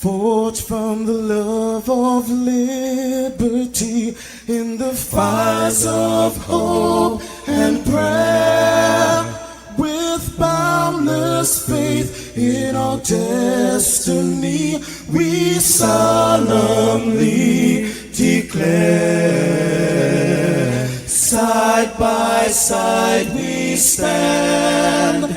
Forged from the love of liberty in the fires of hope and prayer, with boundless faith in our destiny, we solemnly declare. Side by side we stand,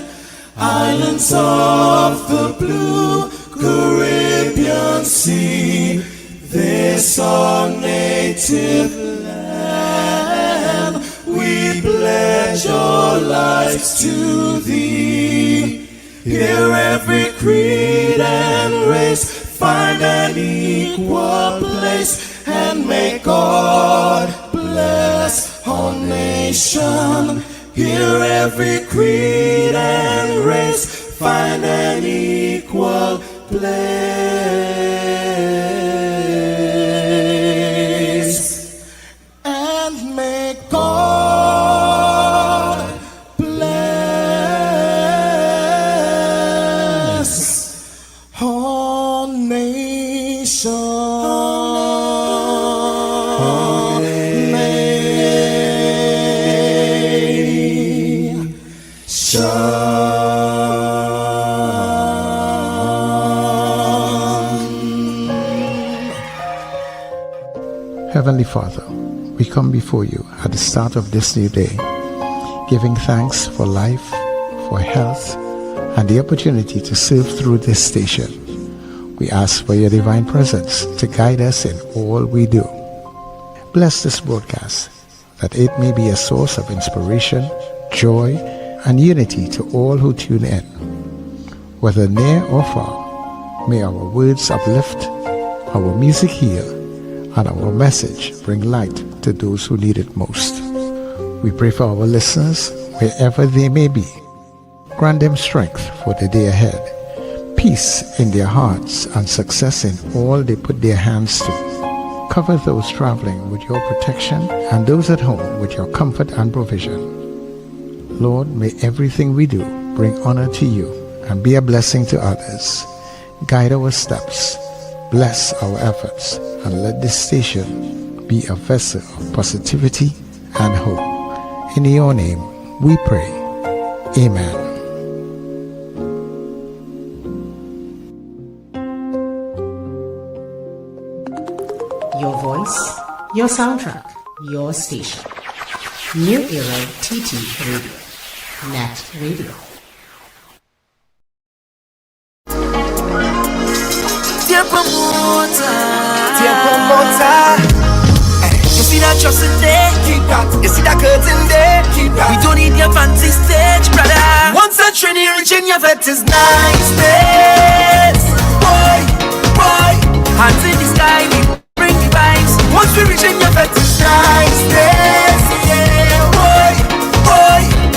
islands of the blue Caribbean Sea, this our native land. We pledge our lives to thee. Here every creed and race find an equal place, and may God bless our nation. Here every creed and race find an equal place, and may God bless our nation. Heavenly Father, we come before you at the start of this new day, giving thanks for life, for health, and the opportunity to serve through this station. We ask for your divine presence to guide us in all we do. Bless this broadcast, that it may be a source of inspiration, joy, and unity to all who tune in. Whether near or far, may our words uplift, our music heal, and our message bring light to those who need it most. We pray for our listeners wherever they may be. Grant them strength for the day ahead, peace in their hearts, and success in all they put their hands to. Cover those traveling with your protection and those at home with your comfort and provision. Lord, may everything we do bring honor to you and be a blessing to others. Guide our steps, bless our efforts, and let this station be a vessel of positivity and hope. In your name we pray. Amen. Your voice, your soundtrack, your station. New Era TT Radio, NETT Radio. Dear promoter, you see that trust in there? Keep that. You see that curtain there? Keep that. We don't need your fancy stage, brother. Once a Trinity reaching your vet is niceness. Boy, hands in the sky, we bring the vibes. Once we reaching your vet is niceness. Yeah, boy,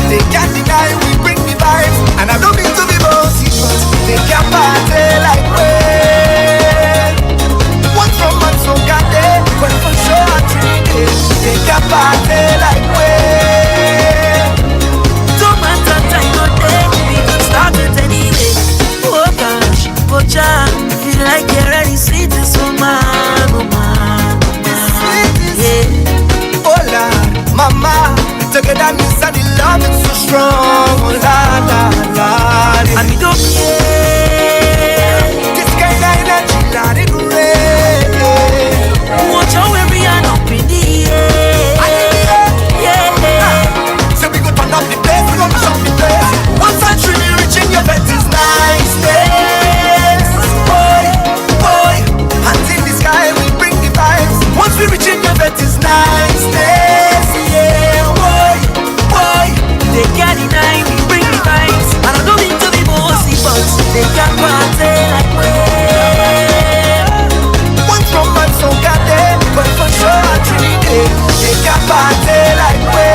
they can't deny we bring the vibes. And I don't mean to be bossy, but they can't party like we. So got there, but for sure I treat it. They got party like we. Don't matter time or day, we can start it anyway. Oh gosh, oh child, feel like you're ready, sweet is so man, oh man. The sweetest, yeah. Oh Lord, mama, together means that the love is so strong. Oh Lord, and we don't care. This kind of energy, Lord, it great. Watch how we are up in the air. Yeah. So we go turn up the place, we go shop the place. Once a Trinity reaching your vet is niceness. Boy, hands in the sky, we bring the vibes. Once we reaching your vet is niceness. Yeah, boy, they can't deny we bring the vibes. And I don't mean to be bossy, but they can't party like we. So got there, but for sure Trinity, they got party like we.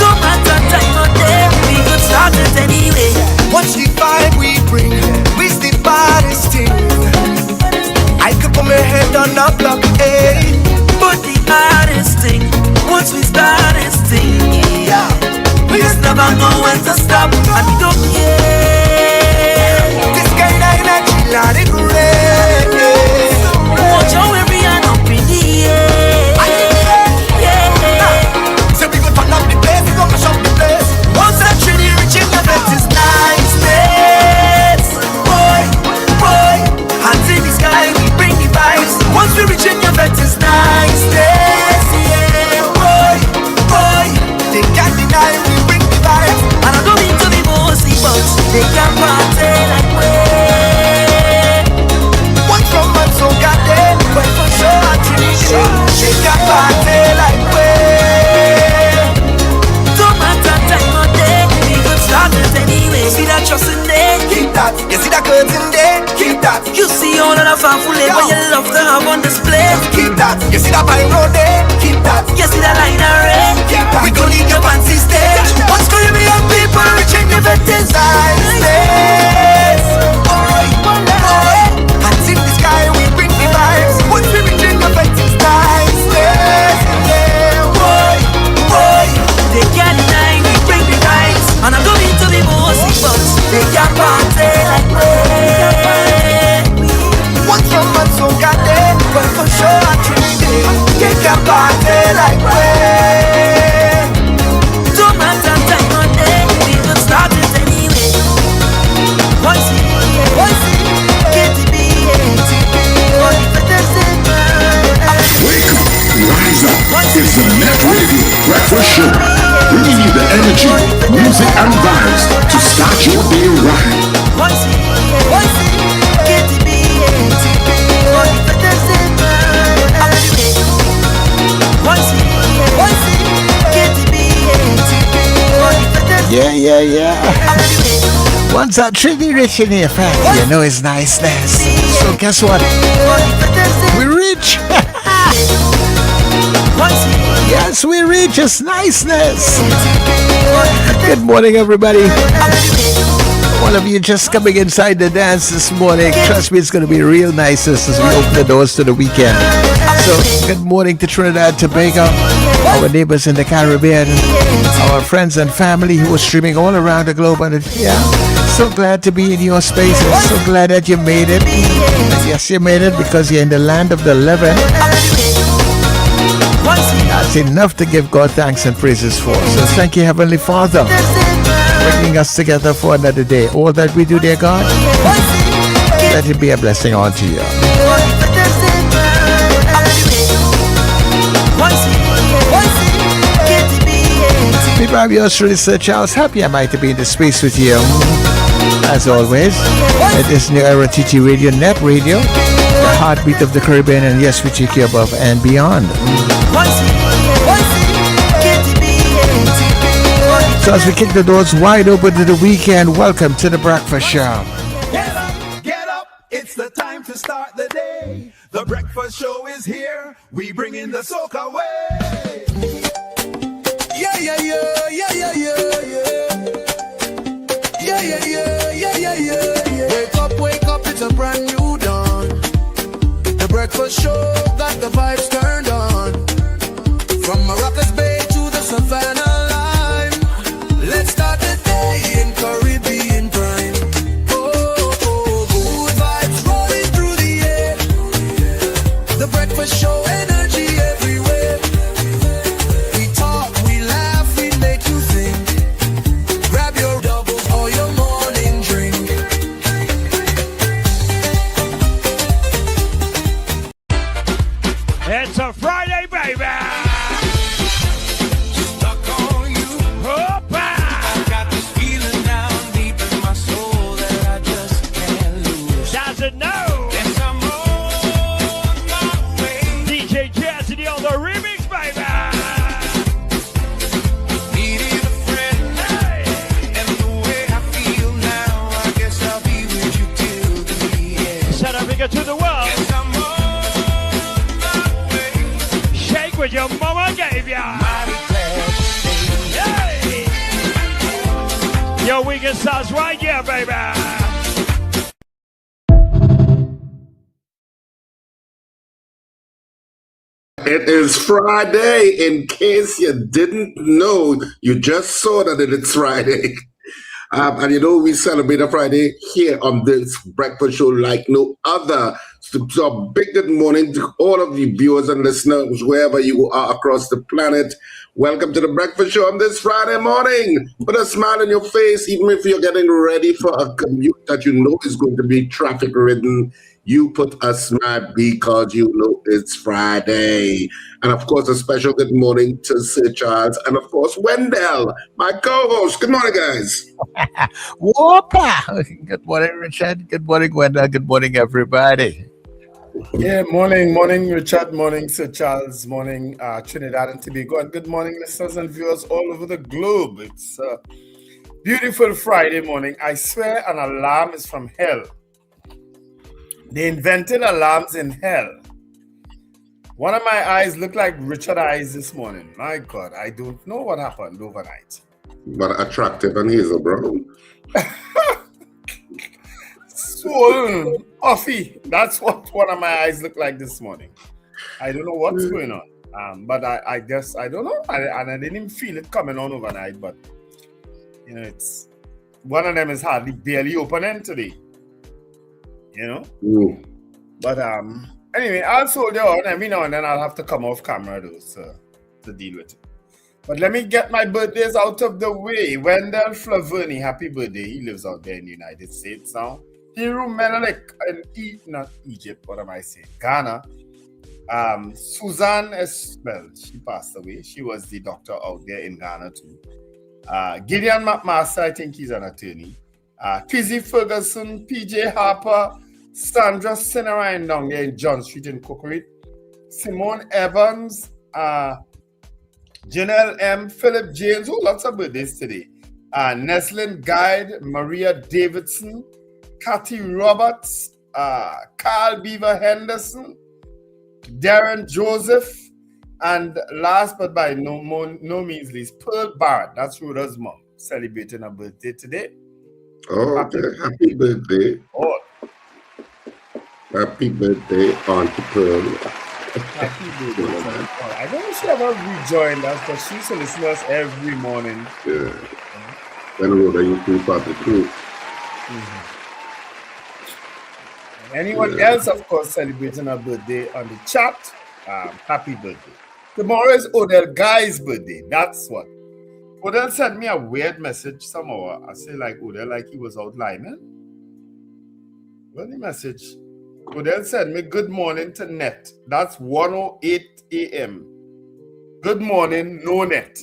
Don't matter time or day, we could start it anyway. Watch the vibe we bring, we's the baddest thing. I could put my head on the block, eh? But the hardest thing, once we start this thing, yeah, we just never know when to stop, and we don't care. This kind of energy. powerful labor you love to have on display. Keep that. You see that by road there? Keep that. You see that line array? We don't need your fancy stage. What's Caribbean people reaching the veterans? Niceness. Boy, hands in the sky, we bring the vibes. Once we reaching the veterans, niceness. Yeah, boy. They can't deny we bring the vibes. And I'm going to be bossy, but they can't party like me. Once from months, so got there. But for sure, I'm Trinidad. They can't party like me. Don't matter time or day, we can start it anyway. Voice KTB, for the better Wake up, rise up. It's the NETT Radio Breakfast Show, bringing you the energy, music, and vibes to start your day right. Voice KTB, for the better Yeah. Once that Trinity rich in the effect, you know it's niceness. So guess what? We reach. Yes, we reach. It's niceness. Good morning, everybody. All of you just coming inside the dance this morning. Trust me, it's going to be real nice as we open the doors to the weekend. So, good morning to Trinidad, Tobago, our neighbors in the Caribbean, our friends and family who are streaming all around the globe. And so glad to be in your spaces. So glad that you made it. Yes, you made it because you're in the land of the living. That's enough to give God thanks and praises for. So thank you, Heavenly Father, bringing us together for another day. All that we do, dear God, let it be a blessing unto you. People, I'm yours truly, Sir Charles. Happy am I to be in the space with you. As always, it is New Era TT Radio, NETT Radio, the heartbeat of the Caribbean, and yes, we take you above and beyond. So as we kick the doors wide open to the weekend, welcome to the Breakfast Show. Get up, it's the time to start the day. The Breakfast Show is here, we bring in the soca way. Yeah. Wake up, it's a brand new dawn. The Breakfast Show got the vibes turned on. From Maracas Bay to the Savannah line, let's start the day in Caribbean prime. Good vibes rolling through the air. The Breakfast Show, energy everywhere. We talk, we laugh, we make you think. Grab your doubles or your morning drink. It's a Friday, baby. To the world. Shake what your mama gave ya. Hey. Your weekend starts right here, baby. It is Friday. In case you didn't know, you just saw that it's Friday. And you know, we celebrate a Friday here on this Breakfast Show like no other. So a big good morning to all of you viewers and listeners, wherever you are across the planet. Welcome to the Breakfast Show on this Friday morning. Put a smile on your face, even if you're getting ready for a commute that you know is going to be traffic ridden. You put a smile because you know it's Friday. And of course, a special good morning to Sir Charles and of course, Wendell, my co-host. Good morning, guys. Whoopa! Good morning, Richard. Good morning, Wendell. Good morning, everybody. Yeah, morning, Richard. Morning, Sir Charles. Morning, Trinidad and Tobago. And good morning, listeners and viewers all over the globe. It's a beautiful Friday morning. I swear an alarm is from hell. They invented alarms in hell. One of my eyes looked like Richard eyes this morning. My God, I don't know what happened overnight. But attractive and hazel brown. Swollen, puffy. That's what one of my eyes looked like this morning. I don't know what's going on. But I guess, I don't know. I didn't even feel it coming on overnight. But, you know, it's one of them is hardly barely opening today. You know? But, anyway, I'll soldier on. Every now and then I'll have to come off camera, though, to deal with it. But let me get my birthdays out of the way. Wendell Flaverny, happy birthday. He lives out there in the United States now. Hiru Menelik in not Egypt, what am I saying? Ghana. Suzanne Esbel, she passed away. She was the doctor out there in Ghana too. Gideon McMaster, I think he's an attorney. Kizzy Ferguson, PJ Harper, Sandra Sinarine down there in John Street in Cocorit. Simone Evans, Janelle M, Philip James, lots of birthdays today. Neslin Guide, Maria Davidson, Kathy Roberts, Carl Beaver Henderson, Darren Joseph, and last but by no means least, Pearl Barrett. That's Rhoda's mom, celebrating her birthday today. Oh, okay. Happy birthday. Oh. Happy birthday, Auntie Pearl. Happy birthday. I don't know if she ever rejoined us, but she used to listen to us every morning. Yeah. Then Rhoda, you too, part the crew. Anyone else, of course, celebrating her birthday on the chat, happy birthday. Tomorrow is Odell Guy's birthday. That's what. Odell sent me a weird message somehow. I say like Odell, like he was outlining. What's the message? Odell sent me good morning to NETT. That's 1:08 a.m. Good morning, no NETT.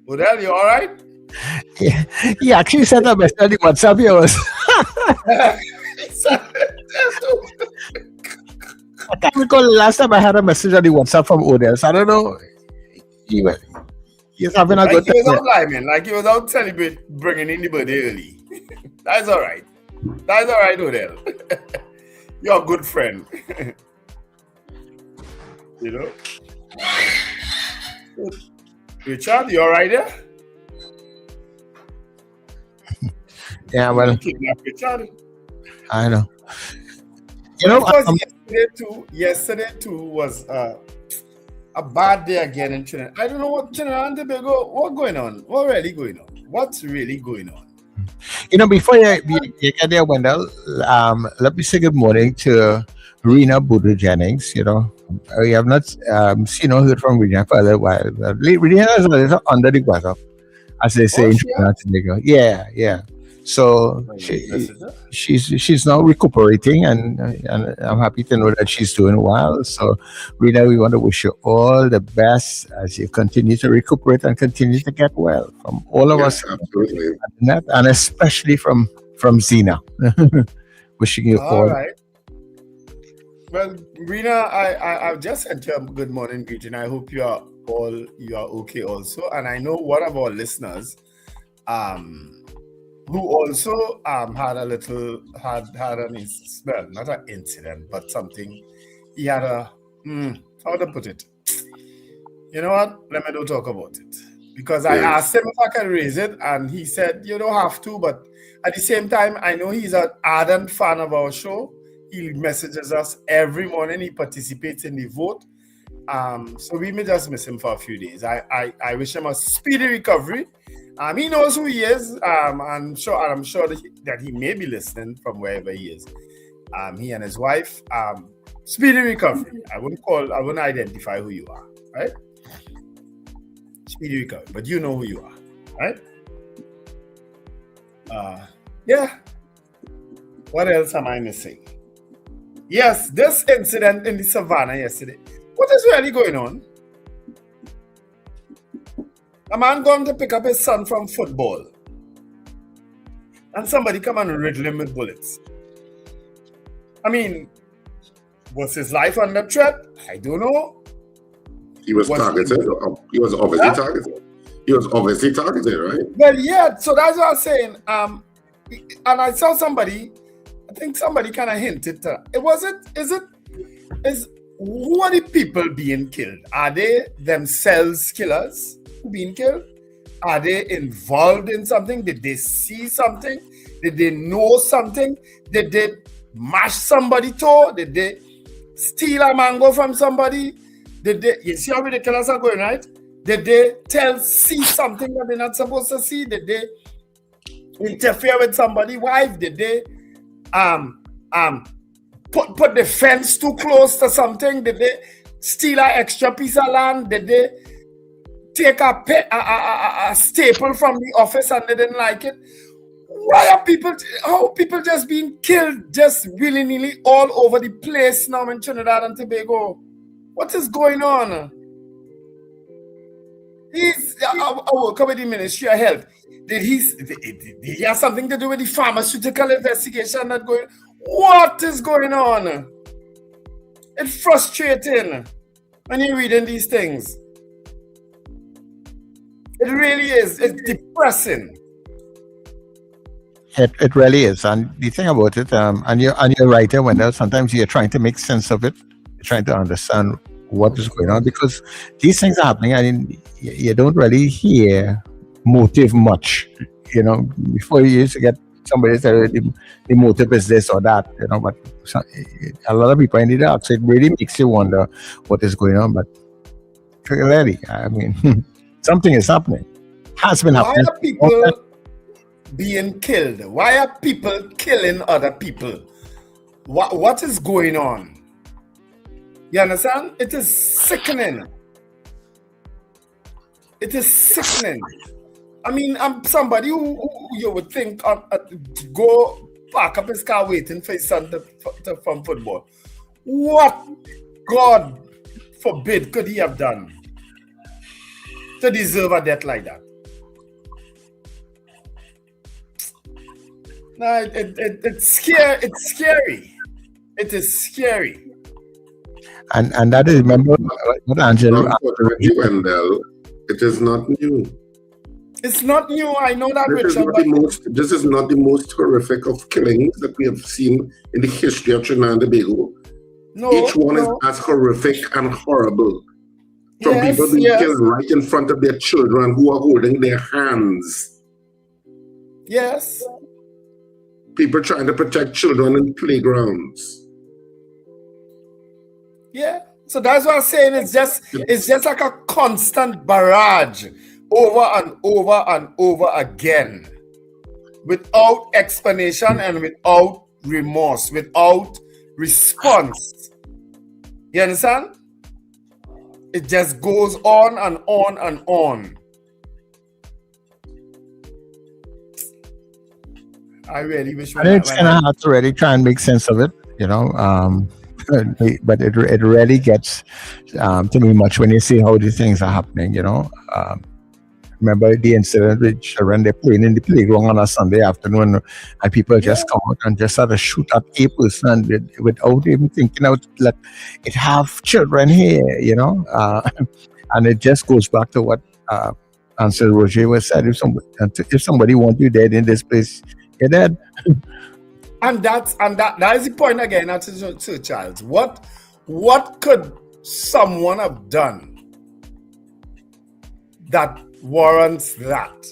Odell, you all right? Yeah, he actually sent a message on the WhatsApp yours. I can't recall the last time I had a message on the WhatsApp from Odell. So I don't know. He's having a good time. He was out lying, like he was out celebrating, bringing in the birthday early. That's all right. That's all right, Odell. You're a good friend. You know? Richard, you all right there? Yeah, well, Richard. I know. You know, yesterday too was a bad day again in Trinidad. I don't know what Trinidad and Tobago, what's going on? What's really going on? What's really going on? You know, before you get there, Wendell, let me say good morning to Rena Boudreaux Jennings. You know, we have not seen or heard from Rena for a little while. Rena is a little under the weather, as they say in Trinidad and Tobago. Yeah. So she's now recuperating, and I'm happy to know that she's doing well. So, Rena, we want to wish you all the best as you continue to recuperate and continue to get well from all of us, absolutely, and especially from Zena. Wishing you all right. Well, Rena, I've just sent you a good morning greeting. I hope you are okay also, and I know one of our listeners, who also had an not an incident, but something. He had how to put it? You know what? Let me don't talk about it. Because I asked him if I can raise it, and he said, you don't have to, but at the same time, I know he's an ardent fan of our show. He messages us every morning. He participates in the vote. So we may just miss him for a few days. I wish him a speedy recovery. He knows who he is. I'm sure that he may be listening from wherever he is. He and his wife. Speedy recovery. I wouldn't identify who you are, right? Speedy recovery, but you know who you are, right? Yeah. What else am I missing? Yes, this incident in the savannah yesterday. What is really going on? A man going to pick up his son from football, and somebody come and riddle him with bullets. I mean, was his life under threat? I don't know. He was targeted. He was obviously targeted. He was obviously targeted, right? Well, yeah. So that's what I was saying. And I saw somebody I think somebody kind of hinted to who are the people being killed? Are they themselves killers being killed? Are they involved in something? Did they see something? Did they know something? Did they mash somebody toe? Did they steal a mango from somebody? You see how ridiculous are going, right? Did they see something that they're not supposed to see? Did they interfere with somebody's wife? Did they put the fence too close to something? Did they steal an extra piece of land? Did they take a staple from the office and they didn't like it? Why are people just being killed just willy-nilly all over the place now in Trinidad and Tobago? What is going on? I work with the Ministry of Health. Did he have something to do with the pharmaceutical investigation that going? What is going on? It's frustrating when you're reading these things. It really is. It's depressing. It really is. And the thing about it, and you're a writer, when sometimes you're trying to make sense of it, you're trying to understand what is going on, because these things are happening and you don't really hear motive much. Before you used to get somebody say the motive is this or that, but a lot of people in the dark, so it really makes you wonder what is going on. But really, I mean, something is happening. Has been happening. Why are people being killed? Why are people killing other people? What is going on? You understand? It is sickening. It is sickening. I mean, I'm somebody who you would think to go park up his car waiting for his son to from football. What, God forbid, could he have done to deserve a death like that? No, it's scary. It's scary. It is scary. And that is, remember what Angela. It is not new. It's not new. I know that, Richard. This is not the most horrific of killings that we have seen in the history of Trinidad and Tobago. No, each one is as horrific and horrible. From people being killed right in front of their children who are holding their hands. Yes. People trying to protect children in playgrounds. Yeah. So that's what I'm saying. It's just like a constant barrage over and over and over again, without explanation and without remorse, without response. You understand? It just goes on and on and on. I really wish. And it's kind of hard to really try and make sense of it, but it really gets to me much when you see how these things are happening. Remember the incident with children, they're playing in the playground on a Sunday afternoon, and people just come out and just start to shoot at a person without even thinking out that it have children here, and it just goes back to what Ansel Roger was said: if somebody wants you dead in this place, you're dead. And that is the point again, to Charles. What could someone have done that warrants that?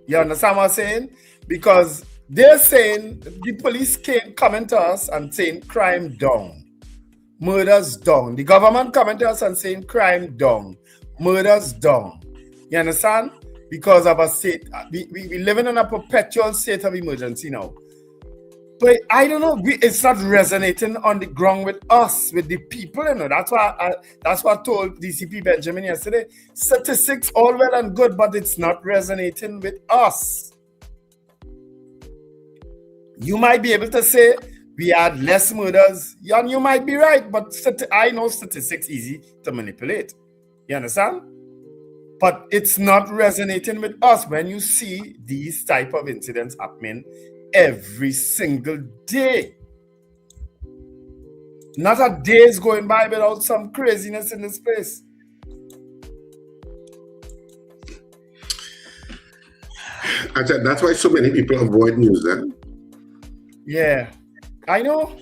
You understand what I'm saying? Because they're saying the police coming to us and saying crime down, murders down. The government coming to us and saying crime down, murders down. You understand? Because of a state, we living in a perpetual state of emergency now. But I don't know. It's not resonating on the ground with us, with the people. That's what I told DCP Benjamin yesterday. Statistics all well and good, but it's not resonating with us. You might be able to say we had less murders, and you might be right. But I know statistics easy to manipulate. You understand? But it's not resonating with us when you see these type of incidents happening every single day. Not a day is going by without some craziness in this place. I said that's why so many people avoid news then. Yeah. I know.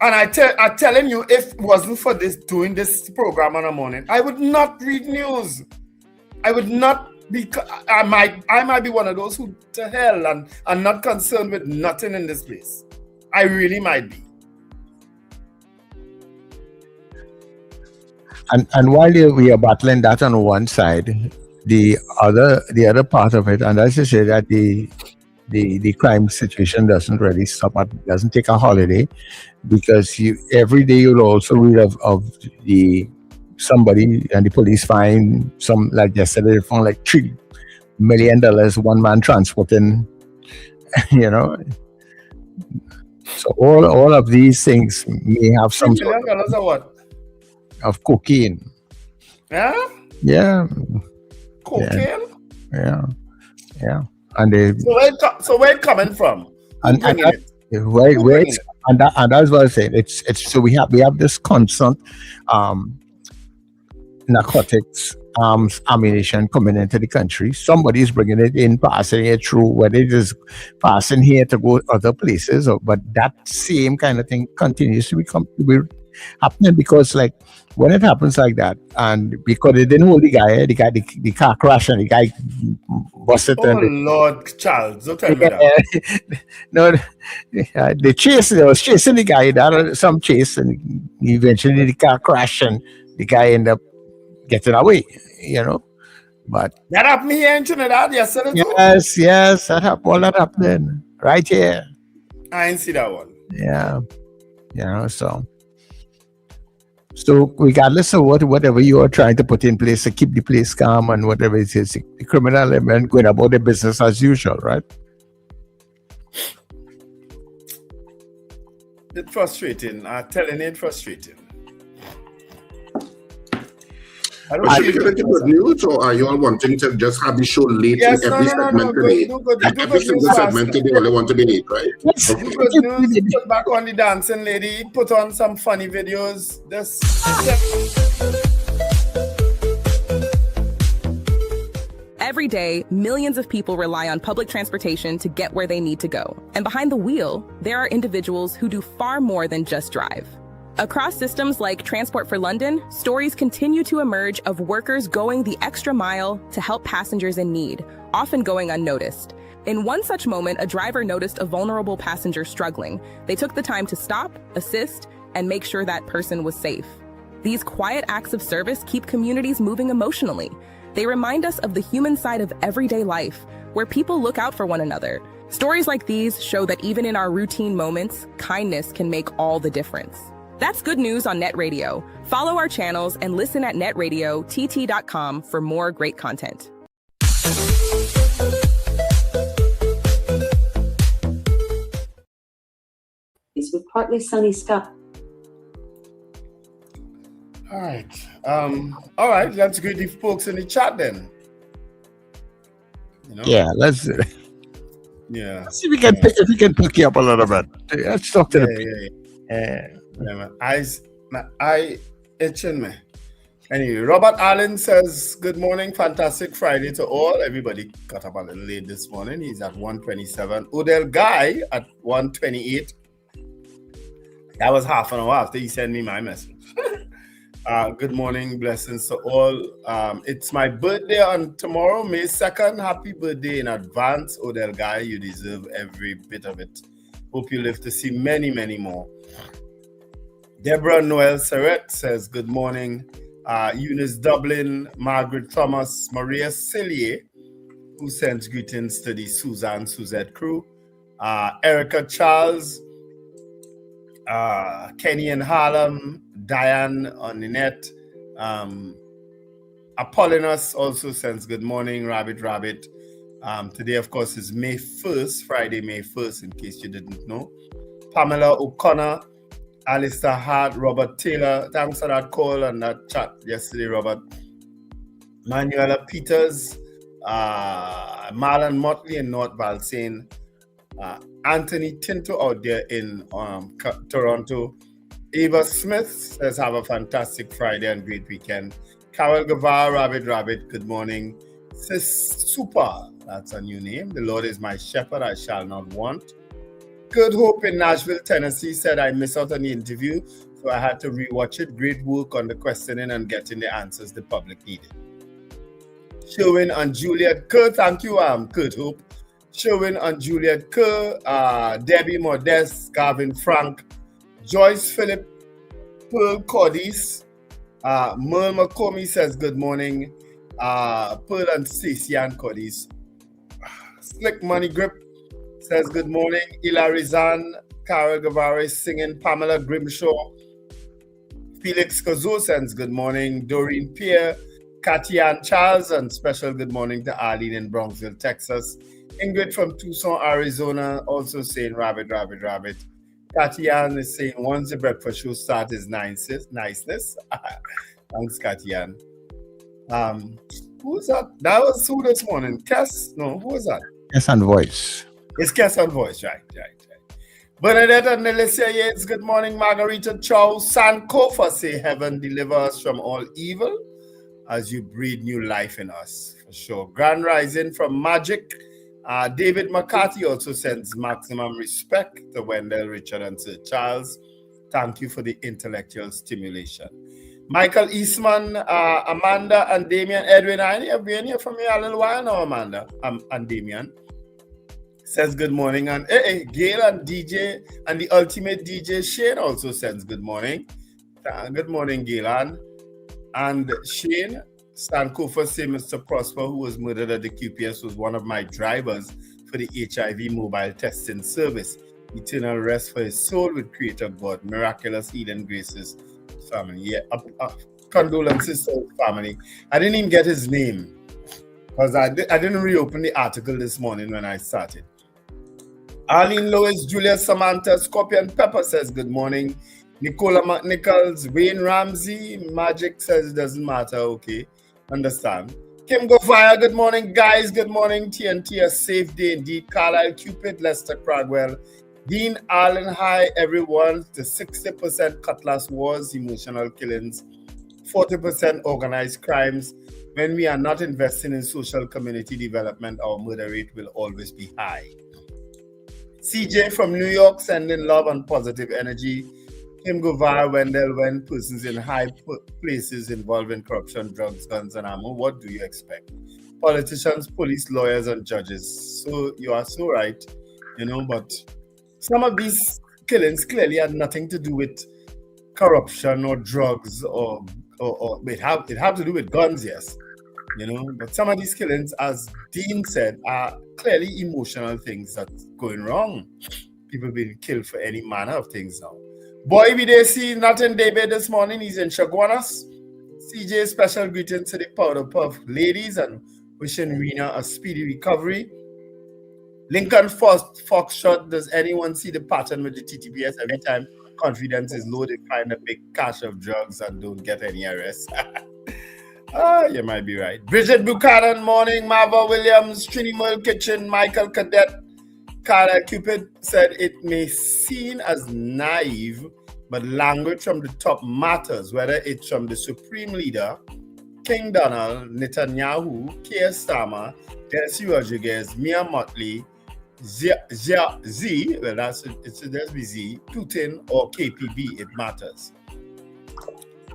And I'm telling you, if it wasn't for doing this program in the morning, I would not read news. I would not be. I might be one of those who to hell and not concerned with nothing in this place. I really might be. And while we are battling that on one side, the other part of it, and as I say that the crime situation doesn't really stop, doesn't take a holiday, because every day you'll also read of somebody and the police find some, like yesterday they found like $3 million one man transporting, so all of these things may have some $3 million or what? Of cocaine. Yeah. Cocaine. Yeah. And so where it coming from? And that's what I said. It's so we have this constant narcotics, arms, ammunition coming into the country. Somebody's bringing it in, passing it through, whether it is passing here to go other places, but that same kind of thing continues to be happening, because like when it happens like that, and because they didn't hold the car crash and the guy busted. Lord, Charles, don't tell me that. No, they was chasing the guy. That some chase, and eventually the car crashed and the guy ended up getting away. But that happened here in Trinidad yesterday. Yes, that happened. All that happened right here. I didn't see that one. Yeah, So regardless of whatever you are trying to put in place to keep the place calm and whatever it is, the criminal element going about their business as usual, right? It's frustrating. I'm telling you, it's frustrating. Are you getting good news, or are you all wanting to just have the show late in every segment today? Every single segment today, only want to be late, right? Yes. Okay. Good news. Put back on the dancing lady. Put on some funny videos. Every day, millions of people rely on public transportation to get where they need to go. And behind the wheel, there are individuals who do far more than just drive. Across systems like Transport for London, stories continue to emerge of workers going the extra mile to help passengers in need, often going unnoticed. In one such moment, a driver noticed a vulnerable passenger struggling. They took the time to stop, assist, and make sure that person was safe. These quiet acts of service keep communities moving emotionally. They remind us of the human side of everyday life, where people look out for one another. Stories like these show that even in our routine moments, kindness can make all the difference. That's good news on NETT Radio. Follow our channels and listen at netradiott.com for more great content. It's with partly sunny sky. All right. Let's greet the folks in the chat then. Yeah, let's. Yeah. Let's see if we can pick you up a little bit. Let's talk to the people. Yeah, my eye itching me. Anyway, Robert Allen says, good morning, fantastic Friday to all. Everybody got up a little late this morning. He's at 1:27. Odell Guy at 1:28. That was half an hour after he sent me my message. Good morning, blessings to all. It's my birthday on tomorrow, May 2nd. Happy birthday in advance, Odell Guy. You deserve every bit of it. Hope you live to see many, many more. Deborah Noel Serret says, good morning. Eunice Dublin, Margaret Thomas, Maria Cillier, who sends greetings to the Suzanne Suzette crew. Erica Charles, Kenny and Harlem, Diane on the net. Apollonius also sends good morning, Rabbit. Today, of course, is May 1st, Friday, May 1st, in case you didn't know. Pamela O'Connor, Alistair Hart, Robert Taylor, thanks for that call and that chat yesterday, Robert. Manuela Peters, Marlon Motley in North Valsayn, Anthony Tinto out there in Toronto. Eva Smith says, have a fantastic Friday and great weekend. Carol Guevara, Rabbit, good morning. Super, that's a new name. The Lord is my shepherd, I shall not want. Good Hope in Nashville, Tennessee said, I missed out on the interview, so I had to rewatch it. Great work on the questioning and getting the answers the public needed. Sherwin and Juliet Kerr, thank you, Good Hope. Sherwin and Juliet Kerr, Debbie Modeste, Gavin Frank, Joyce Phillip, Pearl Cordis, Merle McCormick says good morning. Pearl and Stacey and Cordis. Slick Money Grip says good morning. Ila Rizan, Carol Guevara singing. Pamela Grimshaw. Felix Kozo sends good morning. Doreen Pierre, Katian Charles, and special good morning to Arlene in Bronxville, Texas. Ingrid from Tucson, Arizona, also saying rabbit. Katian is saying once the breakfast show starts is niceness. Thanks, Katian. Who was that? That was who this morning? Cass? No, who was that? Yes, and Voice. It's Cass and Voice, right. Bernadette and Nelicia Yates, good morning. Margarita Chow, Sankofa say heaven deliver us from all evil as you breathe new life in us, for sure. Grand Rising from Magic. David McCarthy also sends maximum respect to Wendell, Richard, and Sir Charles. Thank you for the intellectual stimulation. Michael Eastman, Amanda, and Damian Edwin. I have been here for me a little while now, Amanda and Damian. Says good morning. And Gail and DJ and the ultimate DJ Shane also sends good morning. Good morning, Gail and Shane. Sankofa say Mr. Prosper, who was murdered at the QPS, was one of my drivers for the HIV mobile testing service. Eternal rest for his soul with Creator God. Miraculous healing graces. Family. Yeah. Condolences to his family. I didn't even get his name because I didn't reopen the article this morning when I started. Arlene Lois, Julia Samantha, Scorpion Pepper says good morning. Nicola McNichols, Wayne Ramsey, Magic says it doesn't matter. Okay, understand. Kim Govaya, good morning, guys. Good morning. TNT, a safe day indeed. Carlisle Cupid, Lester Cragwell, Dean Allen, hi everyone. The 60% cutlass wars, emotional killings, 40% organized crimes. When we are not investing in social community development, our murder rate will always be high. CJ from New York, sending love and positive energy. Kim Govara, Wendell, when persons in high places involving corruption, drugs, guns, and ammo, what do you expect? Politicians, police, lawyers, and judges. So you are so right, but some of these killings clearly had nothing to do with corruption or drugs or it have to do with guns, yes. But some of these killings, as Dean said, are clearly emotional things that's going wrong. People being killed for any manner of things now. Boy, we did see Nathan David this morning. He's in Chaguanas. CJ, special greetings to the Powder Puff ladies and wishing Rena a speedy recovery. Lincoln Foxtrot, does anyone see the pattern with the TTPS? Every time confidence is low, they find a big cache of drugs and don't get any arrests. You might be right. Bridget Buchanan, morning. Marva Williams, Trini Merle Kitchen, Michael Cadet, Carla Cupid said it may seem as naive, but language from the top matters, whether it's from the Supreme Leader, King Donald, Netanyahu, Keir Starmer, Delcy Rodriguez, Mia Motley, Z, well, that's Z, Putin, or KPB, it matters.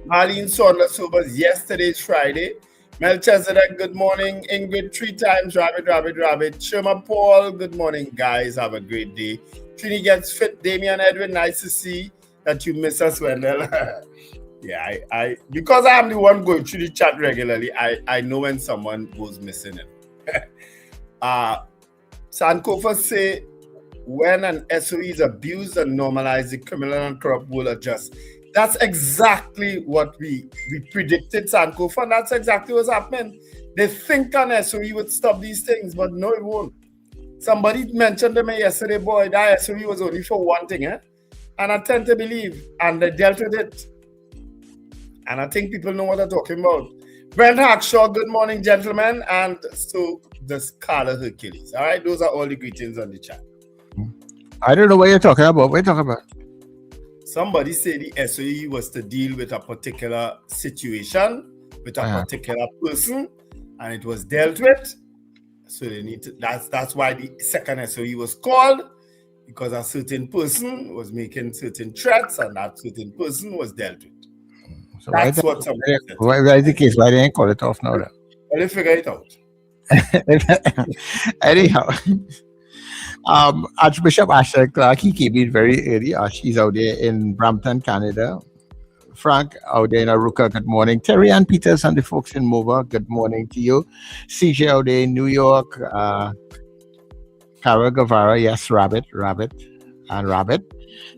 Marlene Saunders Sobers, yesterday's Friday. Melchizedek, good morning. Ingrid, 3 times, Rabbit. Sherma Paul, good morning, guys. Have a great day. Trini gets fit. Damian Edwin, nice to see that you miss us, Wendell. Yeah, I because I'm the one going through the chat regularly, I know when someone goes missing it. Sankofa say, when an SOE is abused and normalized, the criminal and corrupt will adjust. That's exactly what we predicted, Sankofa, and that's exactly what's happening. They think an SOE would stop these things, but no, it won't. Somebody mentioned to me yesterday, boy, that SOE was only for one thing, and I tend to believe, and they dealt with it. And I think people know what I'm talking about. Brent Hackshaw, good morning, gentlemen, and so does Carla Hercules. All right, those are all the greetings on the chat. I don't know what you're talking about. What are you talking about? Somebody said the SOE was to deal with a particular situation, with a particular person, and it was dealt with. So they need to, that's why the second SOE was called, because a certain person was making certain threats and that certain person was dealt with. So that's what somebody said. Why is the case? Why they ain't call it off now? Well, they figure it out. Anyhow, Archbishop Asher Clark, he came in very early. She's out there in Brampton, Canada. Frank out there in Aruka, good morning. Terry Ann Peters and the folks in Mova, good morning to you. CJ out there in New York. Cara Guevara, yes, Rabbit.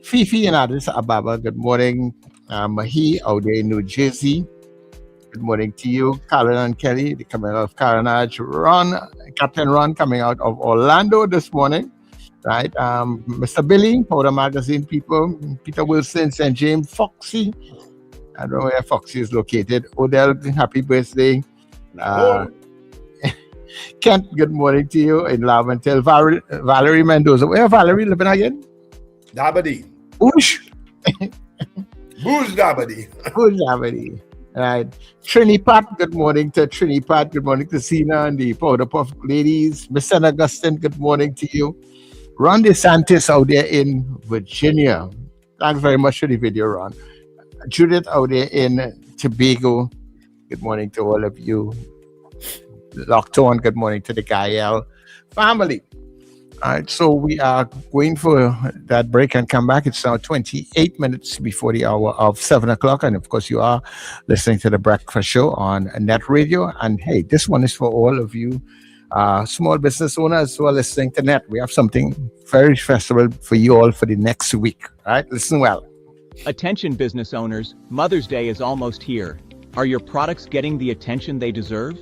Fifi in Addis Ababa, good morning. Mahi out there in New Jersey. Good morning to you. Karen and Kelly, the coming out of Carenage. Captain Ron coming out of Orlando this morning. Right. Mr. Billy, Powder Magazine people, Peter Wilson, St. James, Foxy. I don't know where Foxy is located. Odell, happy birthday. Kent, good morning to you in Laventel. Valerie Mendoza. Where Valerie living again? Dabadi. Oosh. Who's Dabadi? Who's Dabadi? Right. Trinidad, good morning to Trinidad. Good morning to Sina and the Powder Puff ladies. Mr. Augustine, good morning to you. Ron DeSantis out there in Virginia. Thanks very much for the video, Ron. Judith out there in Tobago. Good morning to all of you. Lockton, good morning to the Gael family. All right, so we are going for that break and come back. It's now 28 minutes before the hour of 7 o'clock. And of course, you are listening to the Breakfast Show on NETT Radio. And hey, this one is for all of you small business owners who are listening to NETT. We have something very special for you all for the next week. All right, listen well. Attention business owners, Mother's Day is almost here. Are your products getting the attention they deserve?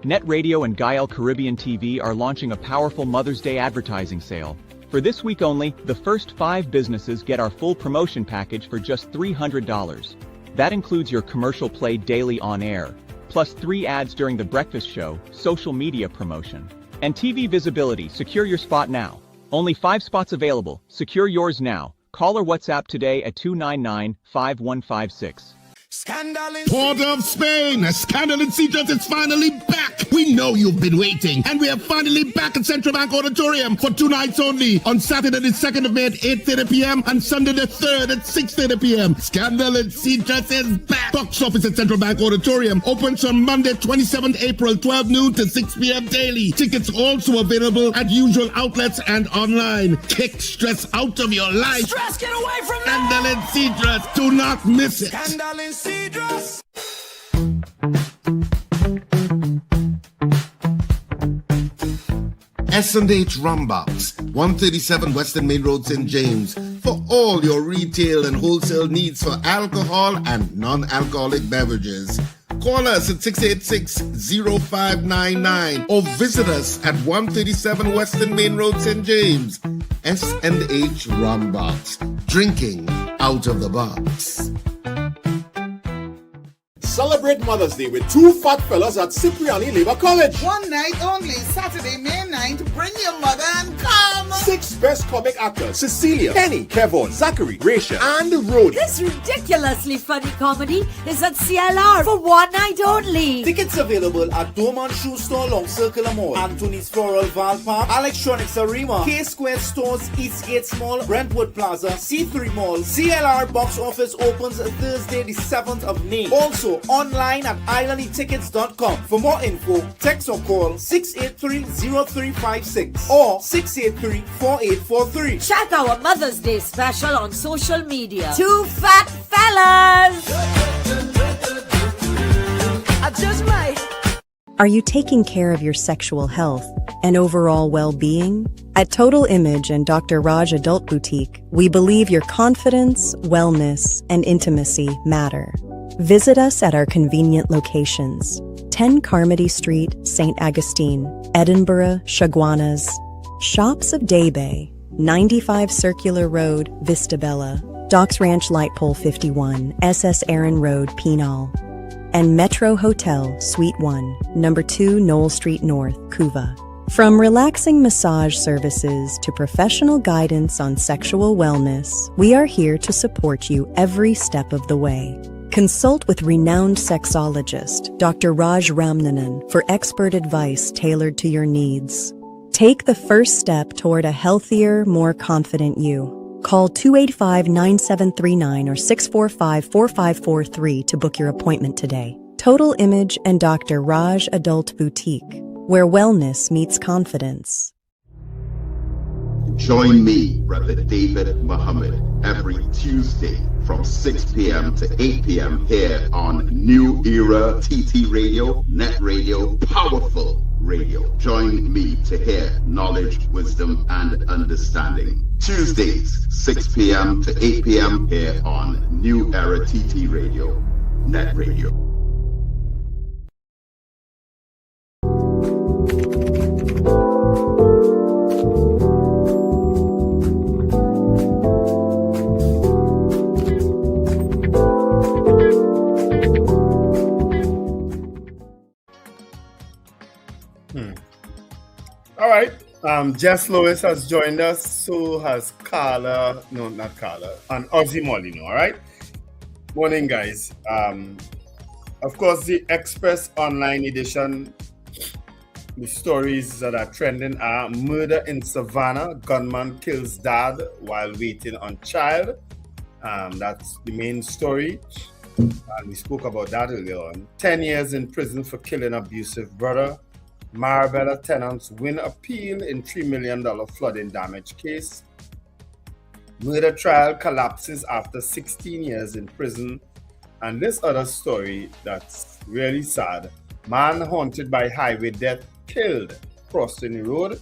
NETT Radio and Gael Caribbean TV are launching a powerful Mother's Day advertising sale. For this week only, the first 5 businesses get our full promotion package for just $300. That includes your commercial played daily on air, plus 3 ads during the breakfast show, social media promotion, and TV visibility. Secure your spot now. Only 5 spots available. Secure yours now. Call or WhatsApp today at 299-5156. Port of Spain, Scandal in Citrus is finally back. We know you've been waiting, and we are finally back at Central Bank Auditorium for 2 nights only. On Saturday the 2nd of May at 8:30 p.m. and Sunday the 3rd at 6:30 p.m. Scandal in Citrus is back. Box office at Central Bank Auditorium opens on Monday 27th April, 12 noon to 6 p.m. daily. Tickets also available at usual outlets and online. Kick stress out of your life. Stress, get away from me! Scandal in Citrus. Do not miss it. Scandal in Citrus. S&H Rumbox, 137 Western Main Road, St. James, for all your retail and wholesale needs for alcohol and non-alcoholic beverages. Call us at 686-0599 or visit us at 137 Western Main Road, St. James. S&H Rumbox, drinking out of the box. Celebrate Mother's Day with 2 fat fellas at Cipriani Labor College. One night only, Saturday, May 9th. Bring your mother and come. 6 best comic actors: Cecilia, Kenny, Kevon, Zachary, Gracia, and Rhodey. This ridiculously funny comedy is at CLR for one night only. Tickets available at Dorman Shoe Store, Long Circular Mall, Anthony's Floral Val Park, Electronics Arima, K-Square Stores, Eastgate Mall, Brentwood Plaza, C3 Mall. CLR box office opens Thursday the 7th of May. Also online at islandetickets.com. For more info, text or call 683-0356 or 683-4843. Check our Mother's Day special on social media. 2 fat fellas. I just might. Are you taking care of your sexual health and overall well-being? At Total Image and Dr. Raj Adult Boutique, we believe your confidence, wellness, and intimacy matter. Visit us at our convenient locations: 10 Carmody Street, St. Augustine, Edinburgh, Chaguanas, Shops of Daybay, 95 Circular Road, Vista Bella, Docks Ranch Lightpole 51, SS Aaron Road, Penal, and Metro Hotel, Suite 1, Number 2, Knoll Street North, Couva. From relaxing massage services to professional guidance on sexual wellness, we are here to support you every step of the way. Consult with renowned sexologist Dr. Raj Ramnanan for expert advice tailored to your needs. Take the first step toward a healthier, more confident you. Call 285-9739 or 645-4543 to book your appointment today. Total Image and Dr. Raj Adult Boutique, where wellness meets confidence. Join me, Brother David Muhammad, every Tuesday from 6 p.m. to 8 p.m. here on New Era TT Radio, NETT Radio, Powerful Radio. Join me to hear knowledge, wisdom, and understanding. Tuesdays, 6 p.m. to 8 p.m. here on New Era TT Radio, NETT Radio. All right. Jess Lewis has joined us. So has Carla. No, not Carla. And Ozzy Molino. All right. Morning, guys. Of course, the Express Online edition. The stories that are trending are murder in Savannah. Gunman kills dad while waiting on child. That's the main story. And we spoke about that earlier on. 10 years in prison for killing abusive brother. Marabella tenants win appeal in $3 million flooding damage case. Murder trial collapses after 16 years in prison. And this other story that's really sad. Man haunted by highway death killed crossing the road.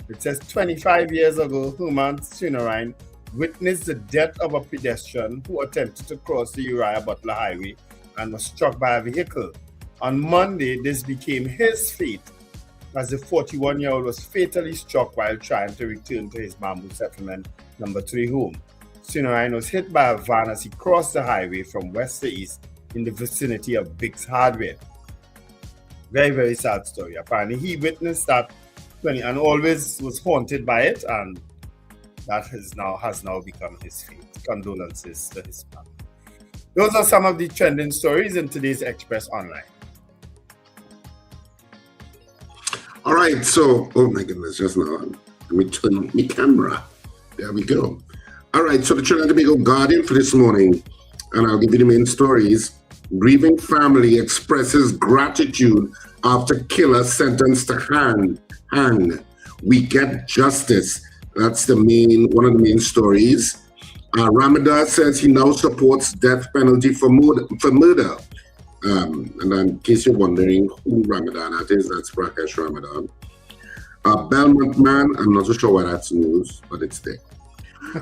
It says 25 years ago, Herman Sunarine witnessed the death of a pedestrian who attempted to cross the Uriah Butler Highway and was struck by a vehicle. On Monday, this became his fate, as the 41-year-old was fatally struck while trying to return to his Bamboo Settlement number 3 home. Sunarine was hit by a van as he crossed the highway from west to east in the vicinity of Biggs Hardware. Very, very sad story. Apparently, he witnessed that and always was haunted by it, and that has now become his fate. Condolences to his family. Those are some of the trending stories in today's Express Online. All right, so, oh my goodness, just now, let me turn my camera. There we go. All right, so the Trinidad and Tobago Guardian for this morning, and I'll give you the main stories. Grieving family expresses gratitude after killer sentenced to hang. We get justice. That's one of the main stories. Ramadan says he now supports death penalty for murder. And in case you're wondering who Ramadan that is, that's Rakesh Ramadan. Belmont man, I'm not so sure why that's news, but it's there.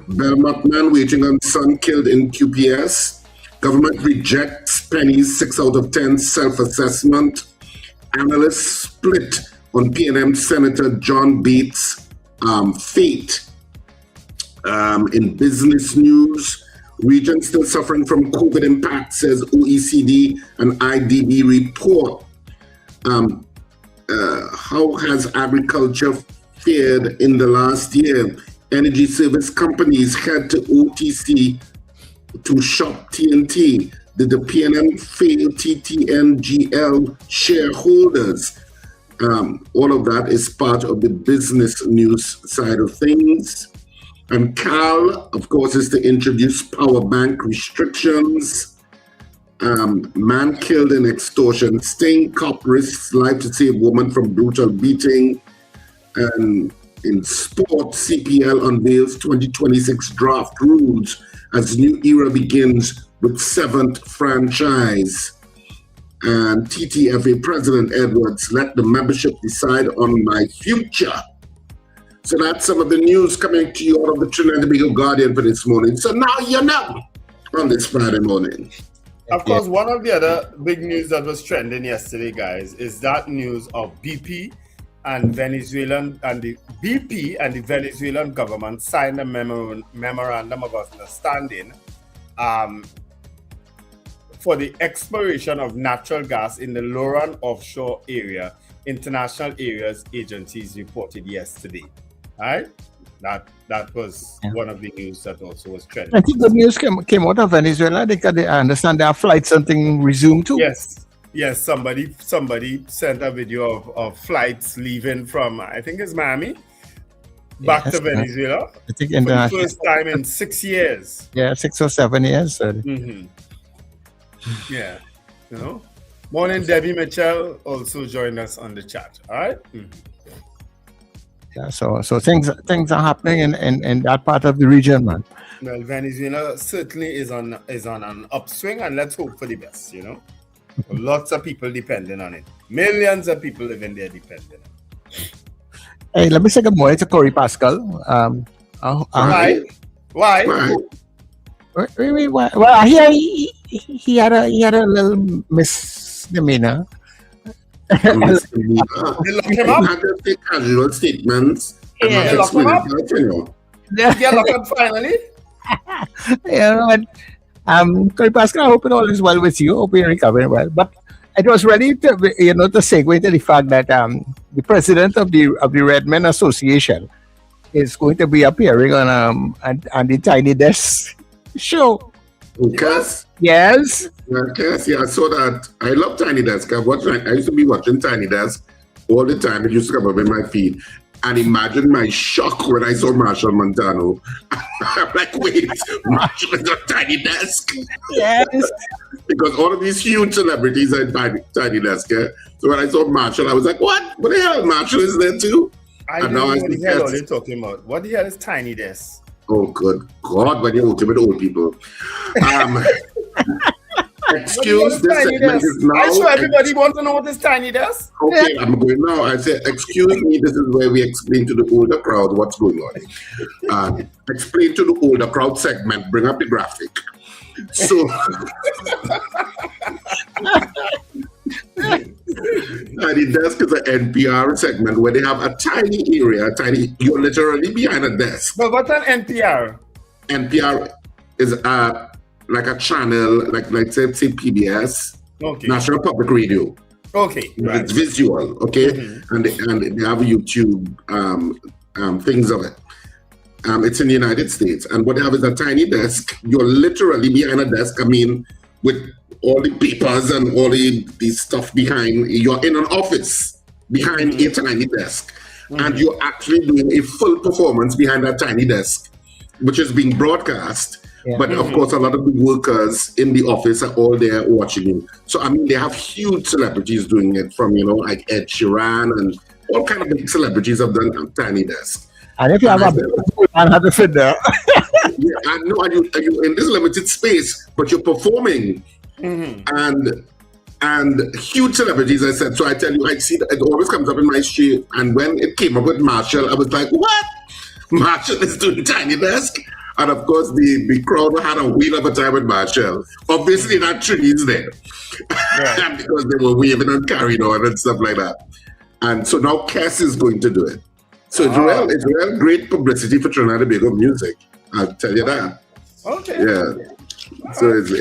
Belmont man waiting on son killed in QPS. Government rejects Penny's 6 out of 10 self-assessment. Analysts split on PNM Senator John Bates' fate. In business news, region still suffering from COVID impact, says OECD and IDB report. How has agriculture fared in the last year? Energy service companies head to OTC to shop TNT. Did the PNM fail TTNGL shareholders? All of that is part of the business news side of things. And Cal, of course, is to introduce power bank restrictions. Man killed in extortion sting. Cop risks life to save woman from brutal beating. And in sport, CPL unveils 2026 draft rules as new era begins with 7th franchise. And TTFA President Edwards, let the membership decide on my future. So that's some of the news coming to you out of the Trinidad and Tobago Guardian for this morning. So now you know on this Friday morning. Of course, one of the other big news that was trending yesterday, guys, is that news of BP and the Venezuelan government signed a memorandum of understanding for the exploration of natural gas in the Loran offshore area, international areas agencies reported yesterday. All right? That was one of the news that also was trending. I think good news came out of Venezuela. I understand there are flights and things resumed too. Yes. Somebody sent a video of flights leaving from, I think it's Miami, back to Venezuela. I think for the first time in 6 years. Yeah, 6 or 7 years. Yeah, you know. Morning, Debbie Mitchell also joined us on the chat. All right. Yeah, so things are happening in that part of the region, man. Well, Venezuela certainly is on an upswing, and let's hope for the best. You know, lots of people depending on it. Millions of people living there depending on it. Hey, let me say good morning to Corey Pascal. Why? Well, he had a little misdemeanor. They lock him up. Just take casual statements. They lock him up. Get locked up finally. Corey Pascal, I hope it all is well with you. Hope you're recovering well. But it was ready to segue into the fact that the president of the Red Men Association is going to be appearing on the Tiny Desk show. Cass? Yes. Cass, I saw that. I love Tiny Desk. I used to be watching Tiny Desk all the time. It used to come up in my feed. And imagine my shock when I saw Marshall Montano. I'm like, wait, Marshall is on Tiny Desk? Yes. Because all of these huge celebrities are in Tiny Desk. So when I saw Marshall, I was like, what? What the hell? Marshall is there too? I don't know what the hell are you talking about. What the hell is Tiny Desk? Oh, good God, when you're working with old people. Excuse this segment is now. I'm sure everybody wants to know what is Tiny Desk. Okay, I'm going now. I said, excuse me, this is where we explain to the older crowd what's going on. Explain to the older crowd segment, bring up the graphic. So, Tiny Desk is an NPR segment where they have a tiny area, you're literally behind a desk. But what's an NPR? NPR is like a channel, like say PBS, National Public Radio. Okay, right. It's visual, okay? And they have YouTube things of it. It's in the United States. And what they have is a tiny desk. You're literally behind a desk, with all the papers and all the stuff behind. You're in an office behind a tiny desk. And you're actually doing a full performance behind that tiny desk, which is being broadcast. Yeah. But of course, a lot of the workers in the office are all there watching you. So, they have huge celebrities doing it from, like Ed Sheeran and all kind of big celebrities have done a tiny desk. And if you have a man have to fit there. Yeah, I know, and you in this limited space, but you're performing. And huge celebrities, I said. So I tell you, I see that it always comes up in my street. And when it came up with Marshall, I was like, what? Marshall is doing Tiny Desk? And of course, the crowd had a wheel of a time with Marshall. Obviously, that Trini's there. Right. Because they were waving and carrying on and stuff like that. And so now Cass is going to do it. So it's real great publicity for Trinidad and Tobago music. I'll tell you that. Okay. Yeah. So it's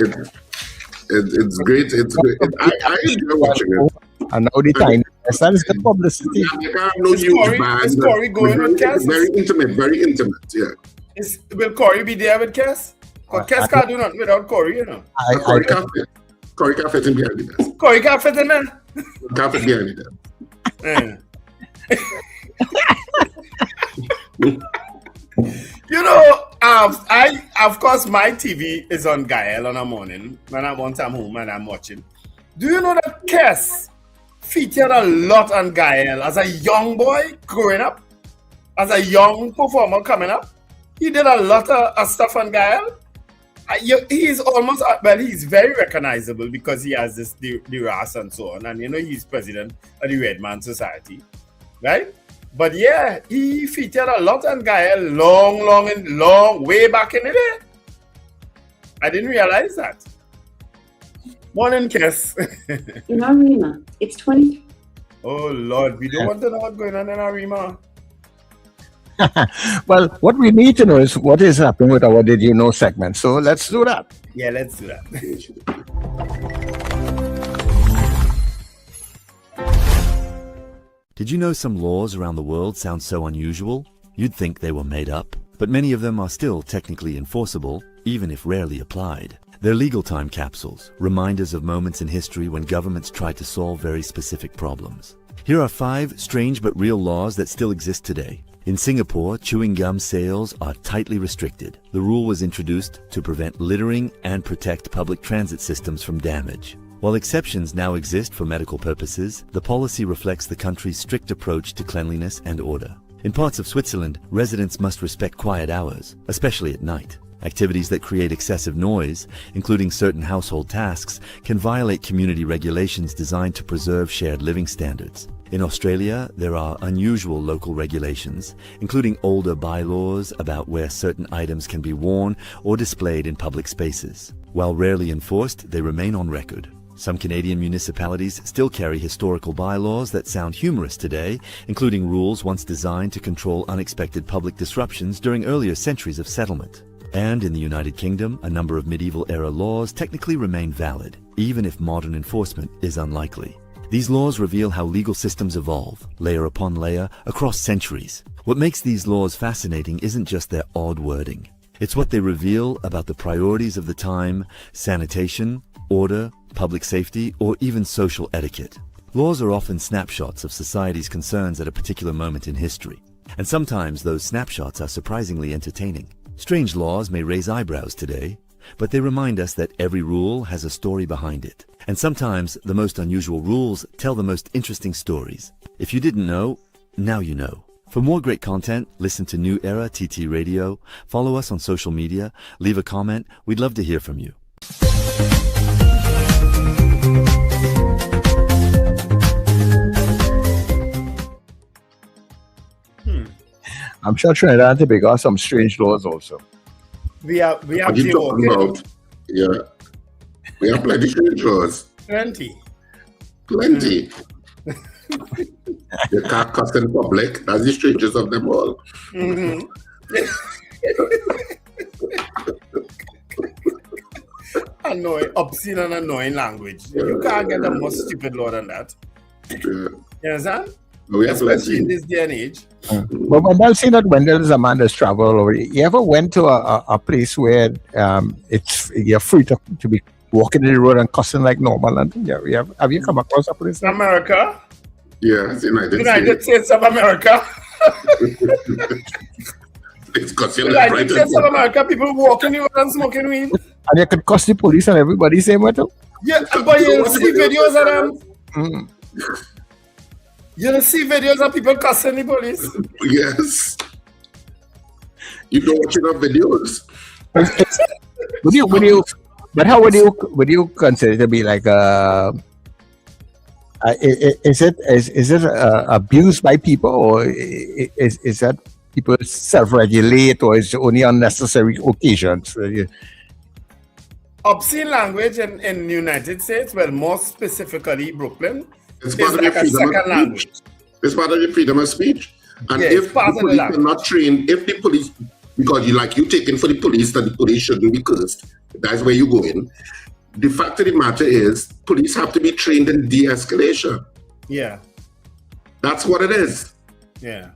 great. It's great. I enjoy watching it. And now the time. That is good publicity. Is Corey going with Cass? Very intimate, yeah. Will Corey be there with Cass? Because Cass can't do nothing without Corey, you know. Corey can't fit in behind the desk. Corey can't fit in there? Can't fit behind the desk. You know, of course my TV is on Gael on a morning when I'm home and I'm watching. Do you know that Cass featured a lot on Gael as a young boy growing up? As a young performer coming up? He did a lot of stuff on Gael. He's almost, he's very recognizable because he has the RAS and so on. And he's president of the Red Man Society, right? But yeah, he featured a lot on Gael long, way back in the day. I didn't realize that. Morning, Cass. In Arima, it's 20. Oh, Lord, we don't want to know what's going on in Arima. Well, what we need to know is what is happening with our Did You Know segment. So let's do that. Yeah, let's do that. Did you know some laws around the world sound so unusual? You'd think they were made up, but many of them are still technically enforceable, even if rarely applied. They're legal time capsules, reminders of moments in history when governments tried to solve very specific problems. Here are 5 strange but real laws that still exist today. In Singapore, chewing gum sales are tightly restricted. The rule was introduced to prevent littering and protect public transit systems from damage. While exceptions now exist for medical purposes, the policy reflects the country's strict approach to cleanliness and order. In parts of Switzerland, residents must respect quiet hours, especially at night. Activities that create excessive noise, including certain household tasks, can violate community regulations designed to preserve shared living standards. In Australia, there are unusual local regulations, including older bylaws about where certain items can be worn or displayed in public spaces. While rarely enforced, they remain on record. Some Canadian municipalities still carry historical bylaws that sound humorous today, including rules once designed to control unexpected public disruptions during earlier centuries of settlement. And in the United Kingdom, a number of medieval-era laws technically remain valid, even if modern enforcement is unlikely. These laws reveal how legal systems evolve, layer upon layer, across centuries. What makes these laws fascinating isn't just their odd wording. It's what they reveal about the priorities of the time, sanitation, order, public safety, or even social etiquette. Laws are often snapshots of society's concerns at a particular moment in history. And sometimes those snapshots are surprisingly entertaining. Strange laws may raise eyebrows today, but they remind us that every rule has a story behind it. And sometimes the most unusual rules tell the most interesting stories. If you didn't know, now you know. For more great content, listen to New Era TT Radio, follow us on social media, leave a comment. We'd love to hear from you. I'm sure Trinidad and Tobago have some strange laws also. We have What are you talking about? Yeah. We have plenty of strange laws. Plenty. You can't cuss in public. That's the strangest of them all. Mm-hmm. Obscene and annoying language. You can't get a more stupid law than that. You understand? We have Especially in this day and age. But Wendell, see that Wendell is a man that's traveled over. You ever went to a place where you're free to be walking in the road and cussing like normal? And have you come across a place? America? Yes, United States of America. United States of America, people walking in the road and smoking weed. And you could cuss the police and everybody say what? Yeah, but you see videos of them. You don't see videos of people cussing the police? Yes. You don't watch enough videos. But how would you consider it to be like is it abused by people, or is that people self-regulate, or is it only on necessary occasions? Obscene language in the United States, well, more specifically Brooklyn, it's part of your freedom of speech. It's part of your freedom of speech. And if the police are not trained, if the police, because you taking for the police that the police shouldn't be cursed, that's where you go in. The fact of the matter is, police have to be trained in de-escalation. Yeah. That's what it is. Yeah.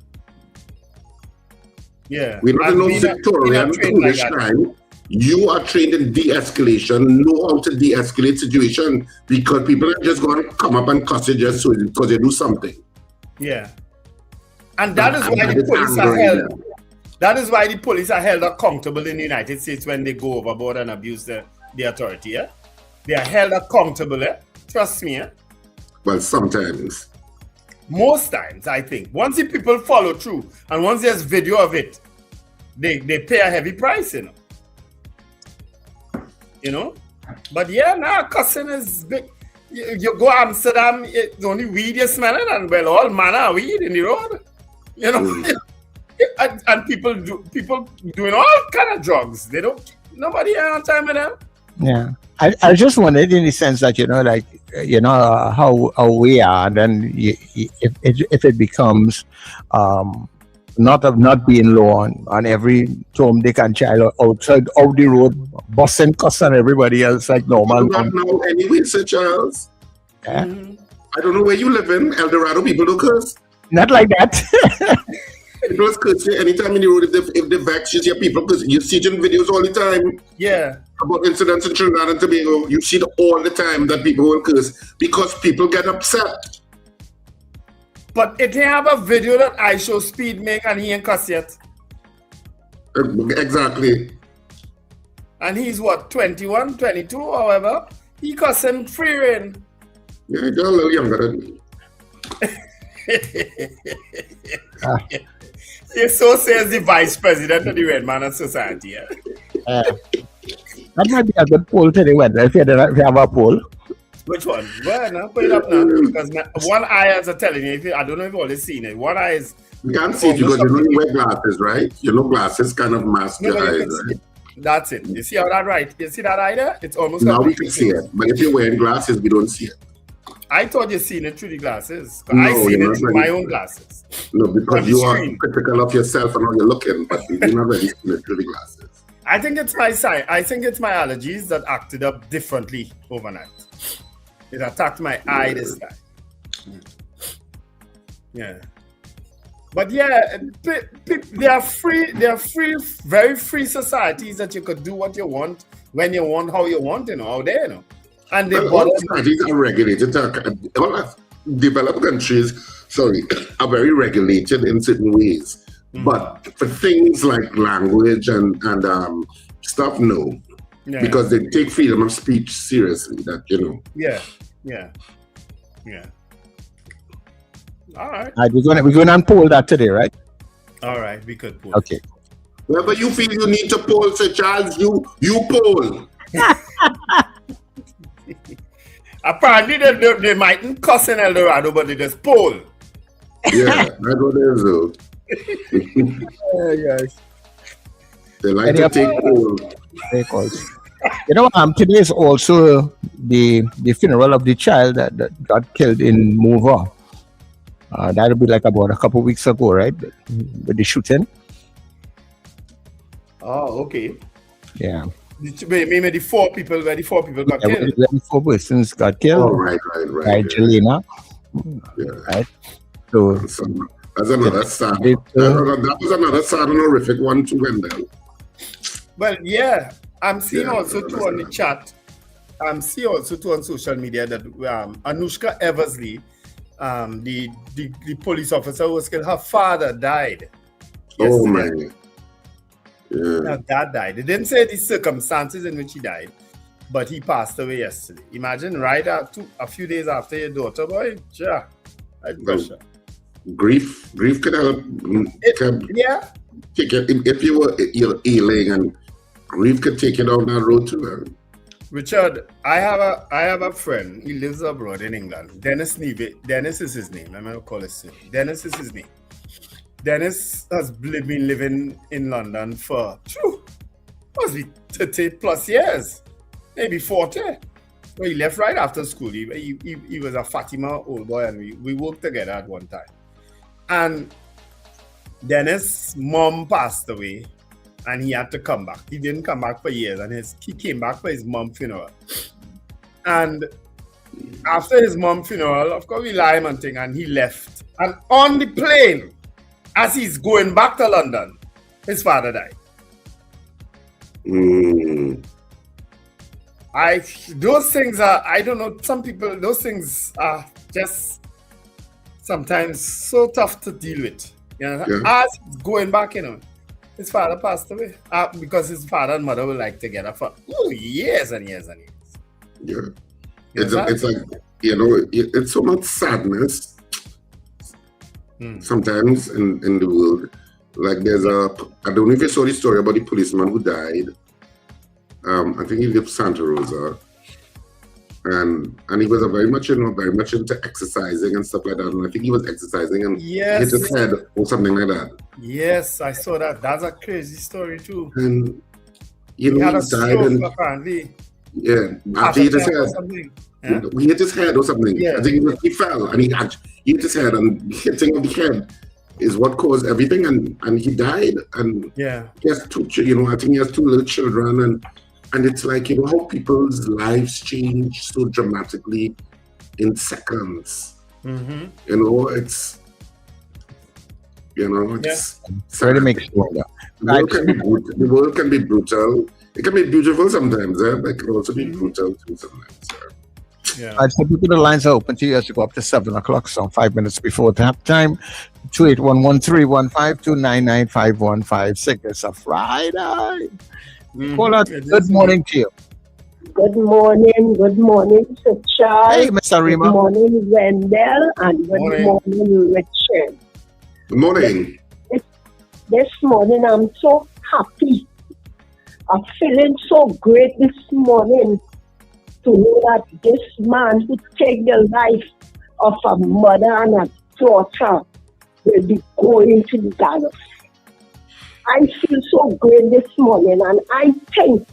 Yeah. We're not in no Victorian foolish time. You are trained in de-escalation, know how to de-escalate situation, because people are just going to come up and cuss you just because you do something. Yeah. And that is why the police are held. That is why the police are held accountable in the United States when they go overboard and abuse the authority. Yeah? They are held accountable. Yeah? Trust me. Yeah? Well, sometimes. Most times, I think. Once the people follow through and once there's video of it, they pay a heavy price, you know. But yeah, now cussing is big. You go Amsterdam, it's only weed you're smelling, and well, all manner of weed in the road, you know. And people doing all kind of drugs. Nobody has time with them. Yeah, I just wondered in the sense that how we are, and then if it becomes not being law on every Tom, Dick and child outside of the road, busting, cussing everybody else like normal. Not now anyway, Sir Charles. Yeah. I don't know where you live in. El Dorado people don't curse. Not like that. People curse you anytime in the road if they vex. You see people curse. You see it in videos all the time. Yeah. About incidents in Trinidad and Tobago. You see it all the time that people will curse because people get upset. But if they have a video that I show Speed make and he ain't cuss yet. Exactly. And he's what, 21, 22, however? He cuss him free rein. Yeah, he's a little younger than me. So says the vice president of the Red Man Society. Yeah? That might be a good poll to the weather if you have a poll. Which one? Well, now put it up now. Because one eye, as I'm telling you, I don't know if you've already seen it. One eye is. You can't see it because you don't wear glasses, right? You know, glasses kind of mask your eyes, right? That's it. You see how that right? You see that eye there? It's almost. Now we can see it. But if you're wearing glasses, we don't see it. I thought you seen it through the glasses. No, I seen it through my own glasses. No, because you are critical of yourself and how you're looking, but you're not really seeing it through the glasses. I think it's my sign. I think it's my allergies that acted up differently overnight. It attacked my eye this time. Yeah. But yeah, they are free. They are free, very free societies that you could do what you want, when you want, how you want, out there, And they all societies are regulated. All developed countries, are very regulated in certain ways. But for things like language and stuff, no. Yeah. Because they take freedom of speech seriously, Yeah. All right. We're going to poll that today, right? All right, we could poll. Okay. Wherever you feel you need to poll, Sir Charles, you poll. Apparently, they mightn't cuss in El Dorado, but they just poll. Yeah, that's what they do. Yes. They like to take polls. Today is also the funeral of the child that got killed in Mova. That'll be like about a couple of weeks ago, right? With the shooting. Oh, okay. Yeah. Maybe the four people got killed. The 4 persons got killed. Oh, right. By Jelena. Yeah. Right. So that's another sad. That was another sad and horrific one to Wendell. Well, yeah. I'm seeing also too on the chat. I'm seeing also too on social media that Anushka Eversley, the police officer who was killed, her father died. Oh my. Yeah. Her dad died. They didn't say the circumstances in which he died, but he passed away yesterday. Imagine right after a few days after your daughter, boy. Yeah. Well, grief can help. Yeah. If you're ailing and grief could take you down that road too. Richard, I have a friend. He lives abroad in England. Dennis Neve. Dennis is his name. I'm gonna call his name. Dennis is his name. Dennis has been living in London for must be 30 plus years, maybe 40. So he left right after school. He was a Fatima old boy, and we worked together at one time. And Dennis' mom passed away, and he had to come back. He didn't come back for years, and he came back for his mom's funeral. And after his mom's funeral, of course, we lie him and thing, and he left. And on the plane, as he's going back to London, his father died. Those things are, I don't know, some people, those things are just sometimes so tough to deal with. As he's going back, his father passed away because his father and mother were like together for years and years and years. Yeah. It's like, it's so much sadness sometimes in the world. Like I don't know if you saw the story about the policeman who died. I think he lived Santa Rosa. And he was very much into exercising and stuff like that. And I think he was exercising and hit his head or something like that. Yes, I saw that. That's a crazy story too. And he had a died stroke, apparently. Yeah, after he hit his head. He hit his head or something. Yeah. I think he fell and he hit his head, and hitting of the head is what caused everything, and he died. And he has two, I think he has 2 little children, and it's like, how people's lives change so dramatically in seconds. Mm-hmm. It's You know, it's Try to make sure. the world can be brutal. It can be beautiful sometimes, but it can also be brutal too sometimes. All right, so people, the lines are open to you as you go up to 7 o'clock, so 5 minutes before tap time. 281-1315-299-5156. It's a Friday. Call out. Good morning to you. Good morning, Sir Charles. Hey, Miss Arima. Good morning, Wendell, and good morning, Richard. Good morning. This morning, I'm so happy. I'm feeling so great this morning to know that this man who take the life of a mother and a daughter will be going to the gallows. I feel so great this morning, and I think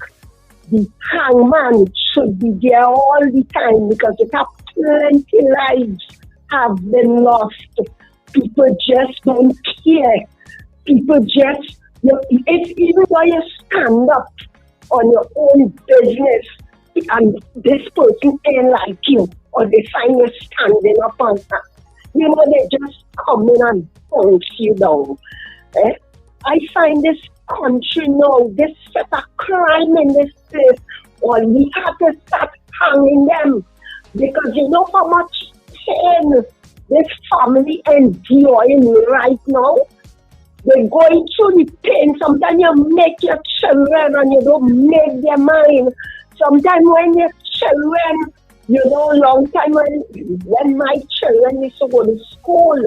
the hangman should be there all the time because it have plenty lives have been lost. People just don't care. People just, if even though you stand up on your own business and this person ain't like you, or they find you standing up on that, they just come in and punch you down. I find this country now, this set of crime in this place, or we have to start hanging them because you know how much pain this family enduring right now. They're going through the pain. Sometimes you make your children and you don't make their mind. Sometimes when your children, long time when my children used to go to school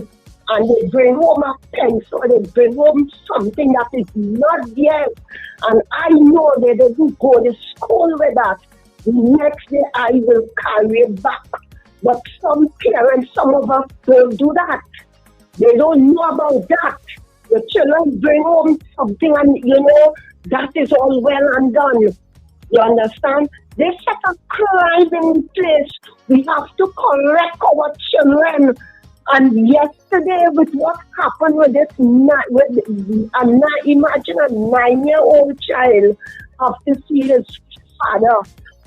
and they bring home a pencil, they bring home something that is not there. And I know they didn't go to school with that. The next day I will carry it back. But some parents, some of us will do that. They don't know about that. The children bring home something and, that is all well and done. You understand? They set a crime in place. We have to correct our children. And yesterday, with what happened with this, imagine a 9-year-old child have to see his father,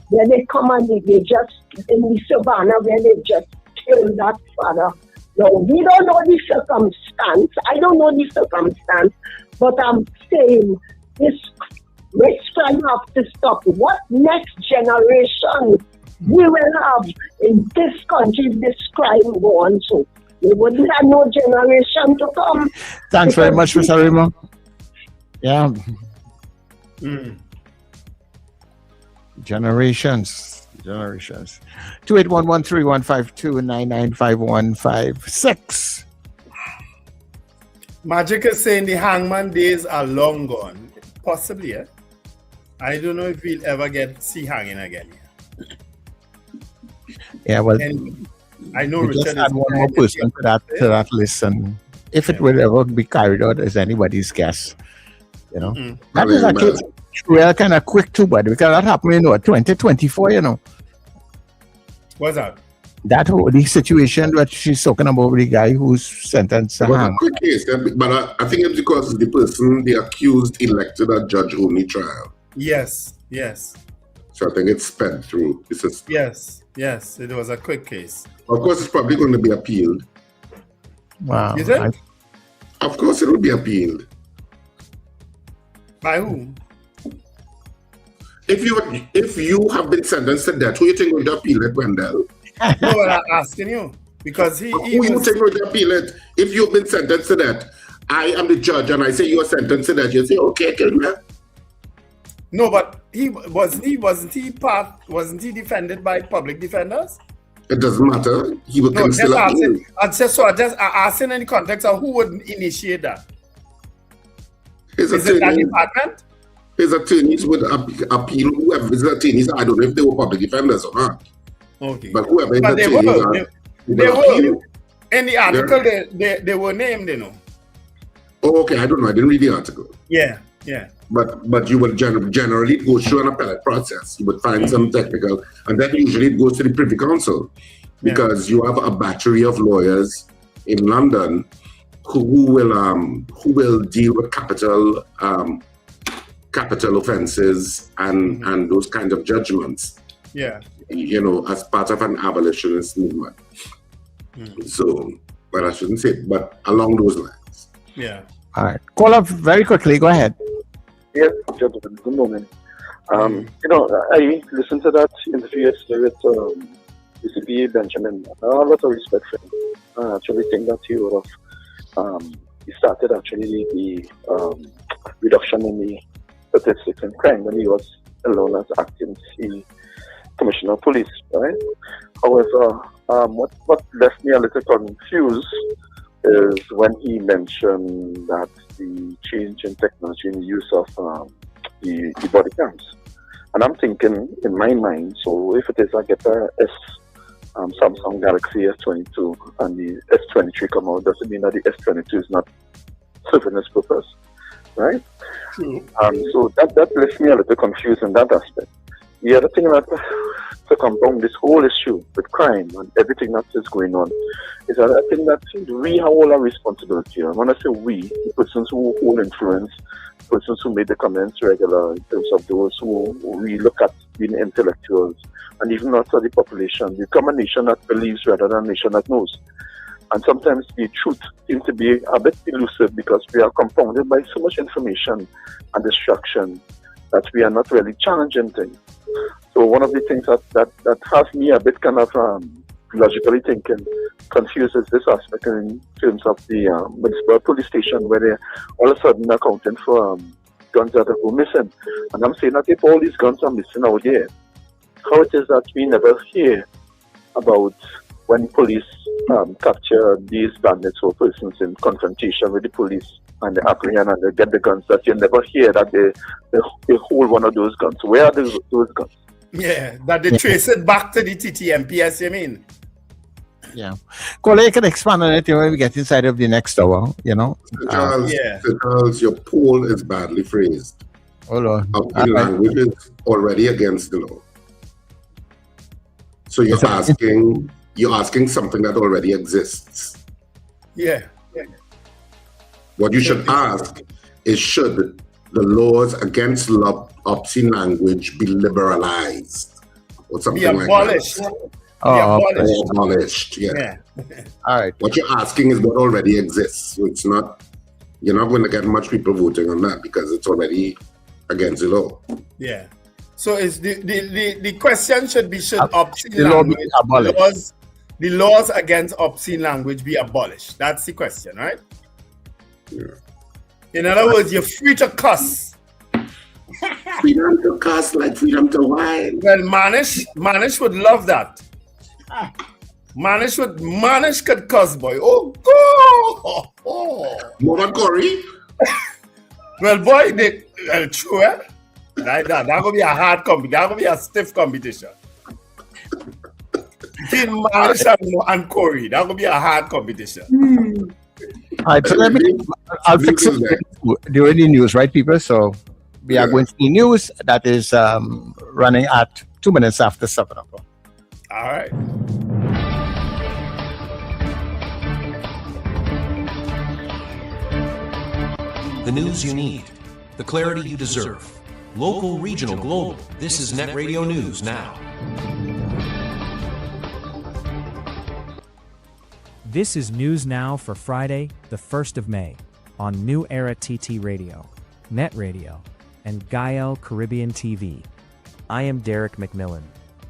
where they come and they just, in the savannah, where they just kill that father. Now, we don't know the circumstance. I don't know the circumstance, but I'm saying this crime have to stop. What next generation we will have in this country if this crime go on? So we wouldn't have no generation to come. Thanks very much, Mr. Arima. Yeah. Generations. 281-1315-299-5156. Magic is saying the hangman days are long gone. Possibly, yeah. I don't know if we'll ever see hanging again. Yeah, well, and I know we Richard just add one more person to that list, and if it will ever be carried out is anybody's guess. That is actually real kind of quick too, buddy, because that happened in 2024. What's that? That the situation that she's talking about with the guy who's sentenced to hang. A quick case, but I think it's because the person, the accused, elected a judge-only trial. Yes. So I think it's sped through the system. Yes, it was a quick case. Of course, it's probably going to be appealed. Wow. You think? Of course, it will be appealed. By whom? If you have been sentenced to death, who you think will appeal it, Wendell? No, I'm asking you. Because who you think will appeal it? If you've been sentenced to death, I am the judge and I say you are sentenced to death, you say, okay, kill me. No, but wasn't he defended by public defenders? It doesn't matter. He will still appeal. I'm just asking in the context of who would initiate that. Is it that department? His attorneys would appeal whoever his attorneys. I don't know if they were public defenders or not. Okay. But whoever his but attorneys they were. In the article, they were named, Oh, okay. I don't know. I didn't read the article. Yeah. But you will generally go through an appellate process. You would find some technical, and then usually it goes to the Privy Council because you have a battery of lawyers in London who will deal with capital offenses and those kind of judgments. Yeah. As part of an abolitionist movement. So, but I shouldn't say, but along those lines. Yeah. All right. Call up very quickly. Go ahead. Yes, gentlemen. Good morning. I listened to that interview yesterday with DCP Benjamin. I have a lot of respect for him. I actually think that he would have he started actually the reduction in the statistics in crime when he was alone as acting commissioner of police, right? However, what left me a little confused is when he mentioned that the change in technology in the use of the body cams. And I'm thinking in my mind, so if it is I get a Samsung Galaxy S22 and the S23 come out, doesn't mean that the S22 is not serving its purpose, right? True. So that left me a little confused in that aspect. The other thing that to compound this whole issue with crime and everything that is going on is that I think that we have all a responsibility. And when I say we, the persons who hold influence, persons who made the comments regular in terms of those who we look at being intellectuals, and even also the population. We become a nation that believes rather than a nation that knows. And sometimes the truth seems to be a bit elusive because we are compounded by so much information and distraction that we are not really challenging things. So one of the things that has me a bit kind of logically thinking confused is this aspect in terms of the municipal police station where they're all of a sudden accounting for guns that are missing. And I'm saying that if all these guns are missing out there, how it is that we never hear about when police capture these bandits or persons in confrontation with the police and the apprehend and they get the guns, that you never hear that they hold one of those guns. Where are those guns? Yeah, that they trace it back to the TTMPS, you mean? Yeah. Kola, you can expand on it when we get inside of the next hour, you know? Charles, your poll is badly phrased. Hold on. The language is already against the law. So you're asking something that already exists. Yeah. What you should ask is, should the laws against obscene language be liberalized or something be abolished. like that? Abolished, yeah. All right. What you're asking is what already exists. So it's not, you're not going to get much people voting on that because it's already against the law. Yeah. So is the question should be, should obscene the law be language abolished. The laws against obscene language be abolished? That's the question, right? Yeah. In other words, you're free to cuss. Freedom to cuss like freedom to whine. Well, Manish would love that. Manish could cuss, boy. Oh, go! More than Corey? Well, boy, true, eh? Like that. That gonna be a hard competition. That gonna be a stiff competition. Between Manish and Corey, that gonna be a hard competition. All right, so I'll fix it during the news, right, people? So we are going to the news that is running at 2 minutes after 7 o'clock. All right. The news you need, the clarity you deserve. Local, regional, global. This is NETT Radio News Now. This is News Now for Friday, the 1st of May, on New Era TT Radio, NETT Radio, and Gael Caribbean TV. I am Derek McMillan.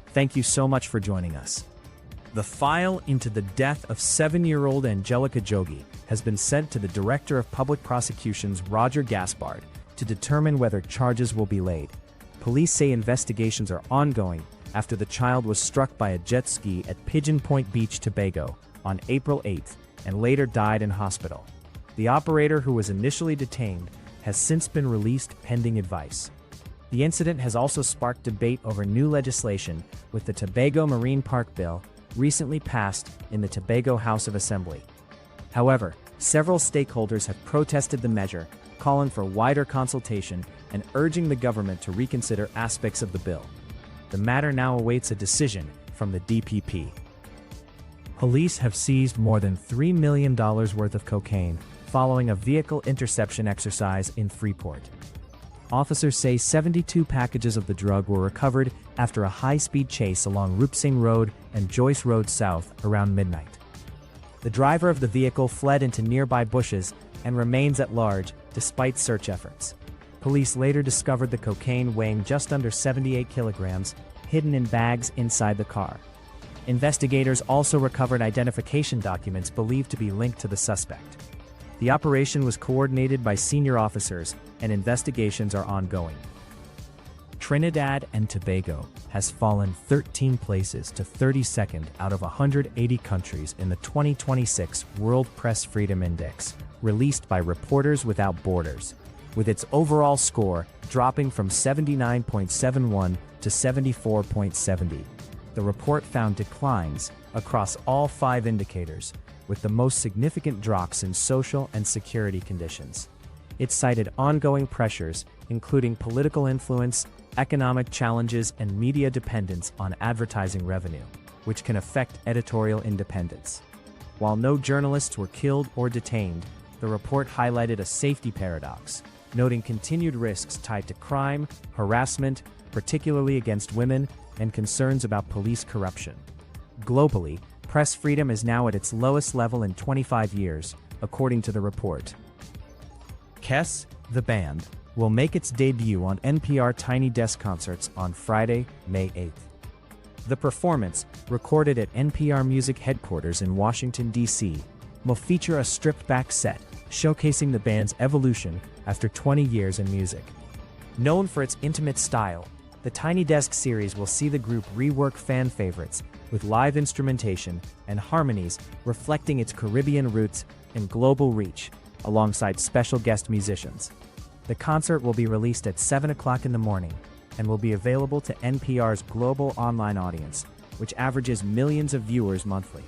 Thank you so much for joining us. The file into the death of 7-year-old Angelica Jogi has been sent to the Director of Public Prosecutions, Roger Gaspard, to determine whether charges will be laid. Police say investigations are ongoing after the child was struck by a jet ski at Pigeon Point Beach, Tobago, on April 8th and later died in hospital. The operator, who was initially detained, has since been released pending advice. The incident has also sparked debate over new legislation, with the Tobago Marine Park Bill recently passed in the Tobago House of Assembly. However, several stakeholders have protested the measure, calling for wider consultation and urging the government to reconsider aspects of the bill. The matter now awaits a decision from the DPP. Police have seized more than $3 million worth of cocaine following a vehicle interception exercise in Freeport. Officers say 72 packages of the drug were recovered after a high-speed chase along Rupsing Road and Joyce Road South around midnight. The driver of the vehicle fled into nearby bushes and remains at large despite search efforts. Police later discovered the cocaine weighing just under 78 kilograms, hidden in bags inside the car. Investigators also recovered identification documents believed to be linked to the suspect. The operation was coordinated by senior officers, and investigations are ongoing. Trinidad and Tobago has fallen 13 places to 32nd out of 180 countries in the 2026 World Press Freedom Index, released by Reporters Without Borders, with its overall score dropping from 79.71 to 74.70. The report found declines across all 5 indicators, with the most significant drops in social and security conditions. It cited ongoing pressures, including political influence, economic challenges, and media dependence on advertising revenue, which can affect editorial independence. While no journalists were killed or detained, the report highlighted a safety paradox, noting continued risks tied to crime, harassment, particularly against women, and concerns about police corruption. Globally, press freedom is now at its lowest level in 25 years, according to the report. Kes, the band, will make its debut on NPR Tiny Desk Concerts on Friday, May 8th. The performance, recorded at NPR Music headquarters in Washington, D.C., will feature a stripped-back set showcasing the band's evolution after 20 years in music. Known for its intimate style, the Tiny Desk series will see the group rework fan favorites with live instrumentation and harmonies reflecting its Caribbean roots and global reach, alongside special guest musicians. The concert will be released at 7 o'clock in the morning and will be available to NPR's global online audience, which averages millions of viewers monthly.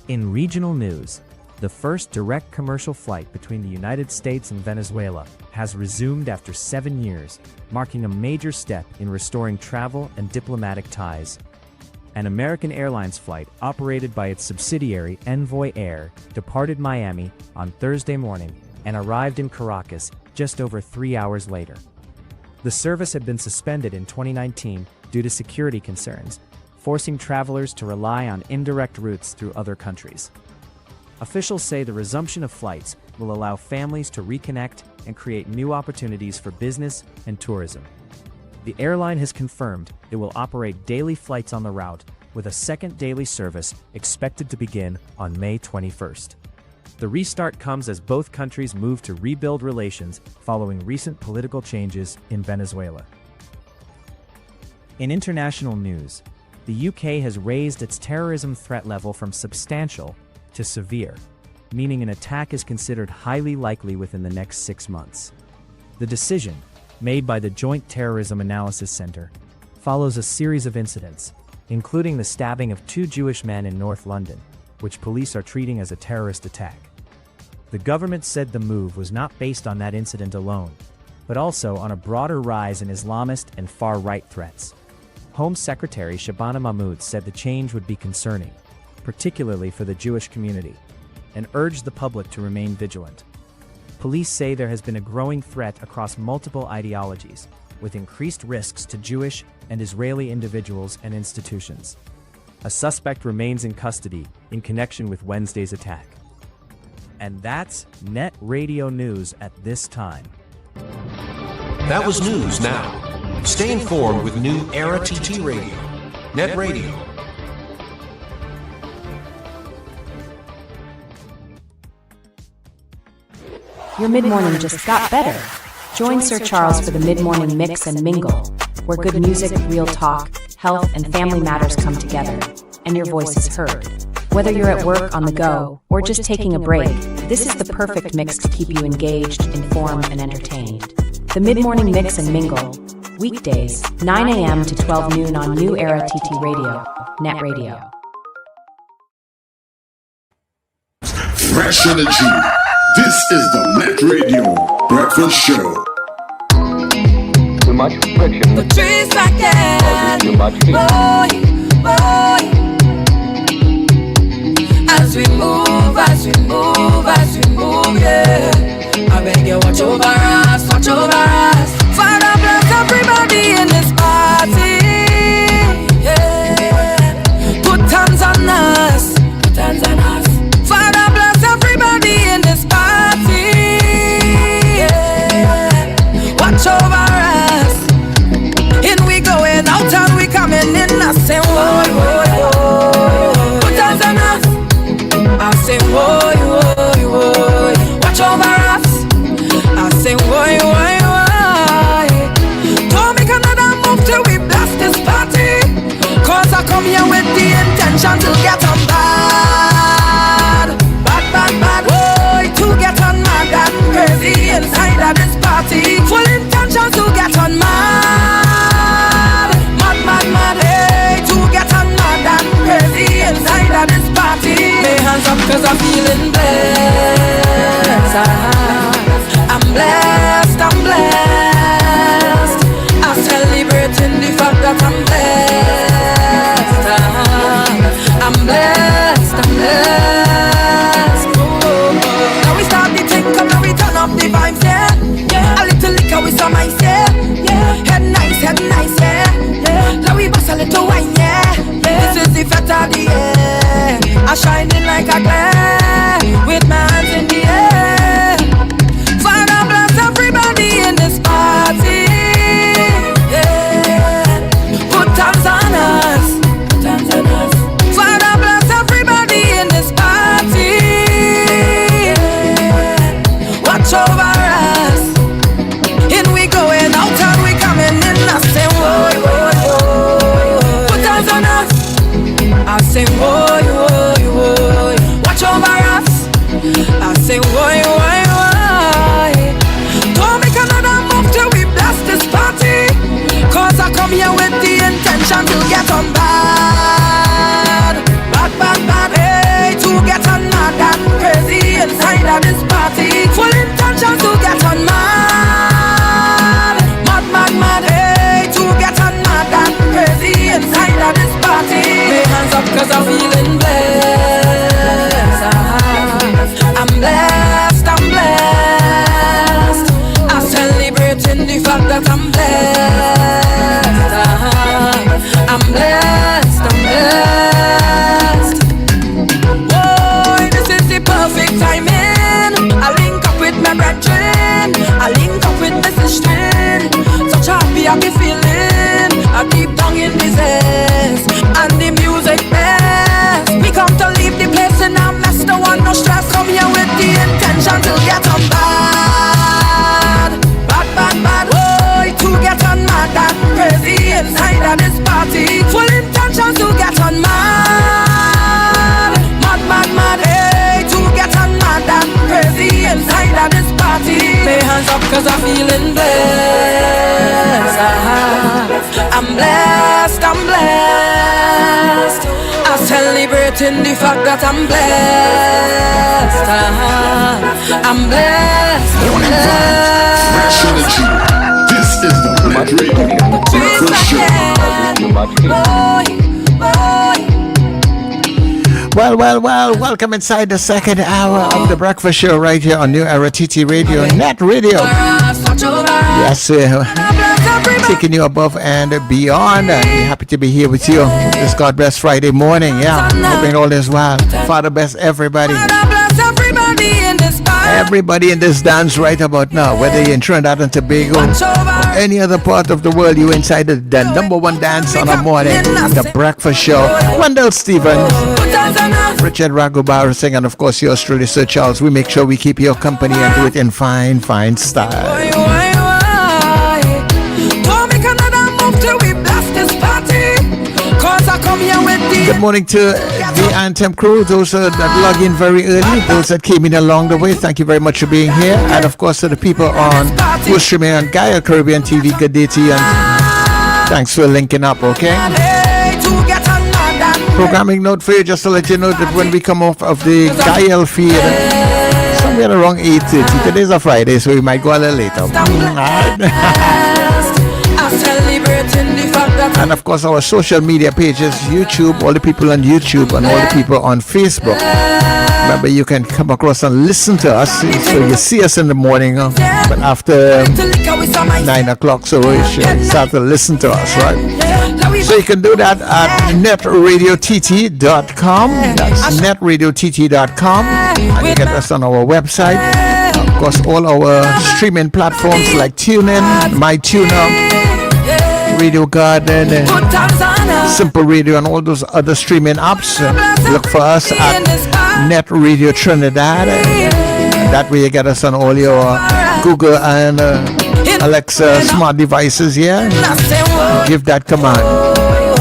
In regional news, the first direct commercial flight between the United States and Venezuela has resumed after 7 years, marking a major step in restoring travel and diplomatic ties. An American Airlines flight operated by its subsidiary Envoy Air departed Miami on Thursday morning and arrived in Caracas just over 3 hours later. The service had been suspended in 2019 due to security concerns, forcing travelers to rely on indirect routes through other countries. Officials say the resumption of flights will allow families to reconnect and create new opportunities for business and tourism. The airline has confirmed it will operate daily flights on the route, with a second daily service expected to begin on May 21st. The restart comes as both countries move to rebuild relations following recent political changes in Venezuela. In international news, the UK has raised its terrorism threat level from substantial to severe, meaning an attack is considered highly likely within the next 6 months. The decision, made by the Joint Terrorism Analysis Center, follows a series of incidents, including the stabbing of 2 Jewish men in North London, which police are treating as a terrorist attack. The government said the move was not based on that incident alone, but also on a broader rise in Islamist and far-right threats. Home Secretary Shabana Mahmood said the change would be concerning, particularly for the Jewish community, and urged the public to remain vigilant. Police say there has been a growing threat across multiple ideologies, with increased risks to Jewish and Israeli individuals and institutions. A suspect remains in custody in connection with Wednesday's attack. And that's NETT Radio News at this time. That was News Now. Stay informed with New Era TT Radio. NETT Radio. Your mid-morning just got better. Join Sir Charles for the mid-morning mix and mingle, where good music, real talk, health, and family matters come together, and your voice is heard. Whether you're at work, on the go, or just taking a break, this is the perfect mix to keep you engaged, informed, and entertained. The mid-morning mix and mingle, weekdays, 9 a.m. to 12 noon on New Era TT Radio, NETT Radio. Fresh energy. This is the NETT Radio Breakfast Show. Too much friction. The trees like that. Too much heat. Boy. As we move, yeah. I beg you, watch over us. Father bless everybody in this party. Yeah. Put hands on us. Father bless everybody. perfect timing. I link up with my brethren, I link up with my sister. Such a happy feeling, I deep down in business. And the music best. We come to leave the place and I'm mess, no one no stress. Come here with the intention to get on bad. Bad, bad, bad, oh, to get on mad and crazy inside of this party. Full intention to get on mad. Mad, mad, mad, hey, to get on mad and crazy inside of this party. Lay hands up cause I'm feeling blessed. I'm blessed, I'm blessed. I'm celebrating the fact that I'm blessed. I'm blessed, I'm blessed. This is the Net Well, welcome inside the second hour of the breakfast show right here on New Era TT Radio, NETT Radio. Yes, taking you above and beyond. We're happy to be here with you this God Bless Friday morning. Yeah, hoping all is well. Father bless everybody. Everybody in this dance right about now, whether you're in Trinidad and Tobago or any other part of the world, you're inside the number one dance on a morning, the breakfast show. Wendell Stevens, Richard Raghubar, and of course yours truly, Sir Charles. We make sure we keep your company and do it in fine, fine style. Good morning to the Anthem crew, those that log in very early, those that came in along the way. Thank you very much for being here. And of course to the people on who are streaming on Gaia Caribbean TV, good day to you. And thanks for linking up, okay? Programming note for you, just to let you know that when we come off of the Gaia feed, somewhere around 8:30. Today's a Friday, so we might go a little later. And of course our social media pages, YouTube, all the people on YouTube and all the people on Facebook. Remember, you can come across and listen to us, so you see us in the morning, but after 9 o'clock, so you should start to listen to us, right? So you can do that at netradiott.com. That's netradiott.com, and you get us on our website. Of course, all our streaming platforms like TuneIn, MyTuner, Radio Garden, Simple Radio, and all those other streaming apps. Look for us at NETT Radio Trinidad. That way you get us on all your Google and Alexa smart devices here. Give that command.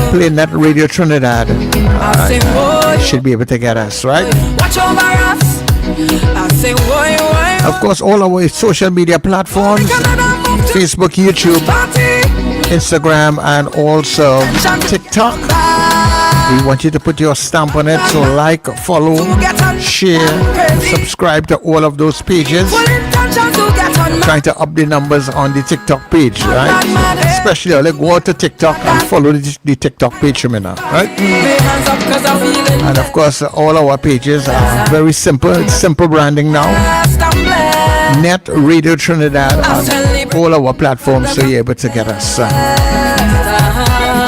Play NETT Radio Trinidad. Should be able to get us, right? Of course, all our social media platforms, Facebook, YouTube, Instagram, and also TikTok. We want you to put your stamp on it, so like, follow, share, subscribe to all of those pages. I'm trying to up the numbers on the TikTok page, right? Especially, let's go out to TikTok and follow the TikTok page from now, right? And of course, all our pages are very simple. It's simple branding now. NETT Radio Trinidad on all our platforms, so you're able to get us.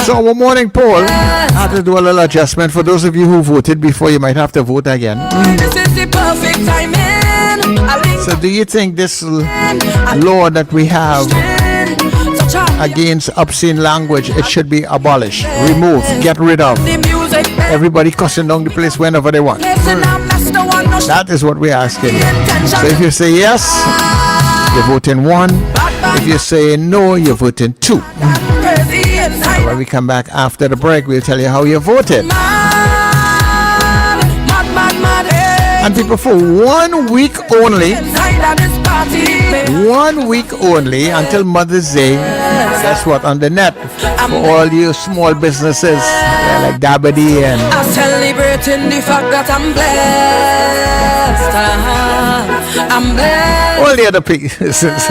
So our morning poll, I had to do a little adjustment for those of you who voted before. You might have to vote again. So do you think this law that we have against obscene language, it should be abolished, removed, get rid of? Everybody cussing down the place whenever they want. That is what we're asking. So if you say yes, you're voting 1. If you say no, you're voting 2. When we come back after the break, we'll tell you how you voted. And people, for 1 week only, 1 week only until Mother's Day, guess what, on the net, for all you small businesses, like Dabadi and I'm celebrating the fact that I'm blessed. I'm blessed. all the other businesses.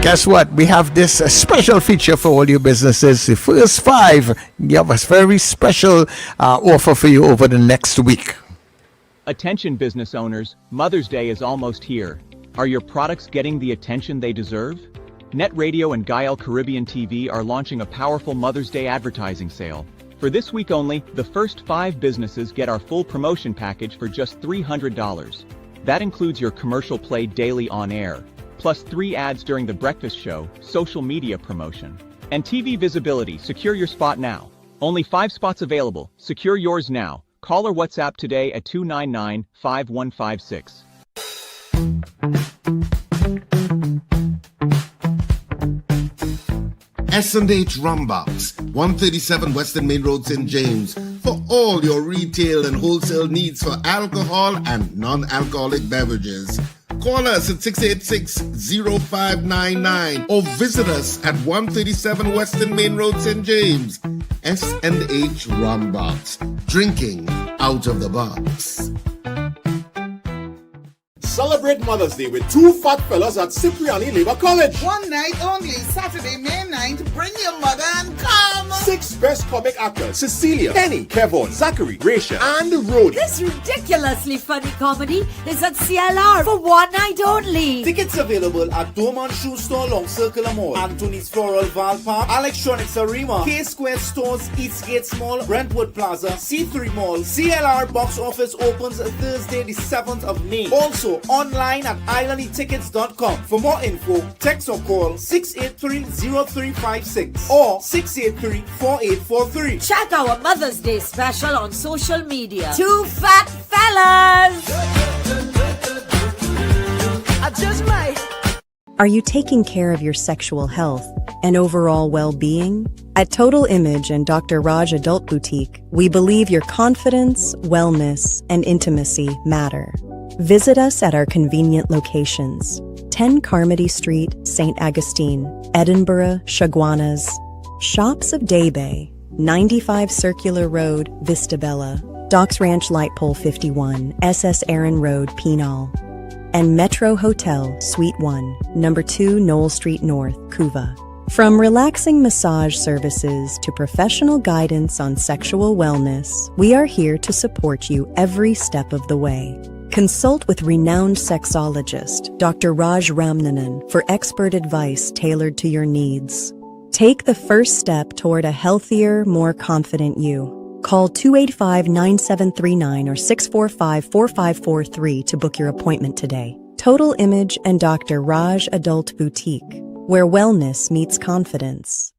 Guess what? We have this special feature for all your businesses. The first 5 give us very special offer for you over the next week. Attention business owners, Mother's Day is almost here. Are your products getting the attention they deserve? NETT Radio and Gaia Caribbean TV are launching a powerful Mother's Day advertising sale. For this week only, the first 5 businesses get our full promotion package for just $300. That includes your commercial play daily on air, plus 3 ads during the breakfast show, social media promotion, and TV visibility. Secure your spot now. Only 5 spots available. Secure yours now. Call or WhatsApp today at 299-5156. S&H Rumbox, 137 Western Main Road, St. James, for all your retail and wholesale needs for alcohol and non-alcoholic beverages. Call us at 686-0599 or visit us at 137 Western Main Road, St. James. S&H Rumbox, drinking out of the box. Celebrate Mother's Day with 2 fat fellas at Cipriani Labor College. One night only, Saturday, May 9th. Bring your mother and come. 6 best comic actors: Cecilia, Penny, Kevin, Zachary, Gracia, and Rhodey. This ridiculously funny comedy is at CLR for one night only. Tickets available at Dorman Shoe Store, Long Circular Mall, Anthony's Floral Val Park, Electronics Arima, K Square Stores, Eastgate Mall, Brentwood Plaza, C3 Mall. CLR box office opens Thursday, the 7th of May. Also online at islandetickets.com. For more info, text or call 683-0356 or 683-4843. Check our Mother's Day special on social media. 2 fat fellas. I just might. Are you taking care of your sexual health and overall well-being? At Total Image and Dr. Raj Adult Boutique, we believe your confidence, wellness, and intimacy matter. Visit us at our convenient locations: 10 Carmody Street, St. Augustine, Edinburgh, Chaguanas, Shops of Daybay, 95 Circular Road, Vistabella, Docks Ranch Light Pole 51, SS Aaron Road, Penal, and Metro Hotel, Suite 1, Number 2 Knoll Street North, Couva. From relaxing massage services to professional guidance on sexual wellness, we are here to support you every step of the way. Consult with renowned sexologist Dr. Raj Ramnanan for expert advice tailored to your needs. Take the first step toward a healthier, more confident you. Call 285-9739 or 645-4543 to book your appointment today. Total Image and Dr. Raj Adult Boutique, where wellness meets confidence.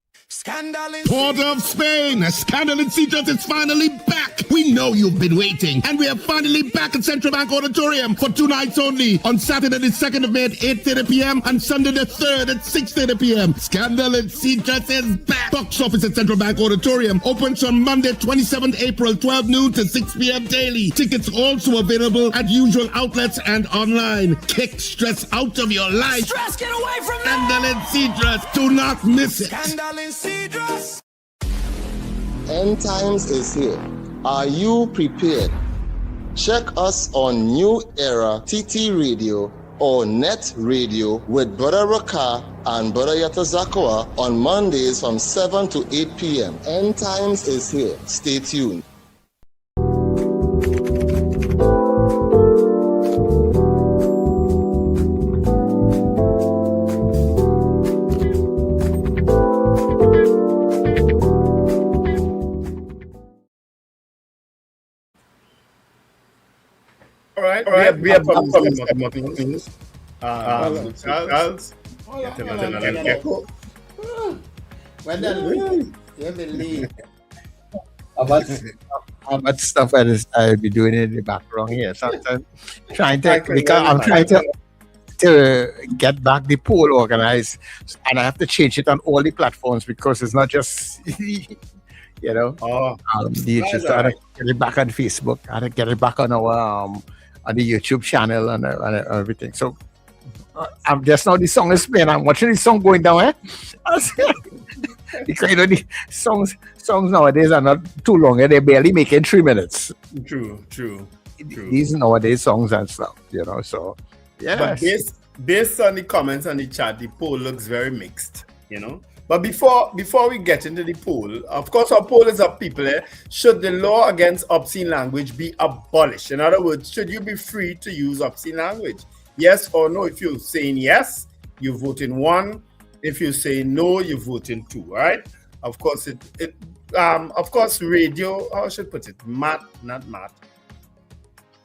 Port of Spain, a scandal in Citrus is finally back. We know you've been waiting, and we are finally back at Central Bank Auditorium for 2 nights only, on Saturday the 2nd of May at 8:30 p.m. and Sunday the 3rd at 6:30 p.m. Scandal in Citrus is back. Box office at Central Bank Auditorium opens on Monday 27th April, 12 noon to 6 p.m. daily. Tickets also available at usual outlets and online. Kick stress out of your life. Stress, get away from me! Scandal in Citrus. Do not miss it. Scandal in Citrus. End times is here. Are you prepared? Check us on New Era TT Radio or NETT Radio with Brother Raka and Brother Yatazakawa on Mondays from 7 to 8 p.m. End times is here. Stay tuned. All right. We have some things. Charles. When you believe about stuff I'll be doing in the background here. Sometimes I'm trying to get back the poll organized, and I have to change it on all the platforms because it's not just the YouTube. So I had to get it back on Facebook. I had to get it back on our on the YouTube channel and everything. So I'm just now the song is playing. I'm watching the song going down. Because the songs nowadays are not too long. They're barely making 3 minutes. True. These nowadays songs and stuff, So yeah. But based on the comments on the chat, the poll looks very mixed. But before we get into the poll, of course, our poll is of people. Should the law against obscene language be abolished? In other words, should you be free to use obscene language? Yes or no? If you're saying yes, you vote in 1. If you say no, you vote in 2. Right? Of course, of course, radio, how I should put it? Not Matt.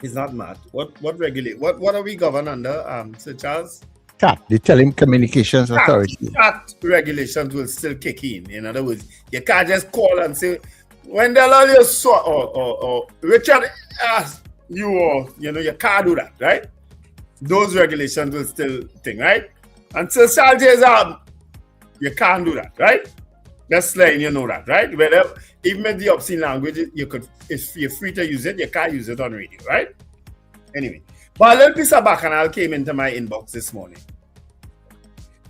It's not Matt. What are we governed under, Sir Charles? CAT, the Telecommunications Authority. CAT regulations will still kick in. In other words, you can't just call and say, when they'll all you saw, or Richard asked you, or, you can't do that, right? Those regulations will still thing, right? And Sir Charles is you can't do that, right? That's letting you know that, right? Whether, even with the obscene language, if you're free to use it, you can't use it on radio, right? Anyway, but a little piece of bacchanal came into my inbox this morning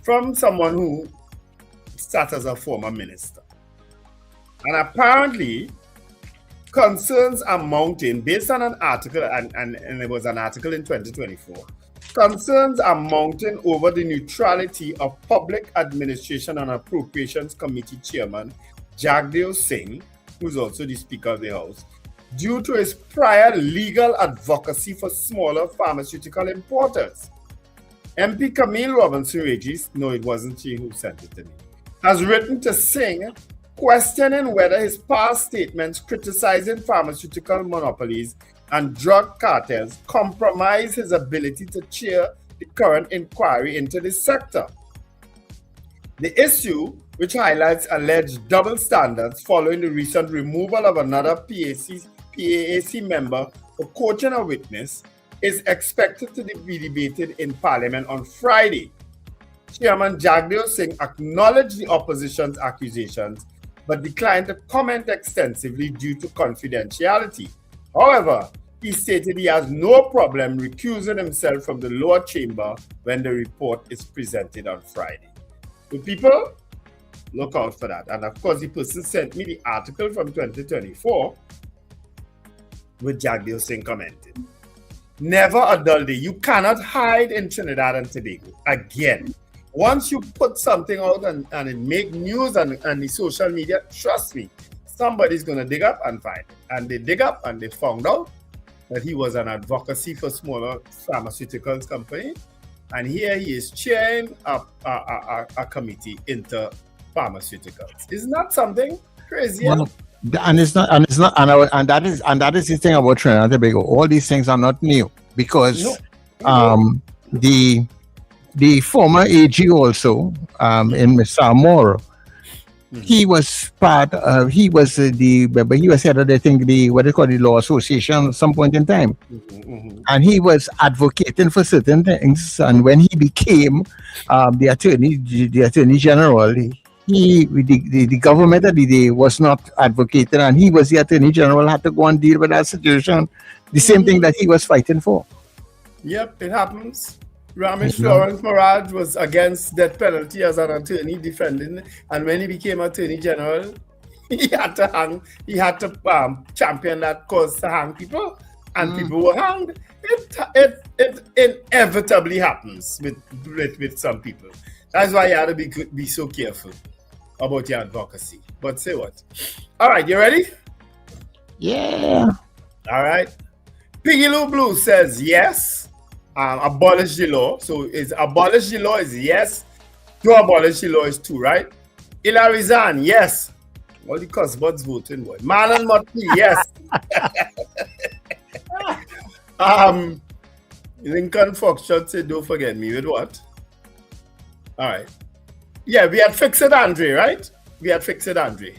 from someone who sat as a former minister. And apparently, concerns are mounting based on an article, and it was an article in 2024. Concerns are mounting over the neutrality of Public Administration and Appropriations Committee Chairman Jagdeo Singh, who's also the Speaker of the House, due to his prior legal advocacy for smaller pharmaceutical importers. MP Camille Robinson-Regis, no, it wasn't she who sent it to me, has written to Singh questioning whether his past statements criticizing pharmaceutical monopolies and drug cartels compromise his ability to chair the current inquiry into this sector. The issue, which highlights alleged double standards following the recent removal of another PAAC member for coaching a witness, is expected to be debated in Parliament on Friday. Chairman Jagdeo Singh acknowledged the opposition's accusations, but declined to comment extensively due to confidentiality. However, he stated he has no problem recusing himself from the lower chamber when the report is presented on Friday. So people, look out for that. And of course, the person sent me the article from 2024 with Jagdeo Singh commenting. Never a dull day. You cannot hide in Trinidad and Tobago again. Once you put something out and it make news and the social media, trust me, somebody's going to dig up and find it. And they dig up and they found out that he was an advocacy for smaller pharmaceuticals company. And here he is chairing a committee into pharmaceuticals. Isn't that something crazy? Well, and that is the thing about Trinidad and Tobago. All these things are not new because the former AG also in Mr. Amoro, he was part of, he was head of what they call the Law Association at some point in time. And he was advocating for certain things. And when he became the Attorney General, the government of the day was not advocating, and he was the Attorney General, had to go and deal with that situation. The same thing that he was fighting for. Yep, it happens. Ramesh Lawrence Maraj was against death penalty as an attorney defending, and when he became Attorney General, he had to champion that cause to hang people, and people were hanged. It inevitably happens with some people. That's why you have to be so careful about your advocacy. But say what? All right, you ready? Yeah. All right. Piggy Lou Blue says yes. Abolish the law. So is abolish the law is yes. To abolish the law is 2, right? Ilarizan, yes. All the cusbuds voting, boy. Malan Motli, yes. Lincoln Foxtrot said, don't forget me with what? All right. Yeah, we had Fixed Andre, right? We had Fixed Andre.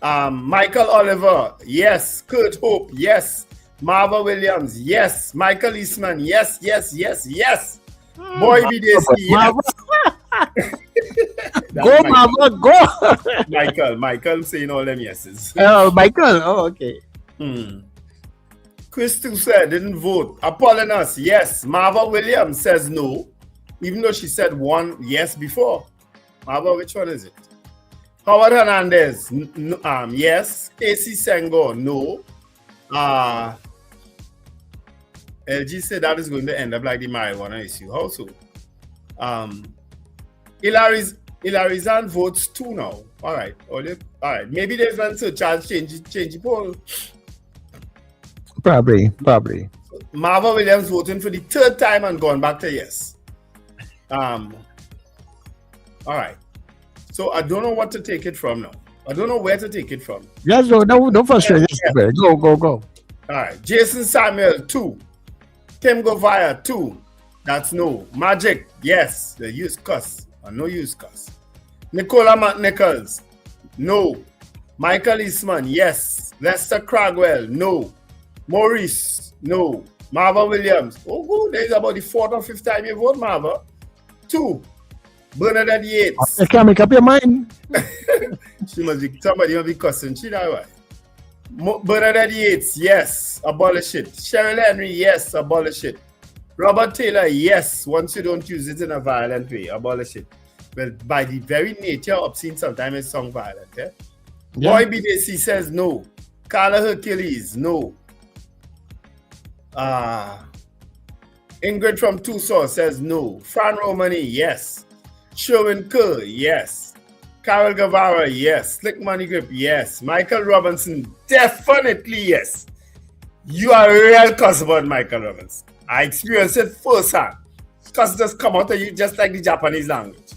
Michael Oliver, yes. Kurt Hope, yes. Marva Williams, yes. Michael Eastman, yes. Boy Bidesky, yes. Go, Marva, go. Michael saying all them yeses. Oh, Michael. Oh, okay. Crystal said, didn't vote. Apollonius, yes. Marva Williams says no, even though she said one yes before. Marva, which one is it? Howard Hernandez, yes. AC Senghor, no. LG said that is going to end up like the marijuana issue. How so? Ilarizan votes 2 now. All right. Maybe there's one so Charles change the poll. Probably. Marva Williams voting for the 3rd time and gone back to yes. All right. So I don't know what to take it from now. I don't know where to take it from. Yes, no frustration. Yeah. Go. All right. Jason Samuel, 2. Kim Govaya, 2. That's no. Magic, yes. The use cuss. Or no use cuss. Nicola McNichols, no. Michael Eastman, yes. Lester Cragwell, no. Maurice, no. Marva Williams, oh good. There's about the 4th or 5th time you vote, Marva. 2. Bernadette Yates. I can't make up your mind. Somebody must be cussing. She that way. Bernadette Yates, yes. Abolish it. Cheryl Henry, yes. Abolish it. Robert Taylor, yes. Once you don't use it in a violent way, abolish it. Well, by the very nature, obscene sometimes it's song violent. Eh? Yeah. Boy BDC says no. Carla Hercules, no. Ingrid from Tucson says no. Fran Romani, yes. Sherwin Kerr, yes. Carol Guevara, yes. Slick Money Grip, yes. Michael Robinson, definitely yes. You are a real cuss about Michael Robinson. I experienced it firsthand. Cuss just come out of you just like the Japanese language.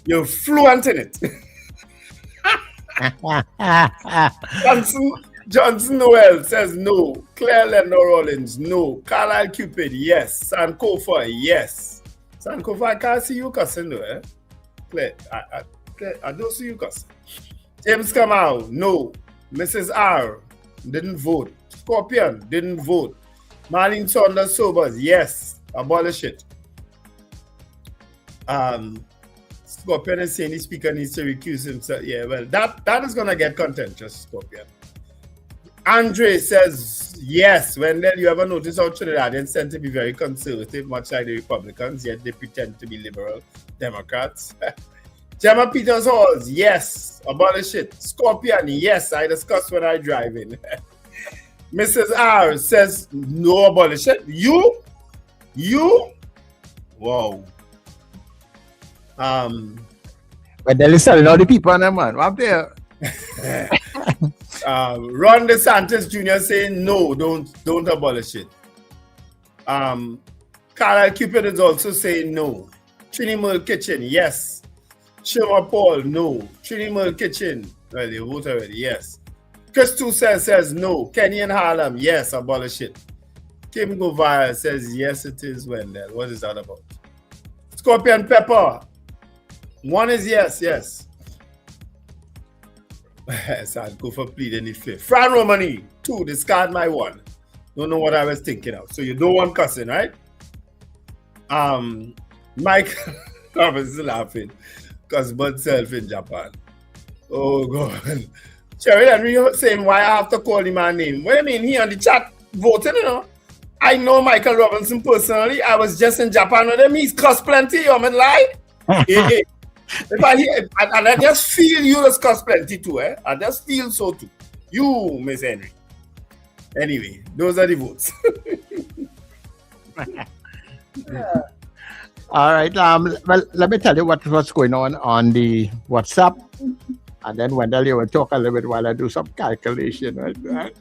You're fluent in it. Johnson Noel says no. Claire Lendor Rollins, no. Carlisle Cupid, yes. Sankofa, yes. Sankofa, I can't see you cussing though, eh? Claire, I don't see you cussing. James Kamau, no. Mrs. R, didn't vote. Scorpion, didn't vote. Marlene Saunders Sobers, yes. Abolish it. Scorpion is saying the speaker needs to recuse himself. Yeah, well, that is going to get contentious, Scorpion. Andre says, yes. Wendell, you ever notice how Trinidadians tend to be very conservative, much like the Republicans, yet they pretend to be liberal Democrats? Gemma Peters Halls, yes. Abolish it. Scorpion, yes. I discuss when I drive in. Mrs. R says, no, abolish it. You? Wow. But they're listening all the people on them, man. Up there. Ron DeSantis Jr. saying no, don't abolish it. Carlisle Cupid is also saying no. Trini Merle Kitchen, yes. Shema Paul, no. Trini Merle Kitchen, well, they vote already, yes. Chris Tucson says no. Kenny and Harlem, yes, abolish it. Kim Govaya says yes, it is Wendell. What is that about? Scorpion Pepper, 1 is yes. So I'll go for pleading the 5th. Fran Romani, 2, discard my 1. Don't know what I was thinking of. So you don't want cussing, right? Mike, I was laughing because Bud self in Japan. Oh God. Cheryl Henry saying why I have to call him my name. What do you mean? He on the chat voting, you know. I know Michael Robinson personally. I was just in Japan with him. He's cussed plenty. You mean lie? If I hear, and I just feel you as cuss plenty too, eh? I just feel so too. You, Miss Henry. Anyway, those are the votes. All right. Well, let me tell you what's going on the WhatsApp, and then Wendell, you will talk a little bit while I do some calculation. Right?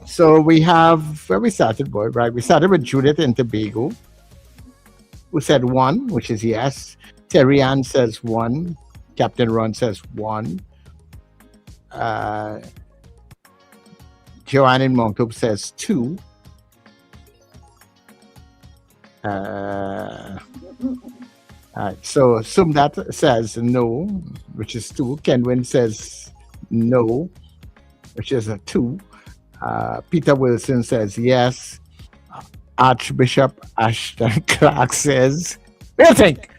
So we have where we started, boy. Right? We started with Judith in Tobago, who said 1, which is yes. Terry Ann says 1. Captain Ron says 1. Joanne in Moncton says 2. All right, so Sumdat says no, which is 2. Kenwin says no, which is a 2. Peter Wilson says yes. Archbishop Ashton Clark says, what do you think?